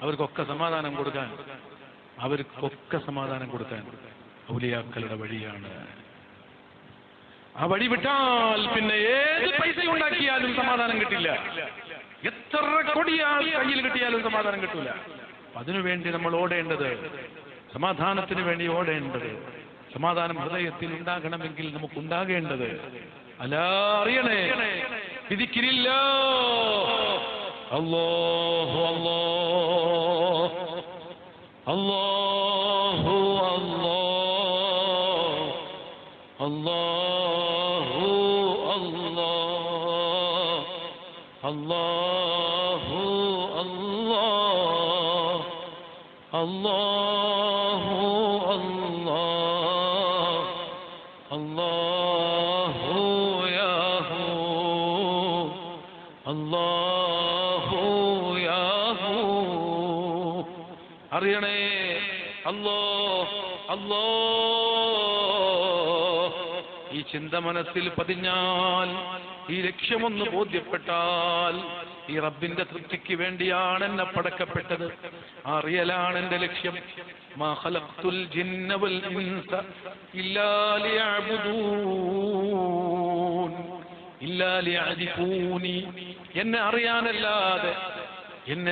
അവർക്കൊക്കെ സമാധാനം കൊടുക്കാൻ ഔലിയാക്കളുടെ വഴിയാണ്. ആ വഴി വിട്ടാൽ പിന്നെ ഏത് പൈസ ഉണ്ടാക്കിയാലും സമാധാനം കിട്ടില്ല. എത്ര കൊടിയാൾ കയ്യിൽ കിട്ടിയാലും സമാധാനം കിട്ടൂല. അതിനുവേണ്ടി നമ്മൾ ഓടേണ്ടത്, സമാധാനത്തിന് വേണ്ടി ഓടേണ്ടത്, സമാധാനം ഹൃദയത്തിൽ ഉണ്ടാകണമെങ്കിൽ നമുക്കുണ്ടാകേണ്ടത് അലാ അറിയണേ, വിധിക്കില്ല. അല്ലാഹു അല്ലാഹു അല്ലാഹു അല്ലാഹു അല്ലാഹു അല്ലാഹു അല്ലാഹു അല്ലാഹു യാഹു അല്ലാഹു യാഹു. അറിയണേ അല്ലാഹ് അല്ലാഹ്. ഈ ചിന്ത മനസ്സിൽ പതിഞ്ഞാൽ, ഈ ലക്ഷ്യമൊന്ന് ബോധ്യപ്പെട്ടാൽ, ഈ റബ്ബിന്റെ തൃപ്തിക്ക് വേണ്ടിയാണ് എന്നെ പടക്കപ്പെട്ടത്, അറിയലാണ് എന്റെ ലക്ഷ്യം. മാ ഖലഖ്തുൽ ജിന്ന വൽ ഇൻസ ഇല്ലാ ലിയഅ്ബുദൂൻ ഇല്ലാ ലിയഅരിഫൂനി. എന്നെ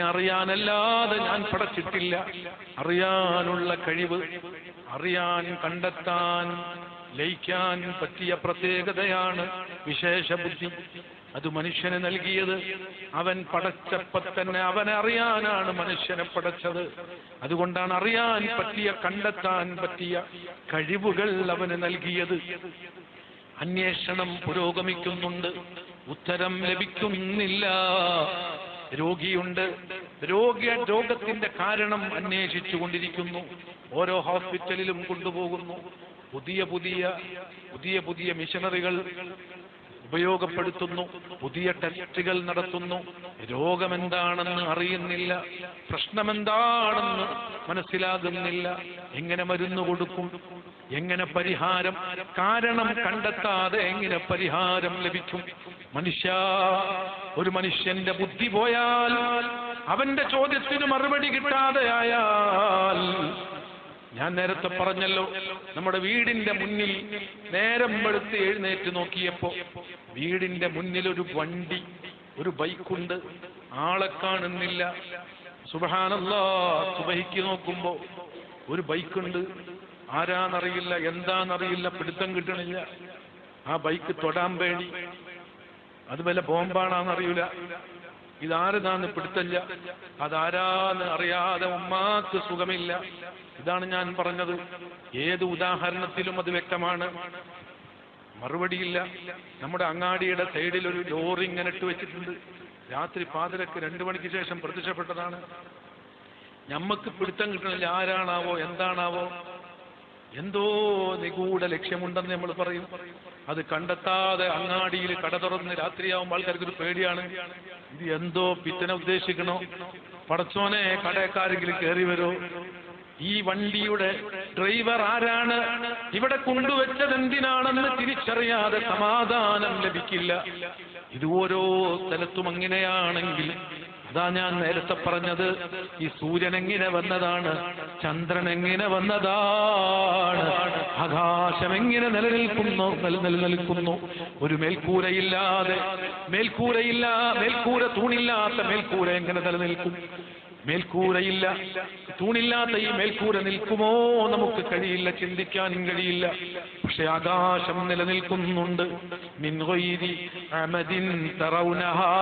അറിയാനല്ലാതെ ഞാൻ പടച്ചിട്ടില്ല. അറിയാനുള്ള കഴിവ്, അറിയാൻ, കണ്ടെത്താൻ, ലയിക്കാൻ പറ്റിയ പ്രത്യേകതയാണ് വിശേഷ ബുദ്ധി. അത് മനുഷ്യന് നൽകിയത് അവൻ പടച്ചപ്പോ തന്നെ അവനെ അറിയാനാണ് മനുഷ്യനെ പടച്ചത്. അതുകൊണ്ടാണ് അറിയാൻ പറ്റിയ, കണ്ടെത്താൻ പറ്റിയ കഴിവുകൾ അവന് നൽകിയത്. അന്വേഷണം പുരോഗമിക്കുന്നുണ്ട്, ഉത്തരം ലഭിക്കുന്നില്ല. രോഗിയുണ്ട്, രോഗത്തിന്റെ കാരണം അന്വേഷിച്ചു കൊണ്ടിരിക്കുന്നു. ഓരോ ഹോസ്പിറ്റലിലും കൊണ്ടുപോകുന്നു. പുതിയ പുതിയ മിഷനറികൾ ഉപയോഗപ്പെടുത്തുന്നു, പുതിയ ടെസ്റ്റുകൾ നടത്തുന്നു. രോഗമെന്താണെന്ന് അറിയുന്നില്ല, പ്രശ്നമെന്താണെന്ന് മനസ്സിലാകുന്നില്ല. എങ്ങനെ മരുന്ന് കൊടുക്കും, എങ്ങനെ പരിഹാരം, കാരണം കണ്ടെത്താതെ എങ്ങനെ പരിഹാരം ലഭിക്കും? ഒരു മനുഷ്യന്റെ ബുദ്ധി പോയാൽ, അവന്റെ ചോദ്യത്തിന് മറുപടി കിട്ടാതെയായാൽ, ഞാൻ നേരത്തെ പറഞ്ഞല്ലോ, നമ്മുടെ വീടിന്റെ മുന്നിൽ നേരം വെളുത്ത് എഴുന്നേറ്റ് നോക്കിയപ്പോ വീടിന്റെ മുന്നിൽ ഒരു വണ്ടി, ഒരു ബൈക്കുണ്ട്, ആളെ കാണുന്നില്ല. സുബ്ഹാനല്ലാഹ്, സുബഹിക്ക് നോക്കുമ്പോ ഒരു ബൈക്കുണ്ട്, ആരാന്നറിയില്ല, എന്താന്നറിയില്ല, പിടുത്തം കിട്ടണില്ല. ആ ബൈക്ക് തൊടാൻ പേടി, അത് വല്ല ബോംബാണെന്നറിയില്ല, ഇതാരതാന്ന് പിടുത്തല്ല, അതാരാന്ന് അറിയാതെ ഉമ്മാക്ക് സുഖമില്ല. ഇതാണ് ഞാൻ പറഞ്ഞത്. ഏത് ഉദാഹരണത്തിലും അത് വ്യക്തമാണ്. മറുപടിയില്ല. നമ്മുടെ അങ്ങാടിയുടെ സൈഡിൽ ഒരു ലോറി ഇങ്ങനെ ഇട്ട് വെച്ചിട്ടുണ്ട്. രാത്രി പാതിരക്ക് 2 മണിക്ക് ശേഷം പ്രത്യക്ഷപ്പെട്ടതാണ്. ഞമ്മക്ക് പിടുത്തം കിട്ടണില്ല, ആരാണാവോ, എന്താണാവോ. എന്തോ നിഗൂഢ ലക്ഷ്യമുണ്ടെന്ന് നമ്മൾ പറയും. അത് കണ്ടെത്താതെ അങ്ങാടിയിൽ കട തുറന്ന് രാത്രിയാവുമ്പോൾ ആൾക്കാർക്കൊരു പേടിയാണ്. ഇത് എന്തോ പിത്തനെ ഉദ്ദേശിക്കണോ, പടച്ചോനെ കടക്കാരെങ്കിലും കയറി വരോ, ഈ വണ്ടിയുടെ ഡ്രൈവർ ആരാണ്, ഇവിടെ കൊണ്ടുവച്ചത് എന്തിനാണെന്ന് തിരിച്ചറിയാതെ സമാധാനം ലഭിക്കില്ല. ഇത് ഓരോ സ്ഥലത്തും അങ്ങനെയാണെങ്കിൽ, അതാ ഞാൻ നേരത്തെ പറഞ്ഞത്, ഈ സൂര്യൻ എങ്ങനെ വന്നതാണ്, ചന്ദ്രൻ എങ്ങനെ വന്നതാണ്, ആകാശം എങ്ങനെ നിലനിൽക്കുന്നു. ഒരു മേൽക്കൂര തൂണില്ലാത്ത മേൽക്കൂര എങ്ങനെ നിലനിൽക്കും? മേൽക്കൂരയില്ല, തൂണില്ലാത്ത ഈ മേൽക്കൂര നിൽക്കുമോ? നമുക്ക് കഴിയില്ല, ചിന്തിക്കാനും കഴിയില്ല. പക്ഷെ ആകാശം നിലനിൽക്കുന്നുണ്ട്. മിൻ ഗൈരി അമദിൻ തറൗനഹാ,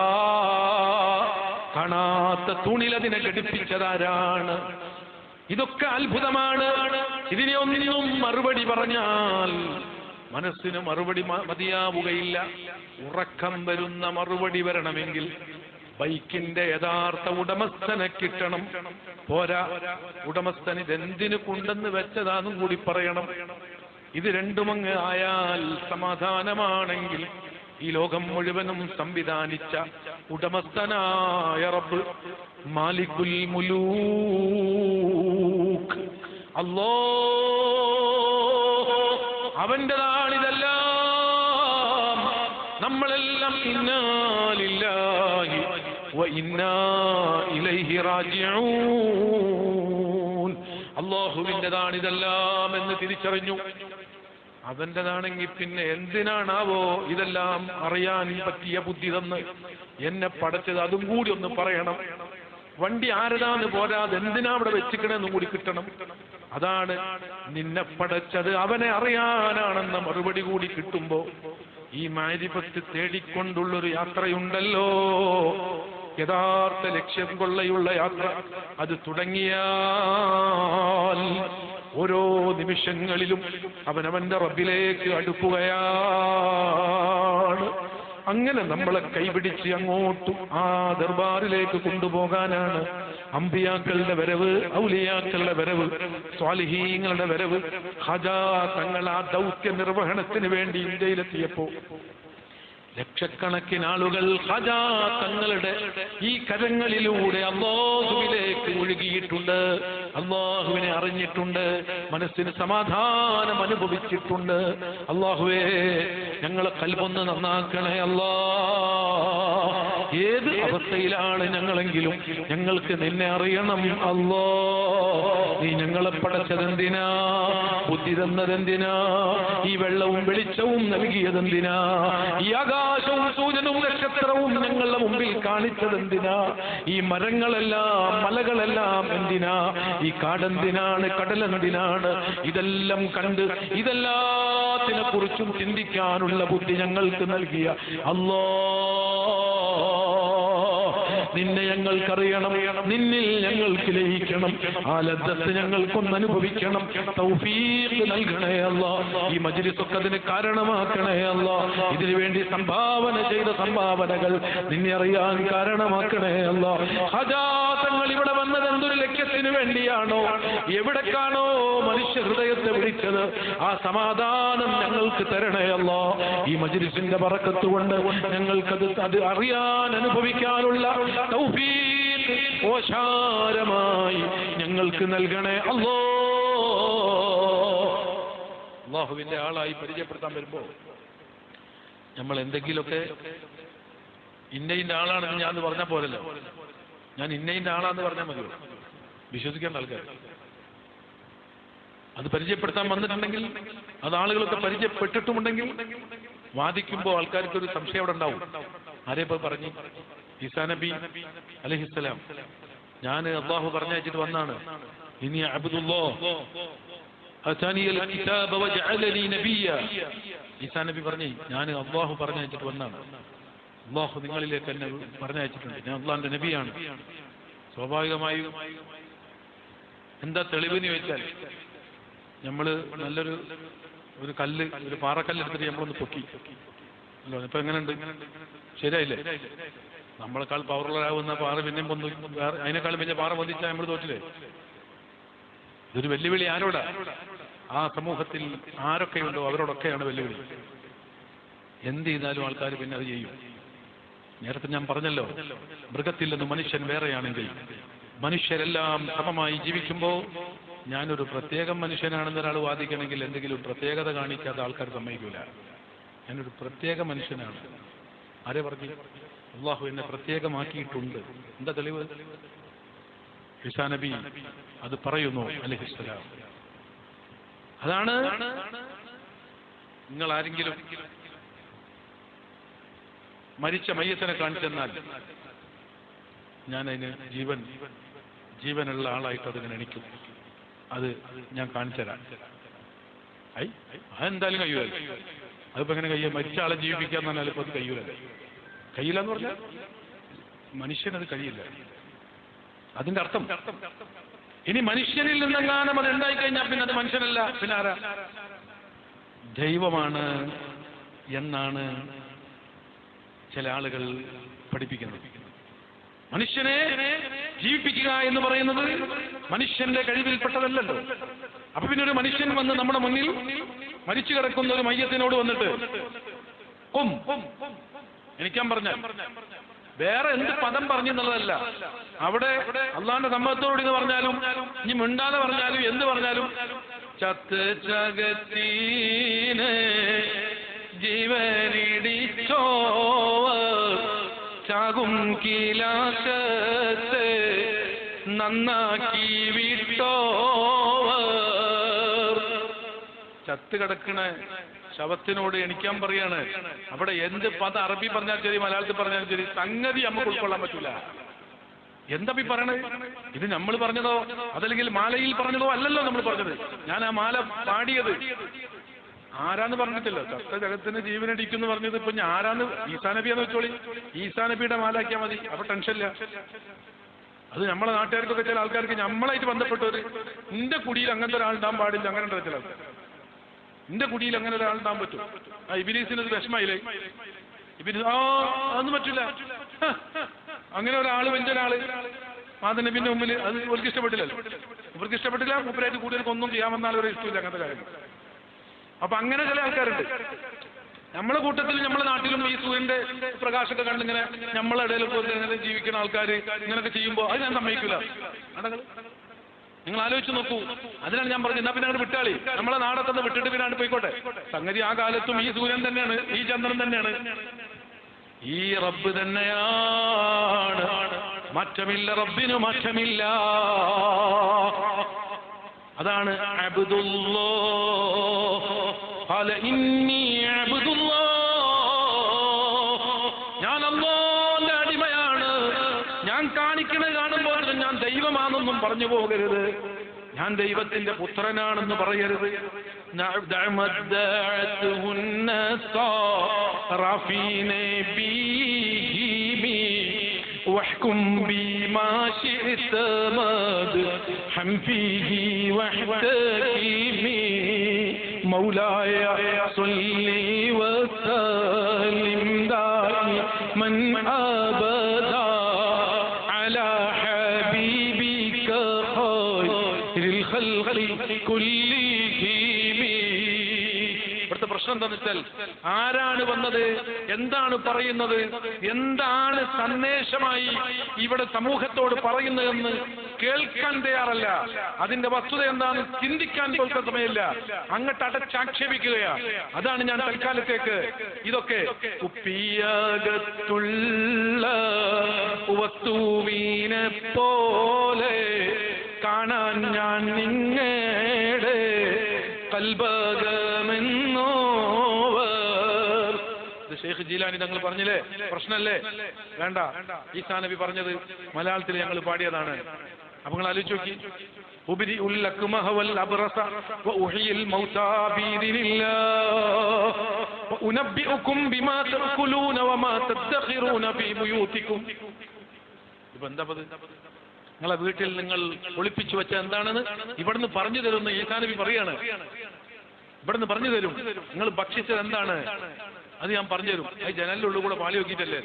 കാണാത്ത തൂണിൽ അതിനെ ഘടിപ്പിച്ചതാരാണ്? ഇതൊക്കെ അത്ഭുതമാണ്. ഇതിനെ ഒന്നിനും മറുപടി പറഞ്ഞാൽ മനസ്സിന് മറുപടി മതിയാവുകയില്ല. ഉറക്കം വരുന്ന മറുപടി വരണമെങ്കിൽ ബൈക്കിന്റെ യഥാർത്ഥ ഉടമസ്ഥനെ കിട്ടണം. പോരാ, ഉടമസ്ഥൻ ഇതെന്തിനു കൊണ്ടെന്ന് വെച്ചതാന്നും കൂടി പറയണം. ഇത് രണ്ടുമങ്ങ് ആയാൽ സമാധാനമാണെങ്കിൽ ഈ ലോകം മുഴുവനും സംവിധാനിച്ച ഉടമസ്ഥനായ റബ്ബ്, മാലിക്കുൽ മുലൂക്ക് അല്ലാഹ്, അവന്റേതാണിതെല്ലാം. നമ്മളെല്ലാം ഇന്നാ ലില്ലാഹി വ ഇന്നാ ഇലൈഹി റാജിഊൻ, അല്ലാഹുവിന്റേതാണിതെല്ലാം എന്ന് തിരിച്ചറിഞ്ഞു. അവന്റേതാണെങ്കിൽ പിന്നെ എന്തിനാണാവോ ഇതെല്ലാം അറിയാൻ പറ്റിയ ബുദ്ധി തന്ന് എന്നെ പടച്ചത്? അതും കൂടി ഒന്ന് പറയണം. വണ്ടി ആരതാന്ന് പോരാതെ എന്തിനാ അവിടെ വെച്ചിക്കണെന്നും കൂടി കിട്ടണം. അതാണ് നിന്നെ പടച്ചത് അവനെ അറിയാനാണെന്ന മറുപടി കൂടി കിട്ടുമ്പോ ഈ മാരിഫത്ത് തേടിക്കൊണ്ടുള്ളൊരു യാത്രയുണ്ടല്ലോ, യഥാർത്ഥ ലക്ഷ്യം കൊള്ളയുള്ള യാത്ര, അത് തുടങ്ങിയാൽ ഓരോ നിമിഷങ്ങളിലും അവനവന്റെ റബ്ബിലേക്ക് അടുക്കുകയാണ്. അങ്ങനെ നമ്മളെ കൈപിടിച്ച് അങ്ങോട്ടും ആ ദർബാറിലേക്ക് കൊണ്ടുപോകാനാണ് അമ്പിയാക്കളുടെ വരവ്, ഔലിയാക്കളുടെ വരവ്, സ്വാലിഹീങ്ങളുടെ വരവ്. ഖജാ തങ്ങൾ ആ ദൗത്യ നിർവഹണത്തിന് വേണ്ടി ഇന്ത്യയിലെത്തിയപ്പോ ലക്ഷക്കണക്കിന് ആളുകൾ ഖജാ തങ്ങളുടെ ഈ കരങ്ങളിലൂടെ അല്ലാഹുവിലേക്ക് ഒഴുകിയിട്ടുണ്ട്, അല്ലാഹുവിനെ അറിഞ്ഞിട്ടുണ്ട്, മനസ്സിന് സമാധാനം അനുഭവിച്ചിട്ടുണ്ട്. അല്ലാഹുവേ, ഞങ്ങളെ ഖൽബൊന്ന് നന്നാക്കണേ അല്ലാ. ഏത് അവസ്ഥയിലാണ് ഞങ്ങളെങ്കിലും ഞങ്ങൾക്ക് നിന്നെ അറിയണം അല്ലാ. നീ ഞങ്ങളെ പടച്ചതെന്തിനാ? ബുദ്ധി തന്നതെന്തിനാ? ഈ വെള്ളവും വെളിച്ചവും നൽകിയതെന്തിനാ? ഈ ആകാശവും സൂര്യനും നക്ഷത്രവും ഞങ്ങളുടെ മുമ്പിൽ കാണിച്ചതെന്തിനാ? ഈ മരങ്ങളെല്ലാം മലകളെല്ലാം എന്തിനാ? ഈ കാടെന്തിനാണ്? കടലെന്തിനാണ്? ഇതെല്ലാം കണ്ട് ഇതെല്ലാത്തിനെ കുറിച്ചും ചിന്തിക്കാനുള്ള ബുദ്ധി ഞങ്ങൾക്ക് നൽകിയ അല്ലാഹ്, നിന്നെ ഞങ്ങൾക്കറിയണം, നിന്നിൽ ഞങ്ങൾക്ക് ലയിക്കണം, ആ ലദ്ദത്ത് ഞങ്ങൾക്കൊന്ന് അനുഭവിക്കണം. തൗഫീഖ് നൽകണേ അല്ലാഹ്. ഈ മജ്ലിസൊക്കെ അതിന് കാരണമാക്കണേ അല്ലാഹ്. ഇതിനു വേണ്ടി സംഭാവന ചെയ്ത സംഭാവനകൾ നിന്നെ അറിയാൻ കാരണമാക്കണേ അല്ലാഹ്. ഹജാതങ്ങൾ ഇവിടെ വന്നത് എന്തൊരു ലക്ഷ്യത്തിന് വേണ്ടിയാണോ, എവിടേക്കാണോ മനുഷ്യ ഹൃദയത്തെ വിളിച്ചത്, ആ സമാധാനം ഞങ്ങൾക്ക് തരണേ അല്ലാഹ്. ഈ മജ്ലിസിന്റെ ബറക്കത്ത് കൊണ്ട് ഞങ്ങൾക്കത് അറിയാൻ അനുഭവിക്കാനുള്ള തൗഫീഖ് ഓശാരമായി ഞങ്ങൾക്ക് നൽകണേ അല്ലാഹുവിന്റെ ആളായി പരിചയപ്പെടുത്താൻ വരുമ്പോ നമ്മൾ എന്തെങ്കിലുമൊക്കെ ഇന്നയിന്റെ ആളാണെന്ന് ഞാൻ പറഞ്ഞാൽ പോരല്ലോ. ഞാൻ ഇന്നയിന്റെ ആളാന്ന് പറഞ്ഞാൽ മതിയോ? വിശ്വസിക്കേണ്ട ആൾക്കാർ അത് പരിചയപ്പെടുത്താൻ വന്നിട്ടുണ്ടെങ്കിൽ, അത് ആളുകളൊക്കെ പരിചയപ്പെട്ടിട്ടുമുണ്ടെങ്കിൽ, വാദിക്കുമ്പോൾ ആൾക്കാർക്ക് ഒരു സംശയം അവിടെ ഉണ്ടാവും. ആരെപ്പോ പറഞ്ഞു? ഈസാ നബി അലൈഹിസ്സലാം, ഞാൻ അല്ലാഹു പറഞ്ഞയച്ചിട്ട് വന്നാണ്. ഇനി അബ്ദുല്ലാഹ് അതാനിയൽ കിതാബ വജഅലനി നബിയ. ഈസാ നബി പറഞ്ഞു, ഞാൻ അല്ലാഹു പറഞ്ഞയച്ചിട്ട് വന്നാണ്. അല്ലാഹു നിങ്ങളിലേക്ക് എന്നെ പറഞ്ഞയച്ചിട്ടുണ്ട്, ഞാൻ അല്ലാഹുവിന്റെ നബിയാണ്. സ്വാഭാവികമായും എന്താ തെളിവെന്ന് ചോദിച്ചാൽ, നമ്മള് നല്ലൊരു കല്ല്, ഒരു പാറക്കല്ല് എടുത്തിട്ട് നമ്മളൊന്ന് പൊക്കി അല്ലോ. ഇപ്പൊ എങ്ങനെയുണ്ട്? ശരിയായില്ലേ? നമ്മളെക്കാൾ പവറുള്ളവരാകുന്ന പാറ പിന്നെയും പൊന്തു, അതിനേക്കാളും വലിയ പാറ പൊന്തിച്ചാൽ നമ്മൾ തോറ്റില്ലേ? ഇതൊരു വെല്ലുവിളി ആരോടാ? ആ സമൂഹത്തിൽ ആരൊക്കെയുണ്ടോ അവരോടൊക്കെയാണ് വെല്ലുവിളി. എന്ത് ചെയ്താലും ആൾക്കാർ പിന്നെ അത് ചെയ്യും. നേരത്തെ ഞാൻ പറഞ്ഞല്ലോ, മൃഗത്തിൽ നിന്ന് മനുഷ്യൻ വേറെയാണെങ്കിൽ, മനുഷ്യരെല്ലാം സമമായി ജീവിക്കുമ്പോൾ ഞാനൊരു പ്രത്യേക മനുഷ്യനാണെന്ന് ഒരാൾ വാദിക്കണമെങ്കിൽ എന്തെങ്കിലും പ്രത്യേകത കാണിക്കാതെ ആൾക്കാർ സമ്മതിക്കൂല. ഞാനൊരു പ്രത്യേക മനുഷ്യനാണ്. ആരെ പറഞ്ഞു? അല്ലാഹു എന്നെ പ്രത്യേകമാക്കിയിട്ടുണ്ട്. എന്താ തെളിവ്? ഈസാ നബി അത് പറയുന്നു അലൈഹിസ്സലാം. അതാണ്, നിങ്ങൾ ആരെങ്കിലും മരിച്ച മയ്യത്തിനെ കാണിച്ചെന്നാൽ ഞാൻ അതിന് ജീവനുള്ള ആളായിട്ട് അതിനെ എണിക്കും. അത് ഞാൻ കാണിച്ചു തരാം. അതെന്തായാലും കഴിയൂല. അതിപ്പോ എങ്ങനെ കഴിയുക? മരിച്ച ആളെ ജീവിപ്പിക്കാന്ന് പറഞ്ഞാൽ ഇപ്പൊ അത് കഴിയൂല. കഴിയില്ല എന്ന് പറഞ്ഞാൽ മനുഷ്യനത് കഴിയില്ല. അതിന്റെ അർത്ഥം, ഇനി മനുഷ്യനിൽ നിന്നെങ്ങാനും അത് ഉണ്ടായിക്കഴിഞ്ഞാൽ പിന്നെ അത് മനുഷ്യനല്ല, പിന്നെ ആരാ? ദൈവമാണ് എന്നാണ് ചില ആളുകൾ പഠിപ്പിക്കുന്നത്. മനുഷ്യനെ ജീവിപ്പിക്കുക എന്ന് പറയുന്നത് മനുഷ്യന്റെ കഴിവിൽപ്പെട്ടതല്ലല്ലോ. അപ്പൊ പിന്നെ ഒരു മനുഷ്യൻ വന്ന് നമ്മുടെ മുന്നിൽ മരിച്ചു കിടക്കുന്ന ഒരു മയ്യത്തിനോട് വന്നിട്ട് എനിക്കാൻ പറഞ്ഞാൽ വേറെ എന്ത് പദം പറഞ്ഞെന്നുള്ളതല്ല. അവിടെ അള്ളാന്റെ സമ്മതത്തോട് എന്ന് പറഞ്ഞാലും ഇനി മിണ്ടാതെ പറഞ്ഞാലും എന്ത് പറഞ്ഞാലും ചത്ത് ചകത്തീന് ജീവനിടിച്ചോ ചാകും കീലാശത്തെ നന്നാക്കി വിട്ടോ. ചത്ത് കിടക്കണ ശവത്തിനോട് എണിക്കാൻ പറയാണ്. അവിടെ എന്ത് പദം അറബി പറഞ്ഞാൽ ശരി, മലയാളത്തിൽ പറഞ്ഞാലും ശരി, സംഗതി നമുക്ക് ഉൾക്കൊള്ളാൻ പറ്റൂല. എന്താ പറയണത്? ഇത് നമ്മൾ പറഞ്ഞതോ അതല്ലെങ്കിൽ മാലയിൽ പറഞ്ഞതോ അല്ലല്ലോ നമ്മൾ പറഞ്ഞത്. ഞാൻ ആ മാല പാടിയത് ആരാന്ന് പറഞ്ഞിട്ടില്ല. ചത്ത ജഗത്തിന് ജീവനടിക്കുന്നു പറഞ്ഞത് ഇപ്പൊ ഞാൻ ആരാന്ന് ഈസാ നബിയാന്ന് വെച്ചോളി. ഈസാ നബിയുടെ മാലാക്കിയാൽ മതി, അപ്പൊ ടെൻഷനില്ല. അത് നമ്മളെ നാട്ടുകാർക്കൊക്കെ ചില ആൾക്കാർക്ക് നമ്മളായിട്ട് ബന്ധപ്പെട്ടവര് നിന്റെ കുടിയിൽ അങ്ങനത്തെ ഒരാളുണ്ടാൻ പാടില്ല, അങ്ങനെ ഉണ്ട് ചില ആൾക്കാർ. നിന്റെ കുടിയിൽ അങ്ങനെ ഒരാളുണ്ടാൻ പറ്റും. ആ ഇബിലീസിനൊരു വിഷമയില്ലേ? ഇബിലീസ് അതൊന്നും പറ്റില്ല. അങ്ങനെ ഒരാള് വലിയൊരാള് മാതനബിന്റെ മുമ്പിൽ അത് ഇവർക്ക് ഇഷ്ടപ്പെട്ടില്ലല്ലോ. ഇവർക്ക് ഇഷ്ടപ്പെട്ടില്ല, മൂപ്പരായിട്ട് കൂടുതൽ ഒന്നും ചെയ്യാമെന്നാലും ഒരു ഇഷ്ടമില്ല അങ്ങനത്തെ കാര്യം. അപ്പൊ അങ്ങനെ ചില ആൾക്കാരുണ്ട്. നമ്മളെ കൂട്ടത്തിൽ നമ്മളെ നാട്ടിലും ഈ സൂര്യന്റെ പ്രകാശമൊക്കെ കണ്ടിങ്ങനെ നമ്മളെ ഇടയിലൊക്കെ ഇങ്ങനെ ജീവിക്കുന്ന ആൾക്കാർ ഇങ്ങനെയൊക്കെ ചെയ്യുമ്പോൾ അത് ഞാൻ സമ്മതിക്കില്ല. നിങ്ങൾ ആലോചിച്ച് നോക്കൂ. അതിനാണ് ഞാൻ പറഞ്ഞത്, എന്നാ പിന്നെ അങ്ങോട്ട് വിട്ടാളി, നമ്മളെ നാടൊക്കെ വിട്ടിട്ട് പിന്നെ അങ്ങോട്ട് പോയിക്കോട്ടെ. സംഗതി ആ കാലത്തും ഈ സൂര്യൻ തന്നെയാണ്, ഈ ചന്ദ്രൻ തന്നെയാണ്, ഈ റബ്ബ് തന്നെയാണ്. മാറ്റമില്ല, റബ്ബിന് മാറ്റമില്ല. അതാണ് ഞാൻ അല്ലാഹുവിന്റെ അടിമയാണ്. ഞാൻ കാണിക്കണത് കാണുമ്പോൾ ഞാൻ ദൈവമാണെന്നും പറഞ്ഞു പോകരുത്. ഞാൻ ദൈവത്തിന്റെ പുത്രനാണെന്ന് പറയരുത്. واحكم بما شئت مدحا فيه واحتكمي مولاي صل وسلم دائما أبدا على حبيبك خير الخلق كلهم. ഇവിടുത്തെ പ്രശ്നം എന്താണെന്ന് വെച്ചാൽ ആരാണ് വന്നത്, എന്താണ് പറയുന്നത്, എന്താണ് സന്ദേശമായി ഇവിടെ സമൂഹത്തോട് പറയുന്നതെന്ന് കേൾക്കാൻ തയ്യാറല്ല. അതിന്റെ വസ്തുത എന്താണെന്ന് ചിന്തിക്കാൻ പോലും സമയമില്ല. അങ്ങോട്ട് അടച്ചാക്ഷേപിക്കുകയാ. അതാണ് ഞാൻ തൽക്കാലത്തേക്ക് ഇതൊക്കെ കുപ്പിയകത്തുള്ള വസ്തുവിനെ പോലെ കാണാൻ ഞാൻ നിങ്ങളുടെ കൽബകമെന്നോവർ. ഇത് ഷെയ്ഖ് ജീലാനി തങ്ങൾ പറഞ്ഞില്ലേ, പ്രശ്നമല്ലേ? വേണ്ട, ഈസാ നബി പറഞ്ഞത് മലയാളത്തിൽ ഞങ്ങൾ പാടിയതാണ്. അപ്പൊ നിങ്ങൾ ആലോചിച്ച് നോക്കി. ഉബ്രിഉൽ അക്മഹ വൽ അബ്റസ വഉഹയിൽ മൗതാ ബിഇذനില്ലാഹ് വഉനബ്ബിഉകും ബിമാ തഅകുലൂന വമാ തദ്ഖിറൂന ഫീ ബുയൂതികും. ഇപ്പൊ എന്താ നിങ്ങളെ വീട്ടിൽ നിങ്ങൾ ഒളിപ്പിച്ചു വെച്ച എന്താണെന്ന് ഇവിടുന്ന് പറഞ്ഞു തരുമെന്ന് ഈസാ നബി പറയാണ്. ഇവിടുന്ന് പറഞ്ഞു തരും. നിങ്ങൾ ഭക്ഷിച്ചത് എന്താണ് അത് ഞാൻ പറഞ്ഞു തരും. അത് ജനലിന്റെ ഉള്ളിൽ കൂടെ പാളി നോക്കിയിട്ടല്ലേ.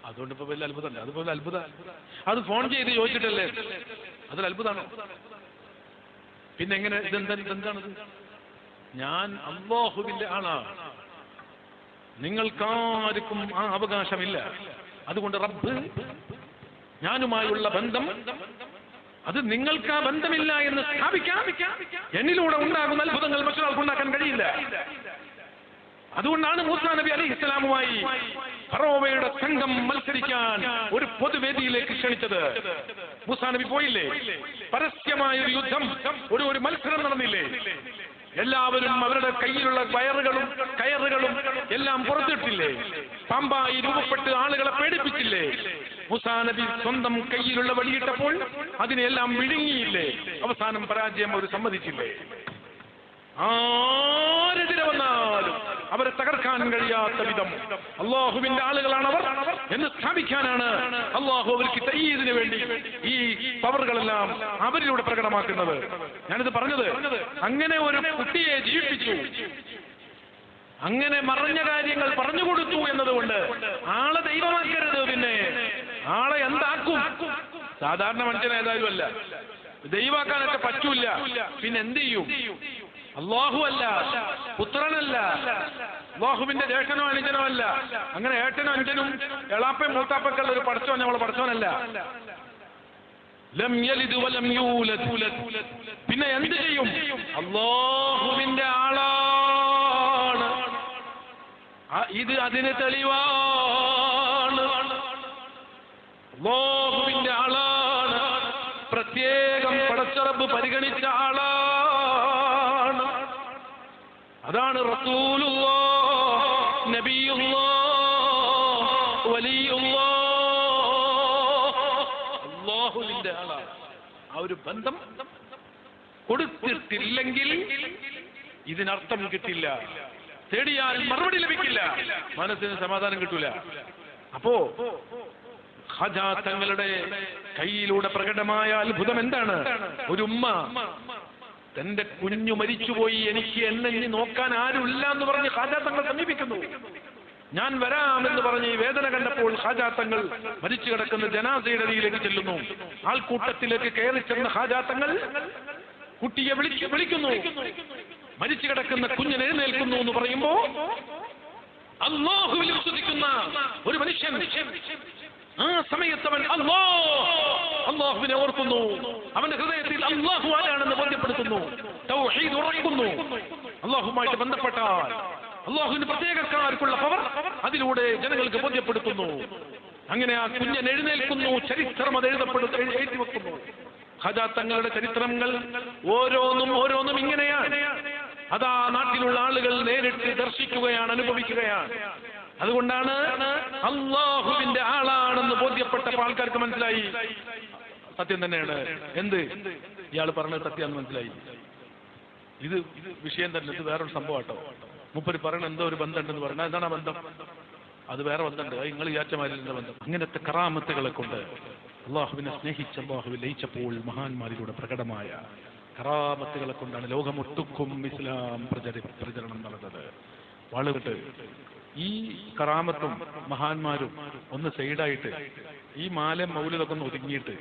അതുകൊണ്ട് ഇപ്പൊ വലിയ അത്ഭുതമല്ല. അതുപോലെ അത്ഭുത അത് ഫോൺ ചെയ്ത് ചോദിച്ചിട്ടല്ലേ. അതൊരു അത്ഭുതമാണോ? പിന്നെ എങ്ങനെ എന്താണത്? ഞാൻ അല്ലാഹുവിന്റെ ആളാണ്. നിങ്ങൾക്കാർക്കും ആ അവകാശമില്ല. അതുകൊണ്ട് റബ്ബ് ഞാനുമായുള്ള ബന്ധം അത് നിങ്ങൾക്ക് ആ ബന്ധമില്ല എന്ന് സ്ഥാപിക്കാം. എന്നിലൂടെ ഉണ്ടാകുന്ന അത്ഭുതങ്ങൾ മറ്റൊരാൾക്ക് ഉണ്ടാക്കാൻ കഴിയില്ല. അതുകൊണ്ടാണ് മൂസാ നബി അലൈഹിസ്സലാമുമായി ഫറോവയുടെ സംഘം മത്സരിക്കാൻ ഒരു പൊതുവേദിയിലേക്ക് ക്ഷണിച്ചത്. മൂസാ നബി പോയില്ലേ? പരസ്യമായ ഒരു യുദ്ധം, ഒരു മത്സരം നടന്നില്ലേ? എല്ലാവരും അവരുടെ കയ്യിലുള്ള കയറുകളും എല്ലാം പുറത്തിട്ടില്ലേ? പാമ്പായി രൂപപ്പെട്ട് ആളുകളെ പേടിപ്പിച്ചില്ലേ? മൂസാ നബി സ്വന്തം കയ്യിലുള്ള വടിയിട്ടപ്പോൾ അതിനെല്ലാം വിഴുങ്ങിയില്ലേ? അവസാനം പരാജയം അവർ സമ്മതിച്ചില്ലേ? ആരെതിരെ വന്നാലും അവരെ തകർക്കാൻ കഴിയാത്ത വിധം അള്ളാഹുവിന്റെ ആളുകളാണ് അവർ എന്ന് സ്ഥാപിക്കാനാണ് അള്ളാഹു അവർക്ക് തയ്യീദിന് വേണ്ടി ഈ പവറുകളെല്ലാം അവരിലൂടെ പ്രകടമാക്കുന്നത്. ഞാനിത് പറഞ്ഞത് അങ്ങനെ ഒരു കുട്ടിയെ ജീവിപ്പിച്ചു, അങ്ങനെ മറഞ്ഞ കാര്യങ്ങൾ പറഞ്ഞുകൊടുത്തു എന്നതുകൊണ്ട് ആളെ ദൈവമാക്കരുത്. പിന്നെ ആളെ എന്താക്കും? സാധാരണ മനുഷ്യനെ ഏതായാലും അല്ല, ദൈവാക്കാനൊക്കെ പറ്റൂല. പിന്നെ എന്ത് ചെയ്യും? അള്ളാഹു അല്ല, പുത്രനല്ല, അള്ളാഹുവിന്റെ ജ്യേഷ്ഠനോ അനുജനോ അല്ല. അങ്ങനെ ഏട്ടനും അനുജനും എളാപ്പയും മൂത്താപ്പക്കുള്ള ഒരു പടച്ചോൻ നമ്മളെ പടച്ചോനല്ല. ലം യലിദ് വലം യൂലദ്. പിന്നെ എന്ത് ചെയ്യും? അള്ളാഹുവിന്റെ ആളാണ്. ഇത് അതിന് തെളിവാണ്. അള്ളാഹുവിന്റെ ആളാണ്, പ്രത്യേകം പടച്ചറബ് പരിഗണിച്ച ആളാണ്. അതാണ് റസൂലുള്ളാഹ്, നബിയുള്ളാഹ്, വലിയുള്ളാഹ്. അല്ലാഹുവിന്റെ ആളാണ്. ആ ഒരു ബന്ധം കൊടുത്തിട്ടില്ലെങ്കിൽ ഇതിനർത്ഥം കിട്ടില്ല. തേടിയാൽ മറുപടി ലഭിക്കില്ല, മനസ്സിന് സമാധാനം കിട്ടൂല. അപ്പോ ഖാജാ തങ്ങളുടെ കയ്യിലൂടെ പ്രകടമായ അത്ഭുതം എന്താണ്? ഒരു ഉമ്മ തന്റെ കുഞ്ഞു മരിച്ചുപോയി, എനിക്ക് എന്നെ നോക്കാൻ ആരുമില്ല എന്ന് പറഞ്ഞ് ഖാജാ തങ്ങൾ സമീപിക്കുന്നു. ഞാൻ വരാമെന്ന് പറഞ്ഞ് ഈ വേദന കണ്ടപ്പോൾ ഖാജാ തങ്ങൾ മരിച്ചു കിടക്കുന്ന ജനാസയുടെ അരികിലേക്ക് ചെല്ലുന്നു. ആൾക്കൂട്ടത്തിലേക്ക് കയറി ചെന്ന ഖാജാ തങ്ങൾ കുട്ടിയെ വിളിക്കുന്നു. മരിച്ചു കിടക്കുന്ന കുഞ്ഞിനെ എഴുന്നേൽക്കുന്നു എന്ന് പറയുമ്പോ അല്ലാഹുവിൽ വിശ്വസിക്കുന്ന ഒരു മനുഷ്യൻ ആ സമയത്ത് അവൻ അല്ലാഹുവിനെ ഓർക്കുന്നു. അവന്റെ ഹൃദയത്തിൽ അല്ലാഹു ആരാണെന്ന് ബോധ്യപ്പെടുത്തുന്നു. തൗഹീദ് ഉറക്കുന്നു. അല്ലാഹുവുമായിട്ട് ബന്ധപ്പെട്ടാൽ അല്ലാഹുവിന്റെ പ്രത്യേകക്കാർക്കുള്ള പവർ അതിലൂടെ ജനങ്ങൾക്ക് ബോധ്യപ്പെടുത്തുന്നു. അങ്ങനെ ആ കുഞ്ഞൻ എഴുന്നേൽക്കുന്നു. ചരിത്രം അത് എഴുതി വെക്കുന്നു. ഖാജാ തങ്ങളുടെ ചരിത്രങ്ങൾ ഓരോന്നും ഇങ്ങനെയാണ്. അതാ നാട്ടിലുള്ള ആളുകൾ നേരിട്ട് ദർശിക്കുകയാണ്, അനുഭവിക്കുകയാണ്. അതുകൊണ്ടാണ് അല്ലാഹുവിന്റെ ആളാണെന്ന് ബോധ്യപ്പെട്ടപ്പോൾ ആൾക്കാർക്ക് മനസ്സിലായി സത്യം തന്നെയാണ്. എന്ത് ഇയാൾ പറഞ്ഞത് സത്യമാണെന്ന് മനസ്സിലായി. ഇത് വിഷയം തന്നെ, ഇത് വേറൊരു സംഭവം കേട്ടോ. മൂപ്പര് പറയണ എന്തോ ഒരു ബന്ധം ഉണ്ടെന്ന് പറഞ്ഞാൽ എന്താണ് ആ ബന്ധം? അത് വേറെ ബന്ധമുണ്ട്, അത് നിങ്ങൾ വിചാരിച്ചമാരിന്റെ ബന്ധം. അങ്ങനത്തെ കറാമത്തുകളെ കൊണ്ട് അള്ളാഹുവിനെ സ്നേഹിച്ച് അള്ളാഹുവിൽ ലയിച്ചപ്പോൾ മഹാന്മാരിലൂടെ പ്രകടമായ കറാമത്തുകളെ കൊണ്ടാണ് ലോകമൊട്ടുക്കും ഇസ്ലാം പ്രചരണം നടന്നത്. വളരെ ഈ കറാമത്തും മഹാന്മാരും ഒന്ന് സൈഡായിട്ട് ഈ മാല മൗലിതൊക്കെ ഒന്ന് ഒതുങ്ങിയിട്ട്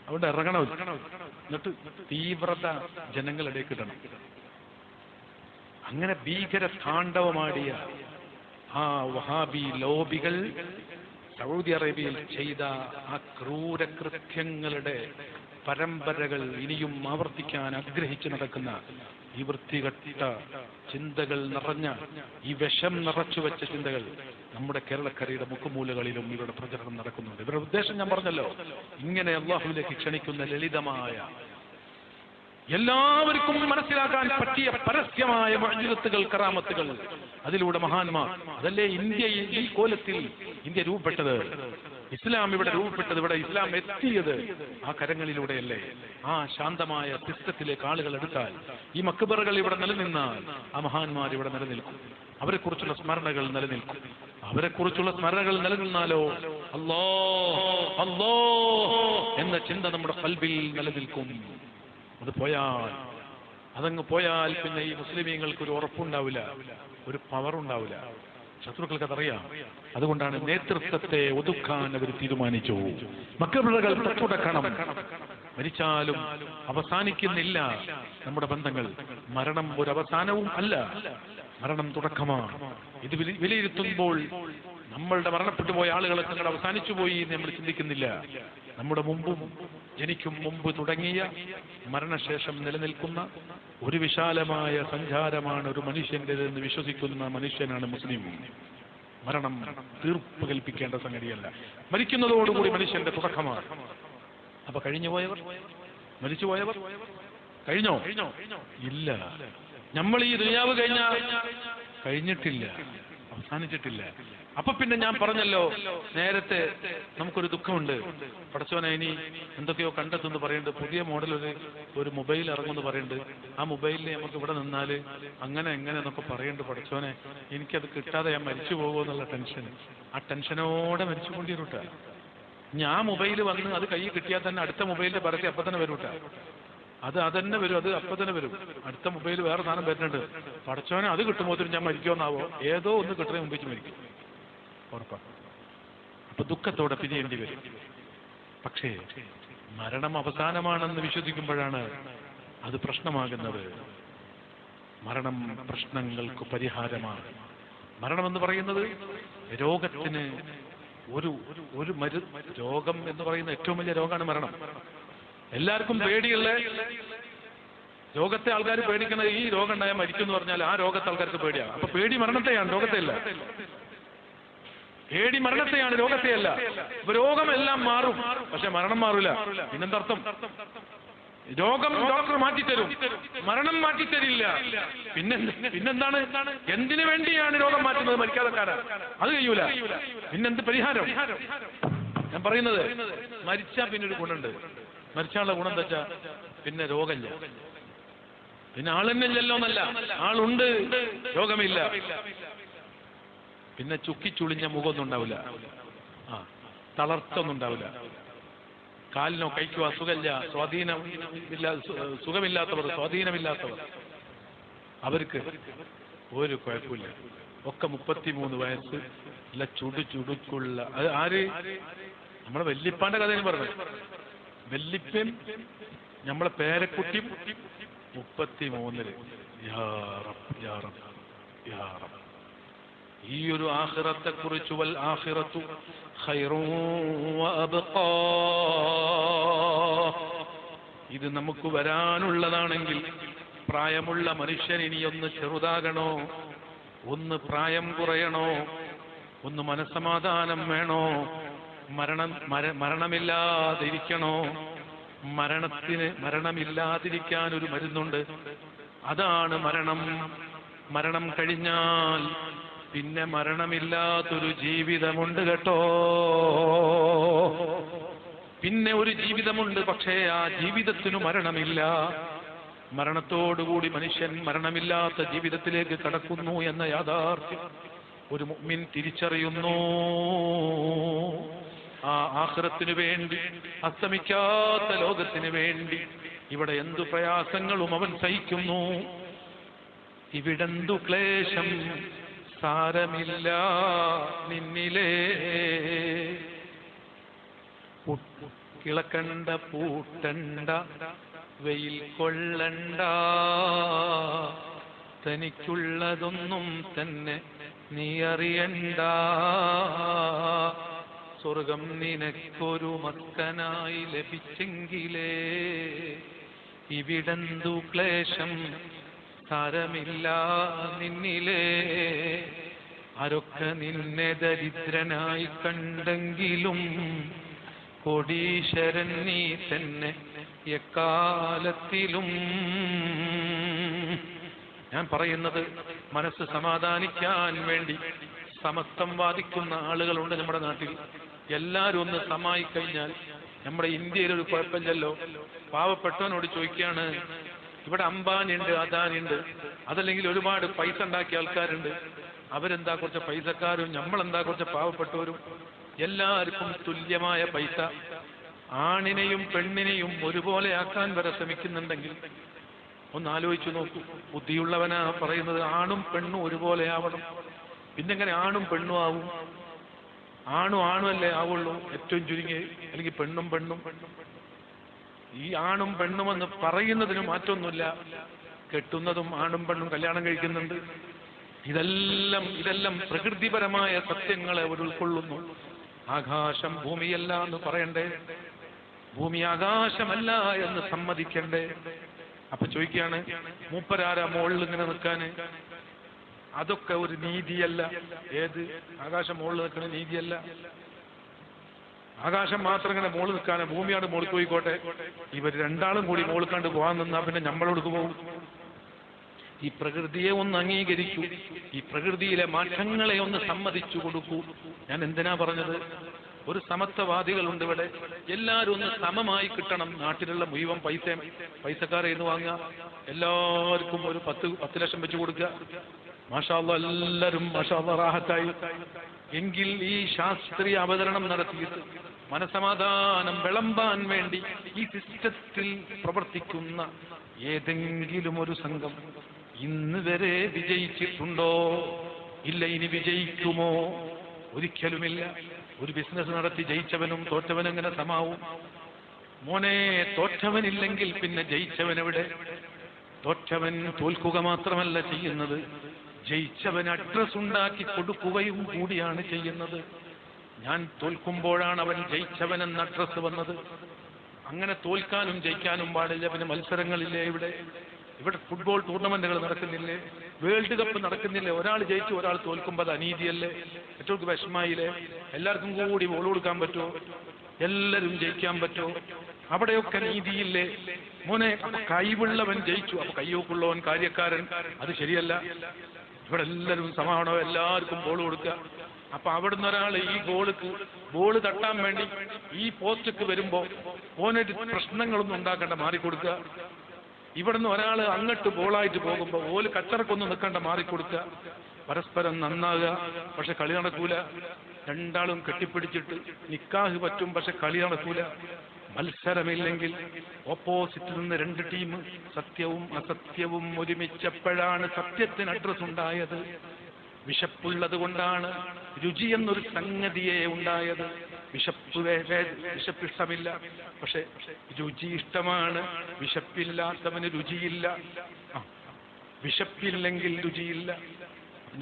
അവിടെ ഇറങ്ങണം. എന്നിട്ട് തീവ്രത ജനങ്ങളിടയിൽ കിട്ടണം. അങ്ങനെ ഭീകര താണ്ഡവമാടിയ ആ വഹാബി ലോബികൾ സൗദി അറേബ്യയിൽ ചെയ്ത ആ ക്രൂരകൃത്യങ്ങളുടെ പരമ്പരകൾ ഇനിയും ആവർത്തിക്കാൻ ആഗ്രഹിച്ചു നടക്കുന്ന ഈ വൃത്തികെട്ട ചിന്തകൾ നിറഞ്ഞ, ഈ വിഷം നിറച്ചു വെച്ച ചിന്തകൾ നമ്മുടെ കേരളക്കരയുടെ മുക്കുമൂലകളിലും ഇവരുടെ പ്രചരണം നടക്കുന്നുണ്ട്. ഇവരുടെ ഉദ്ദേശം ഞാൻ പറഞ്ഞല്ലോ, ഇങ്ങനെ അല്ലാഹുവിലേക്ക് ക്ഷണിക്കുന്ന ലളിതമായ, എല്ലാവർക്കും മനസ്സിലാക്കാൻ പറ്റിയ പരസ്യമായ മുഅ്ജിസത്തുകൾ, കറാമത്തുകൾ, അതിലൂടെ മഹാന്മാർ, അതല്ലേ ഇന്ത്യയിൽ ഈ കോലത്തിൽ ഇന്ത്യ രൂപപ്പെട്ടത്, ഇസ്ലാം ഇവിടെ രൂപപ്പെട്ടത്, ഇവിടെ ഇസ്ലാം എത്തിയത് ആ കരങ്ങളിലൂടെയല്ലേ. ആ ശാന്തമായ സിസ്റ്റത്തിലേക്ക് ആളുകൾ എടുത്താൽ, ഈ മക്ബറുകൾ ഇവിടെ നിലനിന്നാൽ ആ മഹാന്മാർ ഇവിടെ നിലനിൽക്കും. അവരെക്കുറിച്ചുള്ള സ്മരണകൾ നിലനിൽക്കും. അവരെക്കുറിച്ചുള്ള സ്മരണകൾ നിലനിന്നാലോ അല്ലാഹ് അല്ലാഹ് എന്ന ചിന്ത നമ്മുടെ ഖൽബിൽ നിലനിൽക്കും. അതങ്ങ് പോയാൽ പിന്നെ ഈ മുസ്ലിമീങ്ങൾക്ക് ഒരു ഉറപ്പുണ്ടാവില്ല, ഒരു പവർ ഉണ്ടാവില്ല. ശത്രുക്കൾക്ക് അതറിയാം. അതുകൊണ്ടാണ് നേതൃത്വത്തെ ഒതുക്കാൻ അവർ തീരുമാനിച്ചു. മക്ബറുകൾ തുടക്കണം. മരിച്ചാലും അവസാനിക്കുന്നില്ല നമ്മുടെ ബന്ധങ്ങൾ. മരണം ഒരു അവസാനവും അല്ല, മരണം തുടക്കമാണ്. ഇത് വിലയിരുത്തുമ്പോൾ നമ്മളുടെ മരണപ്പെട്ടു പോയ ആളുകളെ തങ്ങൾ അവസാനിച്ചു പോയി എന്ന് നമ്മൾ ചിന്തിക്കുന്നില്ല. നമ്മുടെ മുമ്പും ജനിക്കും മുമ്പ് തുടങ്ങിയ മരണശേഷം നിലനിൽക്കുന്ന ഒരു വിശാലമായ സഞ്ചാരമാണ് ഒരു മനുഷ്യൻ്റെതെന്ന് വിശ്വസിക്കുന്ന മനുഷ്യനാണ് മുസ്ലിം. മരണം തീർപ്പ് കൽപ്പിക്കേണ്ട സംഗതിയല്ല, മരിക്കുന്നതോടുകൂടി മനുഷ്യന്റെ തുടക്കമാണ്. അപ്പൊ കഴിഞ്ഞുപോയവർ, മരിച്ചുപോയവർ കഴിഞ്ഞോ? ഇല്ല. നമ്മൾ ഈ ദുനിയാവ് കഴിഞ്ഞിട്ടില്ല, അവസാനിച്ചിട്ടില്ല. അപ്പൊ പിന്നെ ഞാൻ പറഞ്ഞല്ലോ നേരത്തെ, നമുക്കൊരു ദുഃഖമുണ്ട്. പടച്ചോനെ ഇനി എന്തൊക്കെയോ കണ്ടെത്തുന്നു പറയുന്നുണ്ട്. പുതിയ മോഡൽ ഒരു മൊബൈൽ ഇറങ്ങുമെന്ന് പറയുന്നുണ്ട്. ആ മൊബൈലിൽ നമുക്ക് ഇവിടെ നിന്നാല് അങ്ങനെ എങ്ങനെ എന്നൊക്കെ പറയുന്നുണ്ട്. പടച്ചോനെ എനിക്കത് കിട്ടാതെ ഞാൻ മരിച്ചു പോകുമെന്നുള്ള ടെൻഷൻ, ആ ടെൻഷനോടെ മരിച്ചുകൊണ്ടിരുട്ട. ഞാൻ മൊബൈൽ വന്ന് അത് കൈ കിട്ടിയാൽ തന്നെ അടുത്ത മൊബൈലിന്റെ പരസ്യം അപ്പൊ തന്നെ വരൂട്ട. അത് തന്നെ വരും, അത് അപ്പൊ തന്നെ വരും. അടുത്ത മൊബൈൽ വേറെ സാധനം വരുന്നുണ്ട്. പടച്ചോനെ അത് കിട്ടുമ്പോൾ ഞാൻ മരിക്കുമെന്നാവോ, ഏതോ ഒന്ന് കിട്ടുന്നതിന് മുമ്പിച്ച് മരിക്കും, ഉറപ്പാണ്. അപ്പൊ ദുഃഖത്തോടെ പിരിയേണ്ടി വരും. പക്ഷേ മരണം അവസാനമാണെന്ന് വിശ്വസിക്കുമ്പോഴാണ് അത് പ്രശ്നമാകുന്നത്. മരണം പ്രശ്നങ്ങൾക്ക് പരിഹാരമാണ്. മരണമെന്ന് പറയുന്നത് രോഗത്തിന് ഒരു രോഗം എന്ന് പറയുന്ന ഏറ്റവും വലിയ രോഗമാണ് മരണം. എല്ലാവർക്കും പേടിയുള്ള രോഗത്തെ ആൾക്കാർ പേടിക്കുന്നത്, ഈ രോഗം ഉണ്ടായാൽ മരിക്കും എന്ന് പറഞ്ഞാൽ ആ രോഗത്തെ ആൾക്കാർക്ക് പേടിയാണ്. അപ്പൊ പേടി മരണത്തെയാണ്, രോഗത്തെയല്ല. പേടി മരണത്തെയാണ്, രോഗത്തെയല്ല. അപ്പൊ രോഗമെല്ലാം മാറും, പക്ഷെ മരണം മാറില്ല. പിന്നെന്തർത്ഥം? രോഗം ഡോക്ടർ മാറ്റിത്തരും, മരണം മാറ്റിത്തരില്ല. പിന്നെന്താണ്? എന്തിനു വേണ്ടിയാണ് രോഗം മാറ്റുന്നത്? മരിക്കാതെക്കാരാ, അത് കഴിയൂല. പിന്നെന്ത് പരിഹാരം? ഞാൻ പറയുന്നത്, മരിച്ചാൽ പിന്നെ ഒരു ഗുണമുണ്ട്. മരിച്ചാലുള്ള ഗുണം എന്താ വെച്ചാ പിന്നെ രോഗമില്ല, പിന്നെ ആളെന്നില്ലല്ലോ എന്നല്ല, ആളുണ്ട്, രോഗമില്ല. പിന്നെ ചുക്കിച്ചുളിഞ്ഞ മുഖമൊന്നും ഉണ്ടാവില്ല, തളർത്തൊന്നും ഉണ്ടാവില്ല. കാലിനോ കൈക്കോ അസുഖമില്ല, സുഖമില്ലാത്തവർ, സ്വാധീനമില്ലാത്തവർ, അവർക്ക് ഒരു കുഴപ്പമില്ല. ഒക്കെ 33 വയസ്സ്, അല്ല ചുടുക്കുള്ള. അത് ആര്? നമ്മളെ വല്യപ്പാന്റെ കഥയും പറഞ്ഞു. വല്യപ്പൻ നമ്മളെ പേരക്കുട്ടിയും 33. ഈ ഒരു ആഖിറത്തെ കുറിച്ച്, വൽ ആഖിറത്തു ഖൈറുൻ വഅബ്ഖാ, ഇത് നമുക്ക് വരാനുള്ളതാണെങ്കിൽ പ്രായമുള്ള മനുഷ്യൻ ഇനിയൊന്ന് ചെറുതാകണോ, ഒന്ന് പ്രായം കുറയണോ, ഒന്ന് മനസ്സമാധാനം വേണോ, മരണമില്ലാതിരിക്കണോ? മരണമില്ലാതിരിക്കാൻ ഒരു മരുന്നുണ്ട്, അതാണ് മരണം. മരണം കഴിഞ്ഞാൽ പിന്നെ മരണമില്ലാത്തൊരു ജീവിതമുണ്ട് കേട്ടോ. പിന്നെ ഒരു ജീവിതമുണ്ട്, പക്ഷേ ആ ജീവിതത്തിനു മരണമില്ല. മരണത്തോടുകൂടി മനുഷ്യൻ മരണമില്ലാത്ത ജീവിതത്തിലേക്ക് കടക്കുന്നു എന്ന യാഥാർത്ഥ്യം ഒരു മുഅ്മിൻ തിരിച്ചറിയുന്നു. ആ ആഖിറത്തിനു വേണ്ടി, അസ്തമിക്കാത്ത ലോകത്തിന് വേണ്ടി ഇവിടെ എന്തു പ്രയാസങ്ങളും അവൻ സഹിക്കുന്നു. ഇവിടെന്തു ക്ലേശം സാരമില്ല നിന്നിലേ. കിളക്കണ്ട പൂട്ടണ്ട വെയിൽ കൊള്ളണ്ട, തനിക്കുള്ളതൊന്നും തന്നെ നീ അറിയണ്ട. സ്വർഗം നിനക്കൊരു മക്കനായി ലഭിച്ചെങ്കിലേ ഇവിടെന്തു ക്ലേശം സാരമില്ല നിന്നിലേ. ആരൊക്കെ നിന്നെ ദരിദ്രനായി കണ്ടെങ്കിലും കോടീശ്വരൻ നീ തന്നെ എക്കാലത്തിലും. ഞാൻ പറയുന്നത് മനസ്സ് സമാധാനിക്കാൻ വേണ്ടി സമത്വം വാദിക്കുന്ന ആളുകളുണ്ട് നമ്മുടെ നാട്ടിൽ. എല്ലാവരും ഒന്ന് സമായി കഴിഞ്ഞാൽ നമ്മുടെ ഇന്ത്യയിൽ ഒരു കുഴപ്പമില്ലല്ലോ. പാവപ്പെട്ടവനോട് ചോദിക്കുകയാണ്, ഇവിടെ അംബാനിയുണ്ട്, അദാനിയുണ്ട്, അതല്ലെങ്കിൽ ഒരുപാട് പൈസ ഉണ്ടാക്കിയ ആൾക്കാരുണ്ട്, അവരെന്താ കുറച്ച് പൈസക്കാരും നമ്മളെന്താ കുറച്ച് പാവപ്പെട്ടവരും? എല്ലാവർക്കും തുല്യമായ പൈസ. ആണിനെയും പെണ്ണിനെയും ഒരുപോലെ ആക്കാൻ വരെ ശ്രമിക്കുന്നുണ്ടെങ്കിൽ ഒന്ന് ആലോചിച്ചു നോക്കൂ. ബുദ്ധിയുള്ളവനാ പറയുന്നത് ആണും പെണ്ണും ഒരുപോലെ ആവണം. പിന്നെങ്ങനെ ആണും പെണ്ണും ആവും? ആണും അല്ലേ ആവുള്ളൂ ഏറ്റവും ചുരുങ്ങി, അല്ലെങ്കിൽ പെണ്ണും പെണ്ണും. ഈ ആണും പെണ്ണുമെന്ന് പറയുന്നതിന് മാറ്റമൊന്നുമില്ല. കെട്ടുന്നതും ആണും പെണ്ണും കല്യാണം കഴിക്കുന്നുണ്ട്. ഇതെല്ലാം പ്രകൃതിപരമായ സത്യങ്ങളെ അവർ ഉൾക്കൊള്ളുന്നു. ആകാശം ഭൂമിയല്ല എന്ന് പറയണ്ടേ? ഭൂമി ആകാശമല്ല എന്ന് സമ്മതിക്കണ്ടേ? അപ്പൊ ചോദിക്കുകയാണ്, മൂപ്പരാരാ മുകളിൽ ഇങ്ങനെ നിൽക്കാന്? അതൊക്കെ ഒരു നീതിയല്ല. ഏത് ആകാശം മുകളിൽ നിൽക്കുന്ന നീതിയല്ല. ആകാശം മാത്രം ഇങ്ങനെ മുകളിൽ നിൽക്കാന്, ഭൂമിയാണ് മുകളിൽ പോയിക്കോട്ടെ. ഇവർ രണ്ടാളും കൂടി മുകളിൽ കണ്ട് പോകാൻ നിന്നാ പിന്നെ നമ്മളോട് പോകും. ഈ പ്രകൃതിയെ ഒന്ന് അംഗീകരിക്കൂ. ഈ പ്രകൃതിയിലെ മാറ്റങ്ങളെ ഒന്ന് സമ്മതിച്ചു കൊടുക്കൂ. ഞാൻ എന്തിനാ പറഞ്ഞത്? ഒരു സമത്വവാദികളുണ്ട് ഇവിടെ. എല്ലാവരും ഒന്ന് സമമായി കിട്ടണം. നാട്ടിലുള്ള മുഴുവൻ പൈസക്കാരെ എന്ന് വാങ്ങുക, എല്ലാവർക്കും ഒരു 10 ലക്ഷം വെച്ച് കൊടുക്കുക. മാഷാ അല്ലാഹ്, എല്ലാവരും മാഷാ അല്ലാഹ് റാഹത്തായി. എങ്കിൽ ഈ ശാസ്ത്രീയ അവതരണം നടത്തിയിട്ട് മനസമാധാനം വിളമ്പാൻ വേണ്ടി ഈ സിസ്റ്റത്തിൽ പ്രവർത്തിക്കുന്ന ഏതെങ്കിലും ഒരു സംഘം ഇന്ന് വരെ വിജയിച്ചിട്ടുണ്ടോ? ഇല്ല. ഇനി വിജയിക്കുമോ? ഒരിക്കലുമില്ല. ഒരു ബിസിനസ് നടത്തി ജയിച്ചവനും തോറ്റവനും എങ്ങനെ സമാവും? മോനെ, തോറ്റവനില്ലെങ്കിൽ പിന്നെ ജയിച്ചവനെവിടെ? തോറ്റവൻ തോൽക്കുക മാത്രമല്ല ചെയ്യുന്നത്, ജയിച്ചവൻ അഡ്രസ് ഉണ്ടാക്കി കൊടുക്കുകയും കൂടിയാണ് ചെയ്യുന്നത്. ഞാൻ തോൽക്കുമ്പോഴാണ് അവൻ ജയിച്ചവൻ എന്ന അഡ്രസ് വന്നത്. അങ്ങനെ തോൽക്കാനും ജയിക്കാനും പാടില്ല. പിന്നെ മത്സരങ്ങളില്ലേ ഇവിടെ ഫുട്ബോൾ ടൂർണമെന്റുകൾ നടക്കുന്നില്ലേ? വേൾഡ് കപ്പ് നടക്കുന്നില്ലേ? ഒരാൾ ജയിച്ചു ഒരാൾ തോൽക്കുമ്പോൾ അത് അനീതിയല്ലേ? ഏറ്റവും വിഷമായില്ലേ? എല്ലാവർക്കും കൂടി ബോൾ കൊടുക്കാൻ പറ്റുമോ? എല്ലാവരും ജയിക്കാൻ പറ്റുമോ? അവിടെയൊക്കെ നീതിയില്ലേ? മോനെ, കൈവുള്ളവൻ ജയിച്ചു, അപ്പൊ കയ്യൊക്കുള്ളവൻ കാര്യക്കാരൻ, അത് ശരിയല്ല. ഇവിടെ എല്ലാവരും സമാണോ? എല്ലാവർക്കും ബോൾ കൊടുക്കുക. അപ്പൊ അവിടുന്ന് ഒരാൾ ഈ ബോള് തട്ടാൻ വേണ്ടി ഈ പോസ്റ്റക്ക് വരുമ്പോ ഓനൊരു പ്രശ്നങ്ങളൊന്നും ഉണ്ടാക്കണ്ട, മാറിക്കൊടുക്കുക. ഇവിടുന്ന് ഒരാൾ അങ്ങോട്ട് ബോളായിട്ട് പോകുമ്പോ ഓല് കച്ചറക്കൊന്നും നിൽക്കണ്ട, മാറിക്കൊടുക്കുക. പരസ്പരം നന്നാകുക. പക്ഷെ കളി നടക്കൂല. രണ്ടാളും കെട്ടിപ്പിടിച്ചിട്ട് നിക്കാഹ് പറ്റും, പക്ഷെ കളി നടക്കൂല. മത്സരമില്ലെങ്കിൽ ഓപ്പോസിറ്റിൽ നിന്ന് 2 ടീം സത്യവും അസത്യവും ഒരുമിച്ചപ്പോഴാണ് സത്യത്തിന് അഡ്രസ് ഉണ്ടായത്. വിശപ്പുള്ളത് കൊണ്ടാണ് രുചി എന്നൊരു സംഗതിയെ ഉണ്ടായത്. വിശപ്പ് ഇഷ്ടമില്ല, പക്ഷെ രുചി ഇഷ്ടമാണ്. വിശപ്പില്ലാത്തവന് രുചിയില്ല. വിശപ്പില്ലെങ്കിൽ രുചിയില്ല.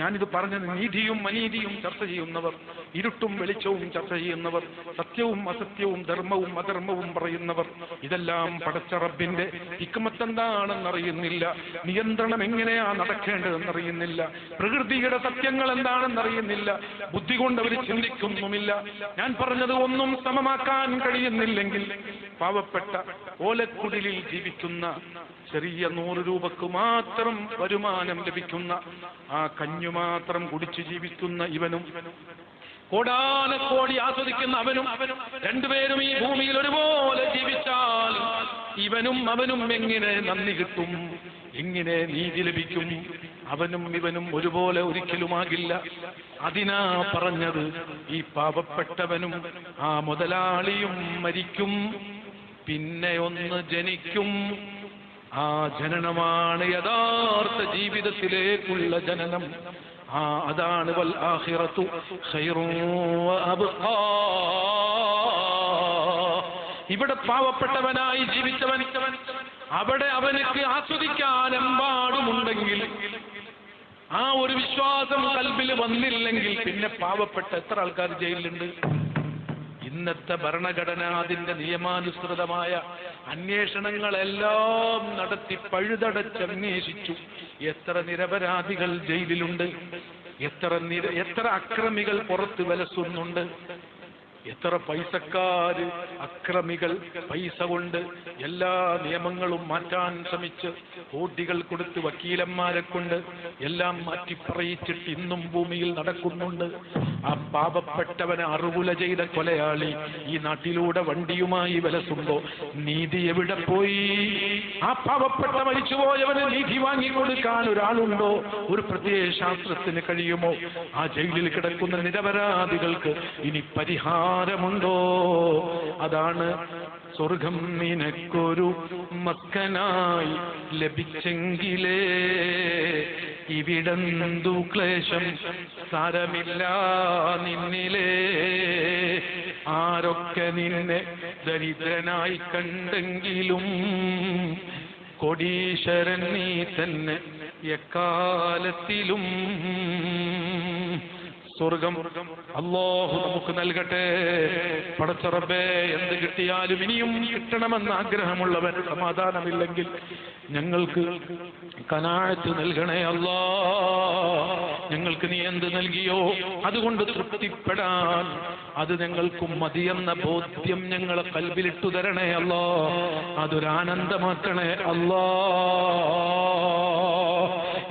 ഞാനിത് പറഞ്ഞത് നീതിയും അനീതിയും ചർച്ച ചെയ്യുന്നവർ, ഇരുട്ടും വെളിച്ചവും ചർച്ച ചെയ്യുന്നവർ, സത്യവും അസത്യവും ധർമ്മവും അധർമ്മവും പറയുന്നവർ, ഇതെല്ലാം പടച്ച റബ്ബിന്റെ ഹിക്മത്ത് എന്താണെന്നറിയുന്നില്ല. നിയന്ത്രണം എങ്ങനെയാ നടക്കേണ്ടതെന്നറിയുന്നില്ല. പ്രകൃതിയുടെ സത്യങ്ങൾ എന്താണെന്നറിയുന്നില്ല. ബുദ്ധി കൊണ്ട് അവർ ചിന്തിക്കുന്നുമില്ല. ഞാൻ പറഞ്ഞത് ഒന്നും സമമാക്കാൻ കഴിയുന്നില്ലെങ്കിൽ പാവപ്പെട്ട ഓലക്കുടിലിൽ ജീവിക്കുന്ന ചെറിയ 100 രൂപക്ക് മാത്രം വരുമാനം ലഭിക്കുന്ന ആ കഞ്ഞു മാത്രം കുടിച്ചു ജീവിക്കുന്ന ഇവനും കോടാനക്കോടി ആസ്വദിക്കുന്ന അവനും രണ്ടുപേരും ഈ ഭൂമിയിൽ ഒരുപോലെ ജീവിച്ചാൽ ഇവനും അവനും എങ്ങനെ നന്ദി കിട്ടും, എങ്ങനെ നീതി ലഭിക്കും? അവനും ഇവനും ഒരുപോലെ ഒരിക്കലുമാകില്ല. അതിനാ പറഞ്ഞത്, ഈ പാവപ്പെട്ടവനും ആ മുതലാളിയും മരിക്കും, പിന്നെ ഒന്ന് ജനിക്കും. ആ ജനനമാണ് യഥാർത്ഥ ജീവിതത്തിലേക്കുള്ള ജനനം. അതാണ് വൽ ആഖിറതു ഖൈറുൻ വഅബ്ഖാ. ഇവിടെ പാവപ്പെട്ടവനായി ജീവിച്ചവൻ, അവിടെ അവനക്ക് ആസ്വദിക്കാൻ എമ്പാടുമുണ്ടെങ്കിൽ, ആ ഒരു വിശ്വാസം കൽബിൽ വന്നില്ലെങ്കിൽ പിന്നെ പാവപ്പെട്ട എത്ര ആൾക്കാർ ജയിലിലുണ്ട്? ഇന്നത്തെ ഭരണഘടന അതിന്റെ നിയമാനുസൃതമായ അന്വേഷണങ്ങളെല്ലാം നടത്തി പഴുതടച്ചന്വേഷിച്ചു. എത്ര നിരപരാധികൾ ജയിലിലുണ്ട്, എത്ര അക്രമികൾ പുറത്ത് വിലസുന്നുണ്ട്, എത്ര പൈസക്കാര് അക്രമികൾ പൈസ കൊണ്ട് എല്ലാ നിയമങ്ങളും മാറ്റാൻ ശ്രമിച്ച് കോടികൾ കൊടുത്ത് വക്കീലന്മാരെ കൊണ്ട് എല്ലാം മാറ്റിപ്പറയിച്ചിട്ട് ഇന്നും ഭൂമിയിൽ നടക്കുന്നുണ്ട്. ആ പാവപ്പെട്ടവനെ അറുകുല ചെയ്ത കൊലയാളി ഈ നാട്ടിലൂടെ വണ്ടിയുമായി വിലസുമ്പോ നീതി എവിടെ പോയി? ആ പാവപ്പെട്ട മരിച്ചുപോയവന് നീതി വാങ്ങിക്കൊടുക്കാൻ ഒരാളുണ്ടോ? ഒരു പ്രത്യേക ശാസ്ത്രത്തിന് കഴിയുമോ? ആ ജയിലിൽ കിടക്കുന്ന നിരപരാധികൾക്ക് ഇനി പരിഹാരമുണ്ടോ? അതാണ് സ്വർഗം നിനക്കൊരു മക്കനായി ലഭിച്ചെങ്കിലേ ഇവിടെന്തു ക്ലേശം സാരമില്ല നിന്നിലേ. ആരൊക്കെ നിന്നെ ദരിദ്രനായി കണ്ടെങ്കിലും കോടീശ്വരൻ നീ തന്നെ എക്കാലത്തിലും. സ്വർഗം അല്ലാഹു നമുക്ക് നൽകട്ടെ. പടച്ച റബ്ബേ, എന്ത് കിട്ടിയാലും ഇനിയും കിട്ടണമെന്ന് ആഗ്രഹമുള്ളവൻ സമാധാനമില്ലെങ്കിൽ ഞങ്ങൾക്ക് ഖനാഅത്ത് നൽകണേ അല്ലാ. ഞങ്ങൾക്ക് നീ എന്ത് നൽകിയോ അതുകൊണ്ട് തൃപ്തിപ്പെടാൻ അത് ഞങ്ങൾക്കും മതിയെന്ന ബോധ്യം ഞങ്ങളെ കൽബിലിട്ടു തരണേ അല്ലാ. അതൊരാനന്ദമാക്കണേ അല്ലാ.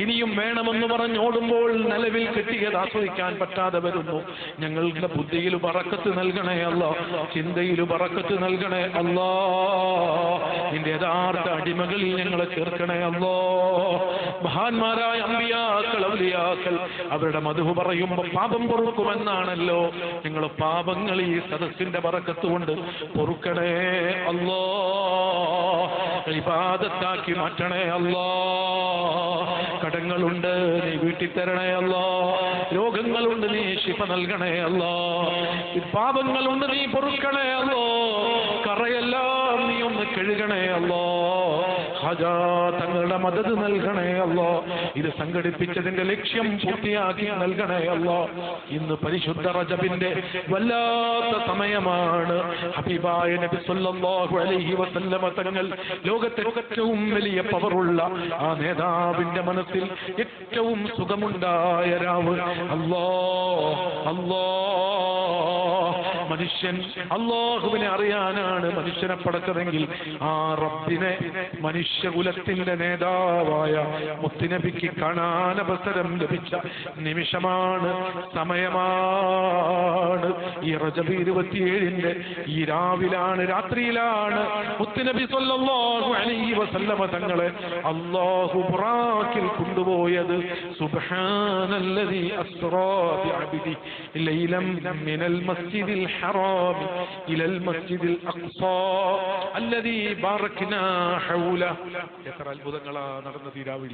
ഇനിയും വേണമെന്ന് പറഞ്ഞോടുമ്പോൾ നിലവിൽ കിട്ടിയത് ആസ്വദിക്കാൻ പറ്റാതെ വരുന്നു. ഞങ്ങളുടെ ബുദ്ധിയിൽ ബറക്കത്ത് നൽകണേ അല്ലാ, ചിന്തയിൽ ബറക്കത്ത് നൽകണേ അല്ലാ. നിന്റെ യഥാർത്ഥ അടിമകളിൽ ഞങ്ങളെ ചേർക്കണേ അല്ലാ. മഹാന്മാരായ അമ്പിയാക്കൾ ഔലിയാക്കൾ അവരുടെ മദ്ഹ് പറയുമ്പോൾ പാപം പൊറുക്കുമെന്നാണല്ലോ. ഞങ്ങൾ പാപങ്ങൾ ഈ സദസ്സിന്റെ ബറക്കത്ത് കൊണ്ട് പൊറുക്കണേ അല്ലാ. ഇബാദത്താക്കി മാറ്റണേ അല്ലാ. കടങ്ങളുണ്ട്, നീ വീട്ടിൽ തരണേ അല്ലാ. രോഗങ്ങളുണ്ട്, നീ ശിഫ നൽകണേ അല്ലാ. പാപങ്ങളുണ്ട്, നീ പൊറുക്കണേ അല്ലാ. കറയെല്ലാം നീ ഒന്ന് കഴുകണേ അല്ലാ. ഖജാ തങ്ങളുടെ മദദ് നൽകണേ അല്ലാ. ഇത് സംഘടിപ്പിച്ചതിന്റെ ലക്ഷ്യം പൂർത്തിയാക്കി നൽകണേ അല്ലാ. ഇന്ന് പരിശുദ്ധ റജബിന്റെ വല്ലാത്ത സമയമാണ്. ഹബീബായ നബി സല്ലല്ലാഹു അലൈഹി വസല്ലമ തങ്ങൾ ലോകത്തെ ഏറ്റവും വലിയ പവറുള്ള ആ നേതാവിന്റെ മനസ്സിൽ ഏറ്റവും സുഖമുണ്ടായ രാവ്. മനുഷ്യൻ അല്ലാഹുവിനെ അറിയാനാണ് മനുഷ്യനെ പടച്ചതെങ്കിൽ ആ റബ്ബിനെ മനുഷ്യകുലത്തിന്റെ നേതാവായ മുത്തുനബിക്ക് കാണാൻ അവസരം ലഭിച്ച നിമിഷമാണ്, സമയമാണ്. ഈ റജബ് 27 ഈ രാവിലാണ്, രാത്രിയിലാണ് മുത്തുനബി സല്ലല്ലാഹു അലൈഹി വസല്ലമ തങ്ങളെ അല്ലാഹു ബുറാക്കിൽ കൊണ്ടുപോയത്. സുബ്ഹാനല്ലദീ അസ്റാ ബിഅബ്ദി ലൈലൻ മിനൽ മസ്ജിദിൽ ഹറാം ഇലൽ മസ്ജിദിൽ അഖ്സാ അല്ലദീ ബാറക്നാ ഹൗല. എത്ര അത്ഭുതങ്ങളാ നടന്ന തീരാവിൽ.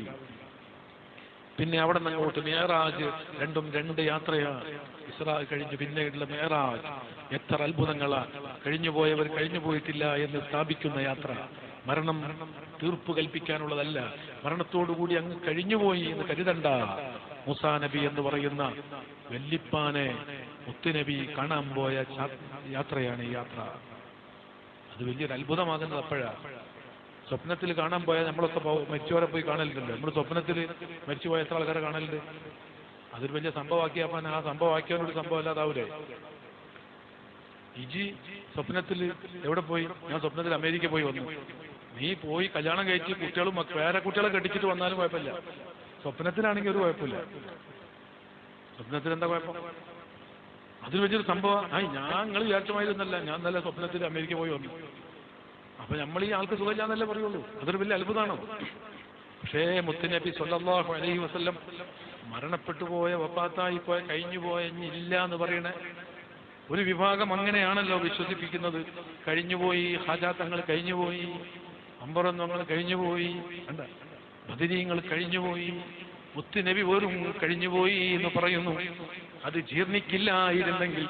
പിന്നെ അവിടെ നിന്ന് അങ്ങോട്ട് മേറാജ്, രണ്ടും രണ്ട് യാത്രയാണ്. ഇസ്രാ കഴിഞ്ഞ് പിന്നീടുള്ള മേറാജ്. എത്ര അത്ഭുതങ്ങളാ. കഴിഞ്ഞുപോയവർ കഴിഞ്ഞു പോയിട്ടില്ല എന്ന് സ്ഥാപിക്കുന്ന യാത്ര. മരണം തീർപ്പ് കൽപ്പിക്കാനുള്ളതല്ല. മരണത്തോടുകൂടി അങ്ങ് കഴിഞ്ഞുപോയി എന്ന് കരുതണ്ട. മൂസാ നബി എന്ന് പറയുന്ന വല്ലിപ്പാനെ മുത്തുനബി കാണാൻ പോയ യാത്രയാണ് ഈ യാത്ര. അത് വലിയൊരു അത്ഭുതമാകുന്നത് അപ്പോഴാണ്. സ്വപ്നത്തിൽ കാണാൻ പോയാൽ നമ്മളൊക്കെ മരിച്ചവരെ പോയി കാണലുണ്ടല്ലോ. നമ്മൾ സ്വപ്നത്തിൽ മരിച്ചുപോയ എത്ര ആൾക്കാരെ കാണലുണ്ട്? അതൊരു വലിയ സംഭവമാക്കിയപ്പോൾ ആ സംഭവമാക്കിയവനൊരു സംഭവം അല്ലാതാവൂലേ? ഇജി സ്വപ്നത്തിൽ എവിടെ പോയി? ഞാൻ സ്വപ്നത്തിൽ അമേരിക്ക പോയി വന്നു. നീ പോയി കല്യാണം കഴിച്ച് കുട്ടികളും വേറെ കുട്ടികളെ കെട്ടിച്ചിട്ട് വന്നാലും കുഴപ്പമില്ല. സ്വപ്നത്തിലാണെങ്കിൽ ഒരു കുഴപ്പമില്ല. സ്വപ്നത്തിൽ എന്താ കുഴപ്പം? അതൊരു വലിയൊരു സംഭവം. ഞങ്ങൾ വിചാരിച്ചമായിരുന്നല്ല, ഞാൻ നല്ല സ്വപ്നത്തിൽ അമേരിക്ക പോയി വന്നു. അപ്പൊ നമ്മൾ ഈ ആൾക്ക് സുഖമില്ലാന്നല്ലേ പറയുള്ളൂ, അതൊരു വലിയ അത്ഭുതമാണോ? പക്ഷേ മുത്തുനബി സ്വല്ലല്ലാഹു അലൈഹി വസല്ലം മരണപ്പെട്ടു പോയ, വഫാത്തായി പോയ, കഴിഞ്ഞു പോയ, ഇനി ഇല്ല എന്ന് പറയണ ഒരു വിഭാഗം അങ്ങനെയാണല്ലോ വിശ്വസിപ്പിക്കുന്നത്. കഴിഞ്ഞുപോയി, ഹാജാ തങ്ങൾ കഴിഞ്ഞുപോയി, അമ്പറന്നങ്ങൾ കഴിഞ്ഞുപോയി, ബദരീങ്ങൾ കഴിഞ്ഞുപോയി, മുത്തുനബി പോലും കഴിഞ്ഞുപോയി എന്ന് പറയുന്നു. അത് ജീർണിക്കില്ലായിരുന്നെങ്കിൽ,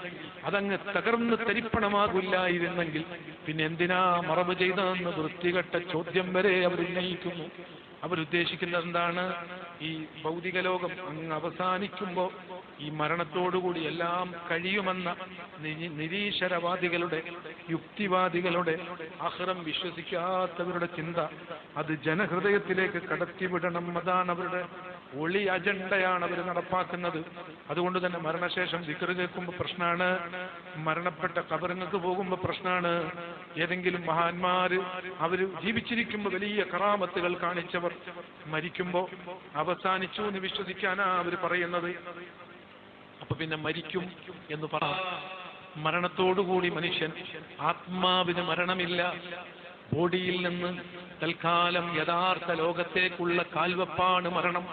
അതങ്ങ് തകർന്ന് തരിപ്പണമാകില്ലായിരുന്നെങ്കിൽ പിന്നെ എന്തിനാ മറവ് ചെയ്തതെന്ന് വൃത്തികെട്ട ചോദ്യം വരെ അവർ ഉന്നയിക്കുന്നു. അവരുദ്ദേശിക്കുന്നത് എന്താണ്? ഈ ഭൗതിക ലോകം അങ്ങ് അവസാനിക്കുമ്പോൾ ഈ മരണത്തോടുകൂടി എല്ലാം കഴിയുമെന്ന നിരീശ്വരവാദികളുടെ, യുക്തിവാദികളുടെ, ആഖിറം വിശ്വസിക്കാത്തവരുടെ ചിന്ത അത് ജനഹൃദയത്തിലേക്ക് കടത്തിവിടണം. അതാണ് അവരുടെ ഒളി അജണ്ടയാണ് അവർ നടപ്പാക്കുന്നത്. അതുകൊണ്ട് തന്നെ മരണശേഷം ദിക്ർ കേൾക്കുമ്പോൾ പ്രശ്നമാണ്, മരണപ്പെട്ട ഖബറിങ്ങൾക്ക് പോകുമ്പോൾ പ്രശ്നമാണ്. ഏതെങ്കിലും മഹാന്മാര് അവര് ജീവിച്ചിരിക്കുമ്പോൾ വലിയ കറാമത്തുകൾ കാണിച്ചവർ മരിക്കുമ്പോൾ അവസാനിച്ചു എന്ന് വിശ്വസിക്കാനാ അവർ പറയുന്നത്. അപ്പൊ പിന്നെ മരിക്കും എന്ന് പറ. മരണത്തോടുകൂടി മനുഷ്യൻ, ആത്മാവിന് മരണമില്ല. ബോഡിയിൽ നിന്ന് തൽക്കാലം യഥാർത്ഥ ലോകത്തേക്കുള്ള കാൽവെപ്പാണ് മരണം.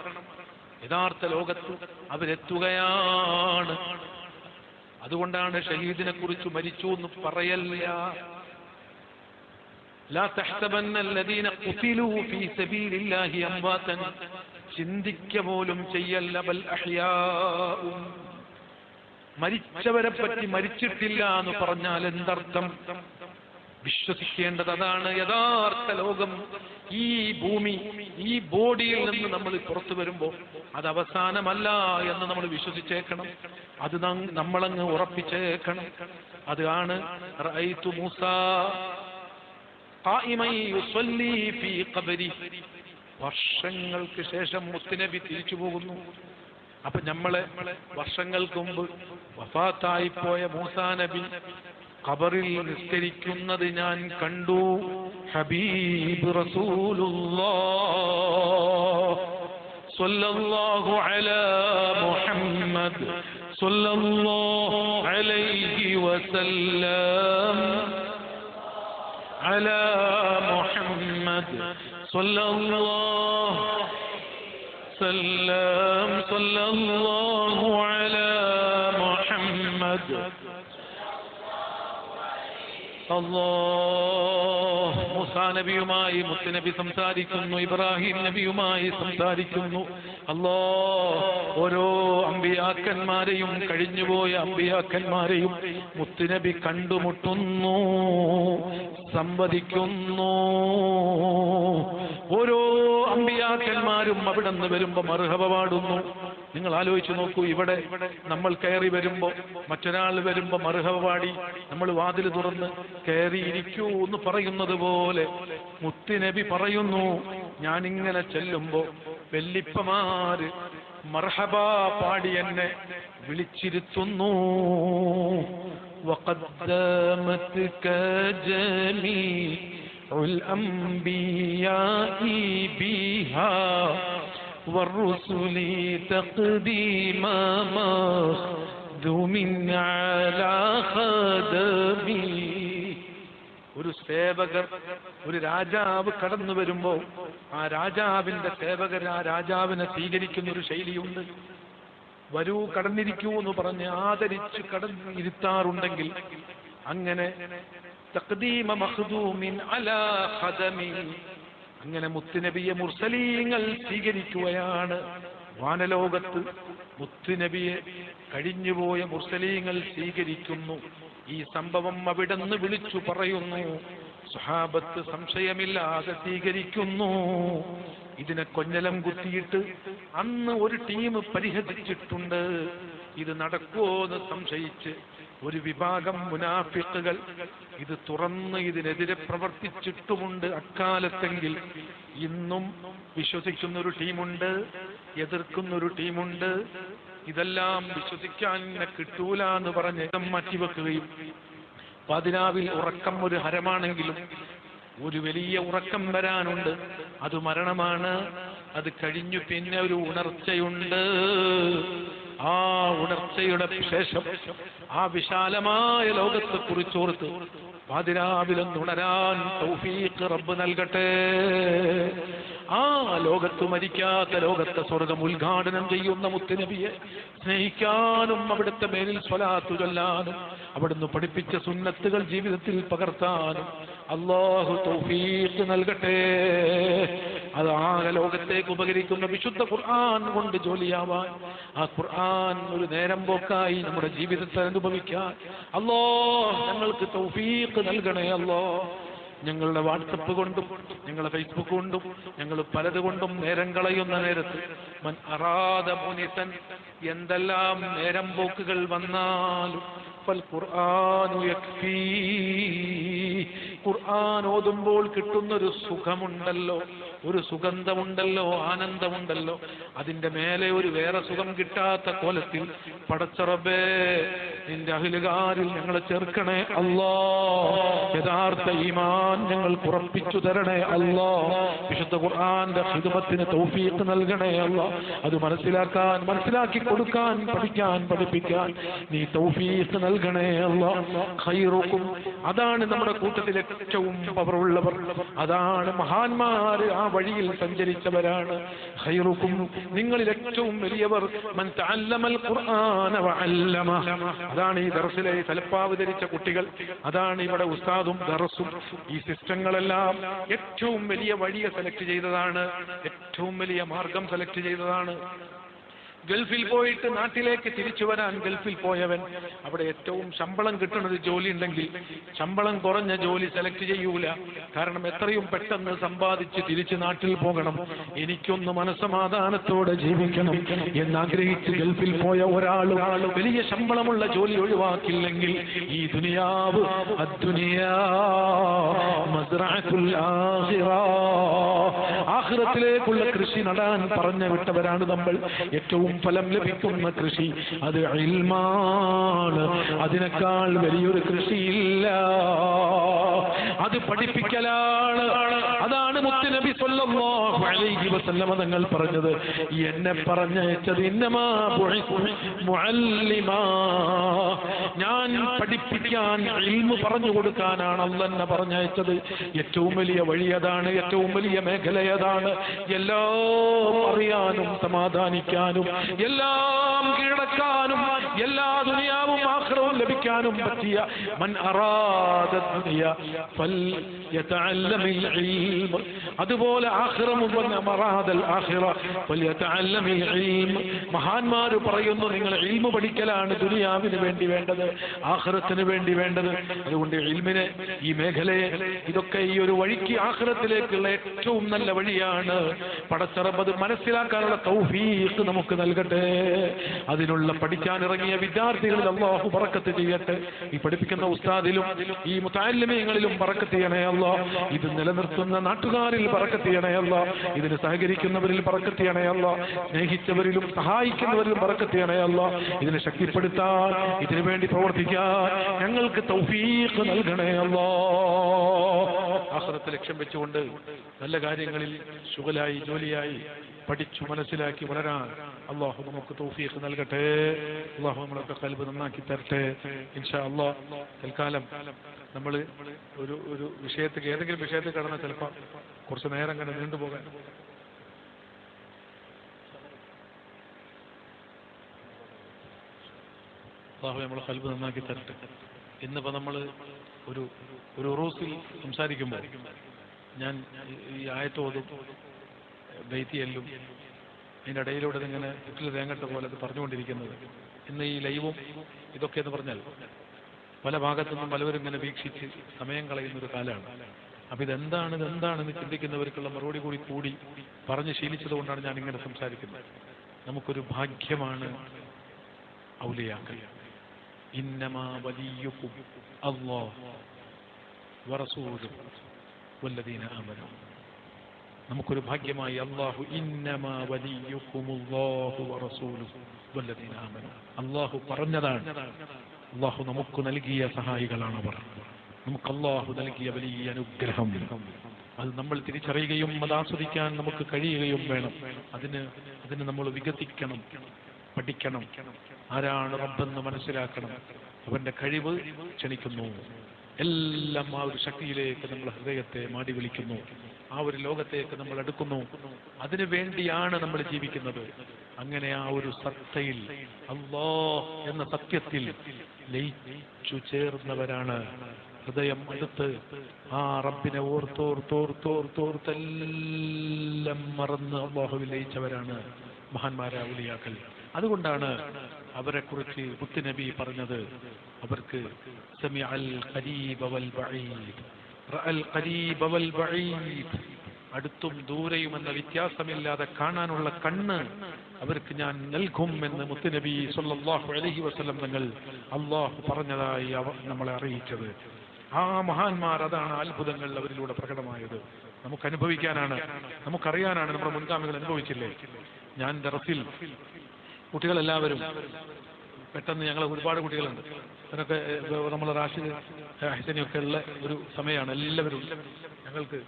യഥാർത്ഥ ലോകത്ത് അവരെത്തുകയാണ്. അതുകൊണ്ടാണ് ഷഹീദിനെ കുറിച്ച് മരിച്ചു എന്ന് പറയല്ല. ലാ തഹ്സബന്ന അല്ലദീന ഖുതിലൂ ഫീ സബീലില്ലാഹി അംവാതൻ, ചിന്തിക്ക പോലും ചെയ്യല്ല, ബൽ അഹ്യാഉ. മരിച്ചവരെ പറ്റി മരിച്ചിട്ടില്ല എന്ന് പറഞ്ഞാൽ എന്തർത്ഥം? വിശ്വസിക്കേണ്ടത് അതാണ്. യഥാർത്ഥ ലോകം, ഈ ഭൂമി, ഈ ബോഡിയിൽ നിന്ന് നമ്മൾ പുറത്തു വരുമ്പോൾ അത് അവസാനമല്ല എന്ന് നമ്മൾ വിശ്വസിച്ചേക്കണം. അത് നമ്മളങ്ങ് ഉറപ്പിച്ചേക്കണം. അതാണ് റഅയ്തു മൂസാ ഖായിമൻ യുസല്ലി ഫീ ഖബരി. വർഷങ്ങൾക്ക് ശേഷം മുത്തുനബി തിരിച്ചു പോകുന്നു. അപ്പൊ നമ്മളെ വർഷങ്ങൾക്ക് മുമ്പ് വഫാത്തായി പോയ മൂസാ നബി ഖബറിൽ നിസ്കരിക്കുന്നത് ഞാൻ കണ്ടു. ഹബീബ് റസൂലുള്ളാഹ് സ്വല്ലല്ലാഹു അലാ മുഹമ്മദ് സ്വല്ലല്ലാഹു അലൈഹി വസല്ലം അലാ മുഹമ്മദ് സ്വല്ലല്ലാഹു സല്ലം സ്വല്ലല്ലാഹു അലാ മുഹമ്മദ്. അല്ലാഹ് മൂസാ നബിയുമായി മുത്തുനബി സംസാരിക്കുന്നു, ഇബ്രാഹിം നബിയുമായി സംസാരിക്കുന്നു. അല്ലാഹ് ഓരോ അമ്പിയാക്കന്മാരെയും, കഴിഞ്ഞുപോയ അമ്പിയാക്കന്മാരെയും മുത്തുനബി കണ്ടുമുട്ടുന്നു, സംവദിക്കുന്നു. ഓരോ അമ്പിയാക്കന്മാരും അവിടെ നിന്ന് വരുമ്പോ മർഹബ പാടുന്നു. നിങ്ങൾ ആലോചിച്ചു നോക്കൂ, ഇവിടെ നമ്മൾ കയറി വരുമ്പോ, മറ്റൊരാൾ വരുമ്പോ മർഹബ പാടി നമ്മൾ വാതിൽ തുറന്ന് കയറിയിരിക്കൂ എന്ന് പറയുന്നത് പോലെ മുത്തുനബി പറയുന്നു, ഞാനിങ്ങനെ ചെല്ലുമ്പോ വെല്ലിപ്പമാര് മർഹബ പാടി എന്നെ വിളിച്ചിരുത്തുന്നു. وقدمتك جميع الأنبياء بها والرسل تقديما مخدوم على خدمي. ഒരു സേവകർ, ഒരു രാജാവ് കടന്നു വരുമ്പോ ആ രാജാവിന്റെ സേവകർ ആ രാജാവിനെ സ്വീകരിക്കുന്ന ഒരു ശൈലിയുണ്ട്. വരൂ, കടന്നിരിക്കൂ എന്ന് പറഞ്ഞ് ആദരിച്ച് കടന്നിരുത്താറുണ്ടെങ്കിൽ, അങ്ങനെ തഖ്ദീമ മഖ്ദൂമിൻ അലാ ഖദമി, അങ്ങനെ മുത്തുനബിയെ മുർസലീങ്ങൾ സ്വീകരിക്കുകയാണ്. വാനലോകത്ത് മുത്തുനബിയെ കഴിഞ്ഞുപോയ മുർസലീങ്ങൾ സ്വീകരിക്കുന്നു. ഈ സംഭവം അവിടുന്ന് വിളിച്ചു പറയുന്നു. സ്വഹാബത്ത് സംശയമില്ലാതെ സ്വീകരിക്കുന്നു. ഇതിനെ കൊഞ്ഞലം കുത്തിയിട്ട് അന്ന് ഒരു ടീം പരിഹസിച്ചിട്ടുണ്ട്. ഇത് നടക്കുമോ എന്ന് സംശയിച്ച് ഒരു വിഭാഗം മുനാഫിഖുകൾ ഇത് തുറന്ന് ഇതിനെതിരെ പ്രവർത്തിച്ചിട്ടുമുണ്ട് അക്കാലത്തെങ്കിൽ. ഇന്നും വിശ്വസിക്കുന്നൊരു ടീമുണ്ട്, എതിർക്കുന്നൊരു ടീമുണ്ട്. ഇതെല്ലാം വിശ്വസിക്കാൻ കിട്ടൂല എന്ന് പറഞ്ഞ് മാറ്റിവെക്കുകയും, പതിനാവിൽ ഉറക്കം ഒരു ഹരമാണെങ്കിലും ഒരു വലിയ ഉറക്കം വരാനുണ്ട്, അത് മരണമാണ്. അത് കഴിഞ്ഞു പിന്നെ ഒരു ഉണർച്ചയുണ്ട്. ആ ഉണർച്ചയുടെ ശേഷം ആ വിശാലമായ ലോകത്തെ കുറിച്ചോർത്ത് പാതിരാവിലൊന്നുണരാൻ തൗഫീഖ് റബ്ബ് നൽകട്ടെ. ആ ലോകത്ത് മരിക്കാത്ത ലോകത്തെ സ്വർഗം ഉദ്ഘാടനം ചെയ്യുന്ന മുത്തുനബിയെ സ്നേഹിക്കാനും അവിടുത്തെ മേലിൽ സ്വലാത്ത് ചൊല്ലാനും അവിടുന്ന് പഠിപ്പിച്ച സുന്നത്തുകൾ ജീവിതത്തിൽ പകർത്താനും അല്ലാഹു തൗഫീഖ് നൽകട്ടെ. അത് ആകെ ലോകത്തേക്ക് ഉപകരിക്കുന്ന വിശുദ്ധ ഖുർആൻ കൊണ്ട് ജോലിയാവാൻ, ആ ഖുർആൻ ഒരു നേരം പോക്കായി നമ്മുടെ ജീവിതത്തെ അനുഭവിക്കാൻ അല്ലാഹ് ഞങ്ങൾക്ക് തൗഫീഖ് നൽകണേ. അല്ലാഹ് ഞങ്ങളുടെ വാട്സപ്പ് കൊണ്ടും ഞങ്ങളുടെ ഫേസ്ബുക്ക് കൊണ്ടും ഞങ്ങൾ പലതുകൊണ്ടും നേരം കളയുന്ന നേരത്ത് മൻ അറാദ മുനിസൻ എന്തെല്ലാം നേരം പോക്കുകൾ വന്നാലും ഫൽഖുർആനു യക്ഫീ, ഖുർആൻ ഓതുമ്പോൾ കിട്ടുന്നൊരു സുഖമുണ്ടല്ലോ, ഒരു സുഗന്ധമുണ്ടല്ലോ, ആനന്ദമുണ്ടല്ലോ, അതിന്റെ മേലെ ഒരു വേറെ സുഖം കിട്ടാത്ത കോലത്തിൽ പടച്ച റബ്ബേ നിന്റെ അഹ്ലുകാരിൽ ഞങ്ങളെ ചേർക്കണേ അല്ലാഹ്. യഥാർത്ഥ ഈമാൻ ഞങ്ങൾ ഉറപ്പിച്ചു തരണേ അല്ലാഹ്. വിശുദ്ധ ഖുർആന്റെ ഖിദ്മത്തിന് തൗഫീഖ് നൽകണേ അല്ലാഹ്. അത് മനസ്സിലാക്കി കൊടുക്കാൻ, പഠിക്കാൻ, പഠിപ്പിക്കാൻ നീ തൗഫീഖ് നൽകണേ അല്ലാഹ്. ഖൈറുക്കും, അതാണ് നമ്മുടെ കൂട്ടത്തിൽ ഏറ്റവും പവറുള്ളവർ, അതാണ് മഹാന്മാർ, ആ വഴിയിൽ സഞ്ചരിച്ചവരാണ്. ഖൈറുക്കും, നിങ്ങളിൽ ഏറ്റവും വലിയവർ മൻ തഅല്ലമൽ ഖുർആന വഅല്ലമ, അതാണ് ഈ ദർസിലെ തലപ്പാവ് ധരിച്ച കുട്ടികൾ, അതാണ് ഇവിടെ ഉസ്താദും ദർസും. ഈ സിസ്റ്റങ്ങളെല്ലാം ഏറ്റവും വലിയ വഴിയെ സെലക്ട് ചെയ്തതാണ്, ഏറ്റവും വലിയ മാർഗം സെലക്ട് ചെയ്തതാണ്. ഗൾഫിൽ പോയിട്ട് നാട്ടിലേക്ക് തിരിച്ചു വരാൻ ഗൾഫിൽ പോയവൻ അവിടെ ഏറ്റവും ശമ്പളം കിട്ടുന്ന ഒരു ജോലി ഉണ്ടെങ്കിൽ ശമ്പളം കുറഞ്ഞ ജോലി സെലക്ട് ചെയ്യൂല. കാരണം എത്രയും പെട്ടെന്ന് സമ്പാദിച്ച് തിരിച്ച് നാട്ടിൽ പോകണം, എനിക്കൊന്ന് മനസ്സമാധാനത്തോടെ ജീവിക്കണം എന്നാഗ്രഹിച്ച് ഗൾഫിൽ പോയ ഒരാൾ വലിയ ശമ്പളമുള്ള ജോലി ഒഴിവാക്കില്ലെങ്കിൽ ഈ ദുനിയാവ് അദ്ദുനിയാ മസ്റഅത്തുൽ ആഖിറ, ആഖിറത്തിലേക്കുള്ള കൃഷി നടാൻ പറഞ്ഞു വിട്ടവരാണ് നമ്മൾ. ഏറ്റവും ഫലം ലഭിക്കുന്ന കൃഷി അത് ഇൽമാണ്, അതിനേക്കാൾ വലിയൊരു കൃഷിയില്ല. അത് പഠിപ്പിക്കലാണ്. അതാണ് മുത്തുനബി സ്വല്ലല്ലാഹു അലൈഹി വസല്ലമ തങ്ങൾ പറഞ്ഞത്, എന്നെ പറഞ്ഞയച്ചത് ഇന്നമാ ബുഇതു മുഅല്ലിമാ, ഞാൻ പഠിപ്പിക്കാൻ, ഇൽമു പറഞ്ഞു കൊടുക്കാനാണ് അല്ലാഹ് എന്നെ പറഞ്ഞയച്ചത്. ഏറ്റവും വലിയ വഴി അതാണ്, ഏറ്റവും വലിയ മേഖല അതാണ്. എല്ലാം അറിയാനും സമാധാനിക്കാനും എല്ലാം കീഴടക്കാനും എല്ലാ ദുനിയാവും ആഖിറവും ലഭിക്കാനും പറ്റിയ മൻ അറാദ ദുനിയ ഫൽയതഅല്ലമിൽ ഇൽമ, അതുപോലെ ആഖിറവും മൻ അറാദൽ ആഖിറ ഫൽയതഅല്ലമിൽ ഇൽമ. മഹാന്മാർ പറയുന്നു നിങ്ങൾ ഇൽമു പഠിക്കലാണ് ദുനിയാവിന് വേണ്ടി വേണ്ടത്, ആഖിറത്തിന് വേണ്ടി വേണ്ടത്. അതുകൊണ്ട് ഇൽമിനെ, ഈ മേഖലയെ, ഇതൊക്കെ ഈ ഒരു വഴിക്ക് ആഖിറത്തിലേക്കുള്ള ഏറ്റവും നല്ല വഴിയാണ്. പടച്ച റബ്ബ് അത് മനസ്സിലാക്കാനുള്ള തൗഫീഖ് നമുക്ക് നൽകട്ടെ. അതിനുള്ള പഠിക്കാനിറങ്ങിയ വിദ്യാർത്ഥികളിൽ അല്ലാഹു ബറക്കത്ത് ചെയ്യട്ടെ. ഈ പഠിപ്പിക്കുന്ന ഉസ്താദിലും ഈ മുതഅല്ലിമീങ്ങളിലും ബറക്കത്ത് ചെയ്യണേ അല്ലാഹ്. ഇത് നിലനിർത്തുന്ന നാട്ടുകാരിൽ ബറക്കത്ത് ചെയ്യണേ അല്ലാഹ്. ഇതിന് സഹകരിക്കുന്നവരിൽ ബറക്കത്ത് ചെയ്യണേ അല്ലാഹ്. സ്നേഹിച്ചവരിലും സഹായിക്കുന്നവരിലും ബറക്കത്ത് ചെയ്യണേ അല്ലാഹ്. ഇതിനെ ശക്തിപ്പെടുത്താൻ, ഇതിനു വേണ്ടി പ്രവർത്തിക്കാൻ ഞങ്ങൾക്ക് തൗഫീഖ് നൽകണേ അല്ലാഹ്. ആഖിറത്ത് ലക്ഷ്യം വെച്ചുകൊണ്ട് നല്ല കാര്യങ്ങളിൽ ശുഗലായി, ജോലിയായി പഠിച്ചു മനസ്സിലാക്കി വളരാൻ അല്ലാഹു നമുക്ക് തൗഫീഖ് നൽകട്ടെ. അല്ലാഹു നമ്മളൊക്കെ ഖൽബ് നന്നാക്കി തരട്ടെ ഇൻഷാ അല്ലാഹ്. തൽക്കാലം നമ്മൾ ഒരു വിഷയത്തിൽ, ഏതെങ്കിലും വിഷയത്തിൽ കടന്നാൽ ചിലപ്പോൾ കുറച്ച് നേരം അങ്ങനെ നീണ്ടുപോകാൻ. അല്ലാഹു നമ്മളെ ഖൽബ് നന്നാക്കി തരട്ടെ. ഇന്നിപ്പോൾ നമ്മൾ ഒരു ഉറൂസിൽ സംസാരിക്കുമ്പോൾ ഞാൻ ഈ ആയത്തോതും ബൈത്തിയെല്ലും അതിൻ്റെ ഇടയിലൂടെ ഇങ്ങനെ ചുറ്റിൽ തേങ്ങട്ട പോലെ അത് പറഞ്ഞുകൊണ്ടിരിക്കുന്നത്. ഇന്ന് ഈ ലൈവും ഇതൊക്കെ എന്ന് പറഞ്ഞാൽ പല ഭാഗത്തുനിന്നും പലവരും ഇങ്ങനെ വീക്ഷിച്ച് സമയം കളയുന്നൊരു കാലമാണ്. അപ്പം ഇതെന്താണെന്ന് ചിന്തിക്കുന്നവർക്കുള്ള മറുപടി കൂടി പറഞ്ഞ് ശീലിച്ചത് കൊണ്ടാണ് ഞാൻ ഇങ്ങനെ സംസാരിക്കുന്നത്. നമുക്കൊരു ഭാഗ്യമാണ് ഔലിയാക്കൾ. ഇന്നമാ വലിയുക്കും അല്ലാഹു വറസൂലുഹു വല്ലദീന ആമനൂ. നമുക്കൊരു ഭാഗ്യമായി അല്ലാഹു ഇന്നമാ വലിയുക്കുമുല്ലാഹു വറസൂലുഹു വല്ലദീന ആമനൂ. അല്ലാഹു പറഞ്ഞതാണ്. അല്ലാഹു നമുക്ക് നൽകിയ സഹായികളാണവർ. നമുക്ക് അല്ലാഹു നൽകിയ വലിയ അനുഗ്രഹം. അത് നമ്മൾ തിരിച്ചറിയുകയും അത് ആസ്വദിക്കാൻ നമുക്ക് കഴിയുകയും വേണം. അതിന് നമ്മൾ വികസിക്കണം, പഠിക്കണം. ആരാണ് റബ്ബെന്ന് മനസ്സിലാക്കണം. അവന്റെ കഴിവ് ക്ഷണിക്കുന്നു. എല്ലാം ആ ഒരു ശക്തിയിലേക്ക് നമ്മൾ ഹൃദയത്തെ മാടി വിളിക്കുന്നു, ആ ഒരു ലോകത്തേക്ക് നമ്മൾ അടുക്കുന്നു. അതിനു വേണ്ടിയാണ് നമ്മൾ ജീവിക്കുന്നത്. അങ്ങനെ ആ ഒരു സത്തയിൽ, അല്ലാഹ് എന്ന സത്യത്തിൽ ലയിച്ചു ചേർന്നവരാണ്. ഹൃദയം അടുത്ത് ആ റബ്ബിനെ ഓർത്തോർത്തെല്ലാം മറന്ന് അല്ലാഹുവിൽ ലയിച്ചവരാണ് മഹാന്മാരായ ഔലിയാക്കൾ. അതുകൊണ്ടാണ് അവരെ കുറിച്ച് മുത്തുനബി പറഞ്ഞത്, അവർക്ക് സമിഅൽ ഖരീബ വൽ ബഈദ്, റഅൽ ഖരീബ വൽ ബഈദ്, അടുത്തും ദൂരെയും എന്ന വ്യത്യാസമില്ലാതെ കാണാനുള്ള കണ്ണ് അവർക്ക് ഞാൻ നൽകും എന്ന് മുത്തുനബി സ്വല്ലല്ലാഹു അലൈഹി വസല്ലം തങ്ങൾ അല്ലാഹു പറഞ്ഞതായി നമ്മളെ അറിയിച്ചത്. ആ മഹാന്മാർ, അതാണ് അത്ഭുതങ്ങൾ അവരിലൂടെ പ്രകടമായത്. നമുക്ക് അനുഭവിക്കാനാണ്, നമുക്കറിയാനാണ്. നമ്മുടെ മുൻഗാമികൾ അനുഭവിച്ചില്ലേ? ഞാൻ ദർസിൽ കുട്ടികളെല്ലാവരും പെട്ടെന്ന്, ഞങ്ങൾ ഒരുപാട് കുട്ടികളുണ്ട്, അതിനൊക്കെ നമ്മൾ റാഷിദ് ഹസനിയൊക്കെ ഉള്ള ഒരു സമയമാണ്. എല്ലാവരും ഞങ്ങൾക്ക്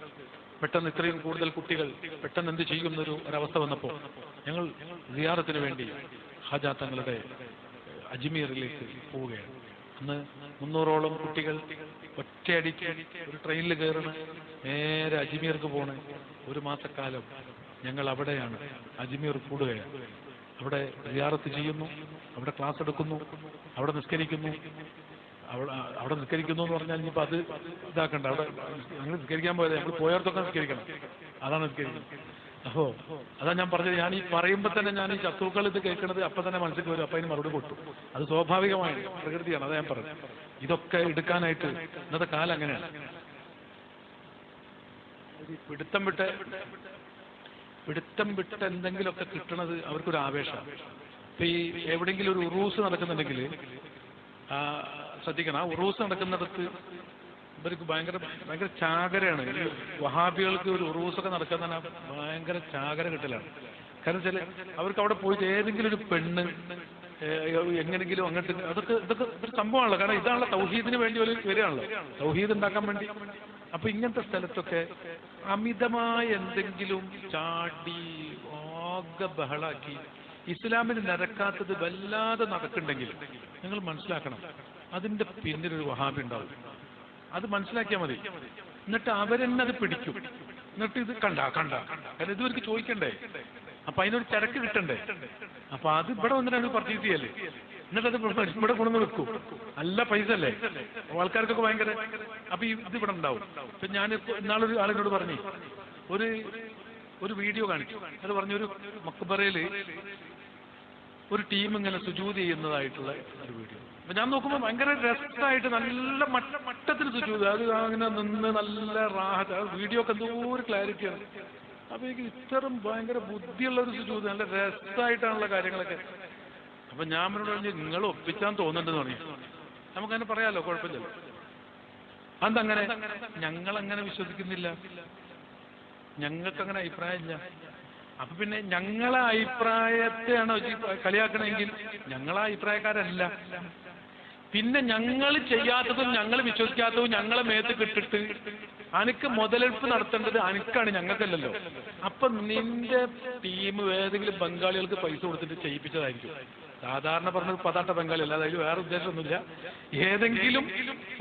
പെട്ടെന്ന് ഇത്രയും കൂടുതൽ കുട്ടികൾ പെട്ടെന്ന് എന്ത് ചെയ്യുന്നൊരു ഒരവസ്ഥ വന്നപ്പോൾ ഞങ്ങൾ സിയാറത്തിന് വേണ്ടി ഹാജാ തങ്ങളുടെ അജ്മീറിലേക്ക് പോവുകയാണ്. അന്ന് 300ഓളം കുട്ടികൾ ഒറ്റയടിക്ക് ഒരു ട്രെയിനിൽ കയറണ നേരെ അജ്മീർക്ക് പോണ. ഒരു മാസക്കാലം ഞങ്ങൾ അവിടെയാണ്, അജ്മീർ കൂടുകയാണ്. അവിടെ സിയാറത്ത് ചെയ്യുന്നു, അവിടെ ക്ലാസ് എടുക്കുന്നു, അവിടെ നിസ്കരിക്കുന്നു. അവിടെ നിസ്കരിക്കുന്നു എന്ന് പറഞ്ഞാൽ ഇനിയിപ്പോൾ അത് ഇതാക്കണ്ട, അവിടെ ഞങ്ങൾ നിസ്കരിക്കാൻ പോയത്, ഞങ്ങൾ പോയവർക്കൊക്കെ നിസ്കരിക്കണം, അതാണ് നിസ്കരിക്കുന്നത്. അപ്പോൾ അതാ ഞാൻ പറഞ്ഞത്, ഞാൻ ഈ പറയുമ്പോൾ തന്നെ ഞാൻ ഈ ശത്രുക്കൾ ഇത് കേൾക്കുന്നത് അപ്പം തന്നെ മനസ്സിൽ വരും, അപ്പം അതിന് മറുപടി കൊടുത്തു. അത് സ്വാഭാവികമായ പ്രകൃതിയാണ്, അതാ ഞാൻ പറഞ്ഞത്. ഇതൊക്കെ എടുക്കാനായിട്ട് ഇന്നത്തെ കാലം അങ്ങനെയാണ്. പിടുത്തം വിട്ട് എന്തെങ്കിലുമൊക്കെ കിട്ടണത് അവർക്കൊരു ആവേശമാണ്. ഇപ്പൊ ഈ എവിടെയെങ്കിലും ഒരു ഉറൂസ് നടക്കുന്നുണ്ടെങ്കിൽ ശ്രദ്ധിക്കണം, ആ ഉറൂസ് നടക്കുന്നിടത്ത് ഇവർക്ക് ഭയങ്കര ചാകരയാണ്. ഈ വഹാബികൾക്ക് ഒരു ഉറൂസൊക്കെ നടക്കാൻ തന്നെ ഭയങ്കര ചാകര കിട്ടലാണ്. കാരണം വെച്ചാൽ അവർക്ക് അവിടെ പോയിട്ട് ഏതെങ്കിലും ഒരു പെണ്ണ് എങ്ങനെങ്കിലും അങ്ങോട്ട്, ഇതൊക്കെ ഒരു സംഭവമാണല്ലോ. കാരണം ഇതാണല്ലോ തൗഹീദിന് വേണ്ടി ഒരു വരികയാണല്ലോ, തൗഹീദ് ഉണ്ടാക്കാൻ വേണ്ടി. അപ്പൊ ഇങ്ങനത്തെ സ്ഥലത്തൊക്കെ അമിതമായ എന്തെങ്കിലും ചാടി ആകെ ബഹളാക്കി ഇസ്ലാമിന് നിരക്കാത്തത് വല്ലാതെ നടക്കുന്നുണ്ടെങ്കിൽ നിങ്ങൾ മനസ്സിലാക്കണം, അതിന്റെ പിന്നിലൊരു വഹാബി ഉണ്ടാവും. അത് മനസ്സിലാക്കിയാൽ മതി. എന്നിട്ട് അവരെന്നെ അത് പിടിക്കും. എന്നിട്ട് ഇത് കണ്ട കാരണം ഇതുവർക്ക് ചോദിക്കണ്ടേ, അപ്പൊ അതിനൊരു ചരക്ക് കിട്ടണ്ടേ. അപ്പൊ അത് ഇവിടെ വന്നിട്ടാണ് പർച്ചേസ് ചെയ്യല്ലേ. എന്നിട്ട് അത് ഇവിടെ കൊണ്ടുവന്ന് വെക്കും. നല്ല പൈസ അല്ലേ, ആൾക്കാർക്കൊക്കെ ഭയങ്കര. അപ്പൊ ഇത് ഇവിടെ ഉണ്ടാവും. ഇപ്പൊ ഞാൻ ഇന്നാളൊരു ആളിനോട് പറഞ്ഞു, ഒരു വീഡിയോ കാണിച്ചു. അത് പറഞ്ഞൊരു മക്ബറയില് ഒരു ടീം ഇങ്ങനെ സുജൂദ് ചെയ്യുന്നതായിട്ടുള്ള ഒരു വീഡിയോ. അപ്പൊ ഞാൻ നോക്കുമ്പോൾ ഭയങ്കര രസമായിട്ട് നല്ല മട്ടത്തിന് സുജൂദ്, അത് അങ്ങനെ നിന്ന് നല്ല റാഹത്ത്. ആ വീഡിയോ ഒക്കെ എന്തോ ഒരു ക്ലാരിറ്റിയാണ്. അപ്പൊ എനിക്ക് ഇത്തരം ഭയങ്കര ബുദ്ധിയുള്ള ഒരു സുജൂദ്, നല്ല രസമായിട്ടാണുള്ള കാര്യങ്ങളൊക്കെ. അപ്പൊ ഞാൻ അവരോട് പറഞ്ഞു, നിങ്ങൾ ഒപ്പിച്ചാൻ തോന്നുന്നുണ്ടെന്ന് പറഞ്ഞു. നമുക്കങ്ങനെ പറയാലോ, കുഴപ്പമില്ലല്ലോ. അതങ്ങനെ ഞങ്ങളങ്ങനെ വിശ്വസിക്കുന്നില്ല, ഞങ്ങൾക്കങ്ങനെ അഭിപ്രായമില്ല. അപ്പൊ പിന്നെ ഞങ്ങളെ അഭിപ്രായത്തെയാണോ കളിയാക്കണമെങ്കിൽ ഞങ്ങളെ അഭിപ്രായക്കാരല്ല. പിന്നെ ഞങ്ങൾ ചെയ്യാത്തതും ഞങ്ങൾ വിശ്വസിക്കാത്തതും ഞങ്ങളെ മേത്ത് കിട്ടിട്ട് അനക്ക് മുതലെടുപ്പ് നടത്തേണ്ടത് അനക്കാണ്, ഞങ്ങൾക്കല്ലല്ലോ. അപ്പൊ നിന്റെ ടീം ഏതെങ്കിലും ബംഗാളികൾക്ക് പൈസ കൊടുത്തിട്ട് ചെയ്യിപ്പിച്ചതായിരിക്കും. സാധാരണ പറഞ്ഞത് പതാട്ട ബംഗാളി അല്ല, അതായത് വേറെ ഉദ്ദേശമൊന്നുമില്ല. ഏതെങ്കിലും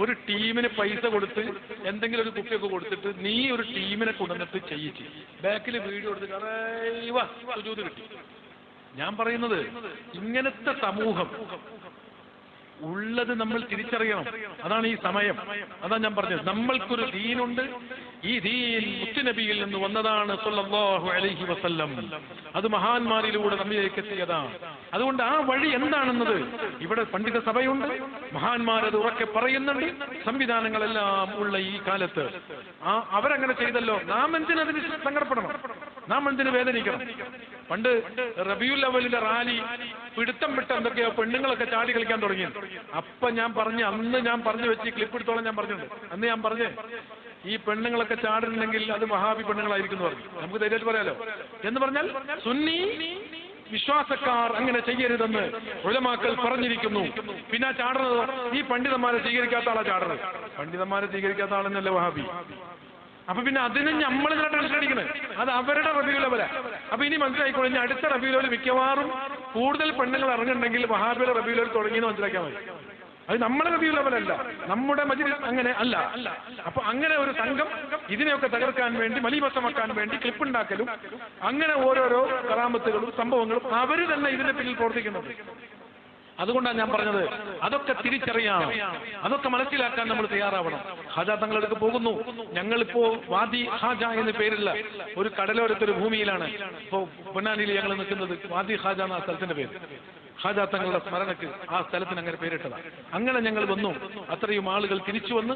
ഒരു ടീമിന് പൈസ കൊടുത്ത് എന്തെങ്കിലും ഒരു കുപ്പിയൊക്കെ കൊടുത്തിട്ട് നീ ഒരു ടീമിനെ കൊണ്ടുവന്നിട്ട് ചെയ്യിച്ച് ബാക്കിൽ വീഡിയോ എടുത്തിട്ട് സുജൂദ് കിട്ടി. ഞാൻ പറയുന്നത് ഇങ്ങനത്തെ സമൂഹം ഉള്ളത് നമ്മൾ തിരിച്ചറിയണം. അതാണ് ഈ സമയം. അതാണ് ഞാൻ പറഞ്ഞത്, നമ്മൾക്കൊരു ദീനുണ്ട്. ഈ ദീൻ മുത്തുനബിയിൽ നിന്ന് വന്നതാണ് സ്വല്ലല്ലാഹു അലൈഹി വസല്ലം. അത് മഹാന്മാരിലൂടെ നമ്മിലേക്ക് എത്തിയതാണ്. അതുകൊണ്ട് ആ വഴി എന്താണെന്നത് ഇവിടെ പണ്ഡിത സഭയുണ്ട്, മഹാന്മാരത് ഉറക്കെ പറയുന്നുണ്ട്. സംവിധാനങ്ങളെല്ലാം ഉള്ള ഈ കാലത്ത് അവരങ്ങനെ ചെയ്തല്ലോ, നാം എന്തിനതിന് സങ്കടപ്പെടണം, നാം എന്തിന് വേദനിക്കണം? പണ്ട് റബിയുൽ അവ്വലിന്റെ റാലി പിടുത്തം വിട്ട് എന്തൊക്കെയോ പെണ്ണുങ്ങളൊക്കെ ചാടി കളിക്കാൻ തുടങ്ങി. അപ്പൊ അന്ന് ഞാൻ പറഞ്ഞു വെച്ച് ക്ലിപ്പ് എടുത്തോളം ഞാൻ പറഞ്ഞിട്ടുണ്ട്. അന്ന് ഞാൻ പറഞ്ഞേ, ഈ പെണ്ണുങ്ങളൊക്കെ ചാടുന്നുണ്ടെങ്കിൽ അത് വഹാബി പെണ്ണുങ്ങളായിരിക്കും എന്ന് പറഞ്ഞു. നമുക്ക് ധൈര്യമായിട്ട് പറയാലോ. എന്ന് പറഞ്ഞാൽ സുന്നി വിശ്വാസക്കാർ അങ്ങനെ ചെയ്യരുതെന്ന് ഉലമാക്കൾ പറഞ്ഞിരിക്കുന്നു. പിന്നെ ചാടുന്നത് ഈ പണ്ഡിതന്മാരെ സ്വീകരിക്കാത്ത ആളാ ചാടുന്നത്. പണ്ഡിതന്മാരെ സ്വീകരിക്കാത്ത ആളെന്നല്ല വഹാബി. അപ്പൊ പിന്നെ അതിന് നമ്മൾ ടെൻഷൻ അടിക്കുന്നത്, അത് അവരുടെ റബീഉൽ അവ്വല. അപ്പൊ ഇനി മനസ്സിലായിക്കോളൂ, ഇനി അടുത്ത റബീഉൽ അവ്വൽ മിക്കവാറും കൂടുതൽ പെണ്ണുങ്ങൾ ഇറങ്ങുന്നുണ്ടെങ്കിൽ വഹാബിയുടെ റബീഉൽ അവ്വൽ തുടങ്ങിയെന്ന് മനസ്സിലാക്കിയാൽ മതി. അത് നമ്മുടെ റബീഉൽ അവ്വലല്ല, നമ്മുടെ മജ്ലിസ് അങ്ങനെ അല്ല. അപ്പൊ അങ്ങനെ ഒരു സംഘം ഇതിനെയൊക്കെ തകർക്കാൻ വേണ്ടി, മലീമസമാക്കാൻ വേണ്ടി ക്ലിപ്പുണ്ടാക്കലും അങ്ങനെ ഓരോരോ കറാമത്തുകളും സംഭവങ്ങളും അവർ തന്നെ ഇതിന്റെ പിന്നിൽ പ്രവർത്തിക്കുന്നത്. അതുകൊണ്ടാണ് ഞാൻ പറഞ്ഞത്, അതൊക്കെ തിരിച്ചറിയണം, അതൊക്കെ മനസ്സിലാക്കാൻ നമ്മൾ തയ്യാറാവണം. ഹാജ തങ്ങളെടുക്ക് പോകുന്നു. ഞങ്ങളിപ്പോ വാദി ഹാജ എന്ന് പേരില്ല ഒരു കടലോരത്തൊരു ഭൂമിയിലാണ് ഇപ്പോ പൊന്നാനിയിൽ ഞങ്ങൾ നിൽക്കുന്നത്. വാദി ഹാജ എന്ന സ്ഥലത്തിന്റെ പേര്, ഹാജ തങ്ങളുടെ സ്മരണക്ക് ആ സ്ഥലത്തിന് അങ്ങനെ പേരിട്ടതാണ്. അങ്ങനെ ഞങ്ങൾ വന്നു. അത്രയും ആളുകൾ തിരിച്ചു വന്ന്,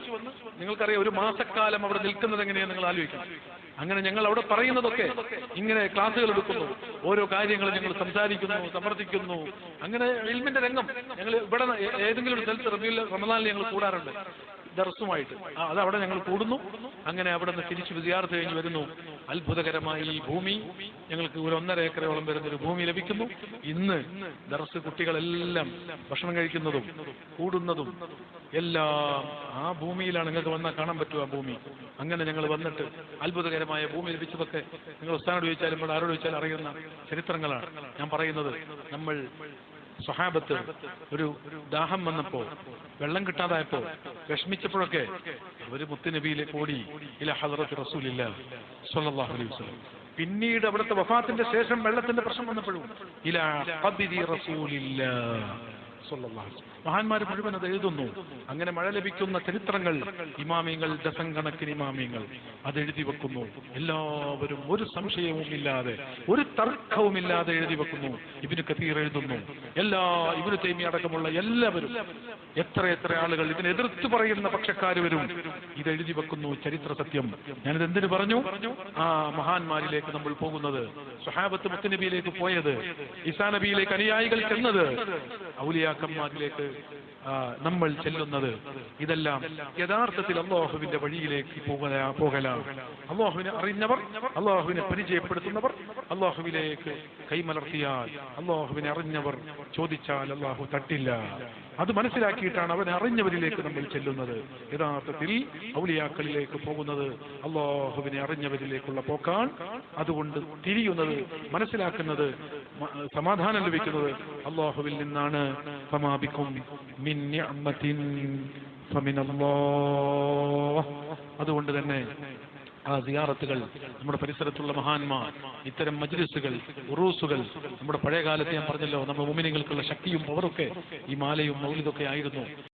നിങ്ങൾക്കറിയാം ഒരു മാസക്കാലം അവിടെ നിൽക്കുന്നത് എങ്ങനെയാണ് നിങ്ങൾ ആലോചിക്കണം. അങ്ങനെ ഞങ്ങൾ അവിടെ പറയുന്നതൊക്കെ ഇങ്ങനെ ക്ലാസ്സുകൾ എടുക്കുന്നു, ഓരോ കാര്യങ്ങൾ ഞങ്ങൾ സംസാരിക്കുന്നു, സമർത്ഥിക്കുന്നു. അങ്ങനെ ഇൽമിന്റെ രംഗം ഞങ്ങൾ ഇവിടെ ഏതെങ്കിലും ഒരു സ്ഥലത്ത് റമദാനിൽ ഞങ്ങൾ കൂടാറുണ്ട് ദർസുമായിട്ട്. അതവിടെ ഞങ്ങൾ കൂടുന്നു. അങ്ങനെ അവിടെ നിന്ന് തിരിച്ചു സിയാറത്ത് കഴിഞ്ഞ് വരുന്നു. അത്ഭുതകരമായി ഈ ഭൂമി ഞങ്ങൾക്ക് ഒരു 1.5 ഏക്കറോളം വരുന്നൊരു ഭൂമി ലഭിക്കുന്നു. ഇന്ന് ദർസ് കുട്ടികളെല്ലാം ഭക്ഷണം കഴിക്കുന്നതും കൂടുന്നതും എല്ലാം ആ ഭൂമിയിലാണ്. നിങ്ങൾക്ക് വന്നാൽ കാണാൻ പറ്റും ആ ഭൂമി. അങ്ങനെ ഞങ്ങൾ വന്നിട്ട് അത്ഭുതകരമായ ഭൂമി ലഭിച്ചതൊക്കെ നിങ്ങൾ ഉസ്താദിനോട് ചോദിച്ചാലും ഇവിടെ ആരോട് ചോദിച്ചാലും അറിയുന്ന ചരിത്രങ്ങളാണ് ഞാൻ പറയുന്നത്. നമ്മൾ സ്വഹാബത്ത് ഒരു ദാഹം വന്നപ്പോ, വെള്ളം കിട്ടാതായപ്പോ, വിഷമിച്ചപ്പോഴൊക്കെ അവര് മുത്തുനബിയിലേക്ക് ഓടി, ഇലാ ഹദ്റത്തി റസൂലില്ലാഹ് സ്വല്ലല്ലാഹു അലൈഹി വസല്ലം. പിന്നീട് അവിടുത്തെ വഫാത്തിന്റെ ശേഷം വെള്ളത്തിന്റെ പ്രശ്നം വന്നപ്പോഴും ഇലാ ഖബ്രി റസൂലില്ലാഹ് സ്വല്ലല്ലാഹു അലൈഹി വസല്ലം. മഹാന്മാർ മുഴുവൻ അത് എഴുതുന്നു. അങ്ങനെ മഴ ലഭിക്കുന്ന ചരിത്രങ്ങൾ ഇമാമിയങ്ങൾ, ഡസൻകണക്കിന് ഇമാമിയങ്ങൾ അത് എഴുതി വെക്കുന്നു. എല്ലാവരും ഒരു സംശയവും ഇല്ലാതെ, ഒരു തർക്കവുമില്ലാതെ എഴുതി വെക്കുന്നു. ഇബ്നു കതീർ എഴുതുന്നു. ഇബ്നു തൈമിയ്യ അടക്കമുള്ള എല്ലാവരും, എത്ര ആളുകൾ ഇതിനെ എതിർത്ത് പറയുന്ന പക്ഷക്കാർ വരും, ഇത് എഴുതി വെക്കുന്നു. ചരിത്ര സത്യം. ഞാനിത് എന്തിനു പറഞ്ഞു? ആ മഹാന്മാരിലേക്ക് നമ്മൾ പോകുന്നത്, സ്വഹാബത്ത് മുത്തുനബിയിലേക്ക് പോയത്, ഈസാ നബിയിലേക്ക് അനുയായികൾ ചെന്നത്, ഔലിയാക്കന്മാരിലേക്ക് നമ്മൾ ചെല്ലുന്നത്, ഇതെല്ലാം യഥാർത്ഥത്തിൽ അല്ലാഹുവിന്റെ വഴിയിലേക്ക് പോകലാണ്. അല്ലാഹുവിനെ അറിഞ്ഞവർ, അല്ലാഹുവിനെ പരിചയപ്പെടുത്തുന്നവർ, അല്ലാഹുവിലേക്ക് കൈമലർത്തിയാൽ, അല്ലാഹുവിനെ അറിഞ്ഞവർ ചോദിച്ചാൽ അല്ലാഹു തട്ടില്ല. അത് മനസ്സിലാക്കിയിട്ടാണ് അവനെ അറിഞ്ഞവരിലേക്ക് നമ്മൾ ചെല്ലുന്നത്. യഥാർത്ഥത്തിൽ ഔലിയാക്കളിലേക്ക് പോകുന്നത് അല്ലാഹുവിനെ അറിഞ്ഞവരിലേക്കുള്ള പോക്കാണ്. അതുകൊണ്ട് തിരിയുന്നത്, മനസ്സിലാക്കുന്നത്, സമാധാനം ലഭിക്കുന്നത് അല്ലാഹുവിൽ നിന്നാണ്. ഫമാ ബികും മിൻ നിഅമത്തിൻ ഫമിനല്ലാഹ്. അതുകൊണ്ട് തന്നെ ആ സിയാറത്തുകൾ, നമ്മുടെ പരിസരത്തുള്ള മഹാന്മാർ, ഇത്തരം മജ്ലിസുകൾ, ഉറൂസുകൾ, നമ്മുടെ പഴയ കാലത്ത് ഞാൻ പറഞ്ഞല്ലോ, നമ്മുടെ മുഅ്മിനീങ്ങൾക്കുള്ള ശക്തിയും പവറൊക്കെ ഈ മാലയും മൗലിദൊക്കെ ആയിരുന്നു.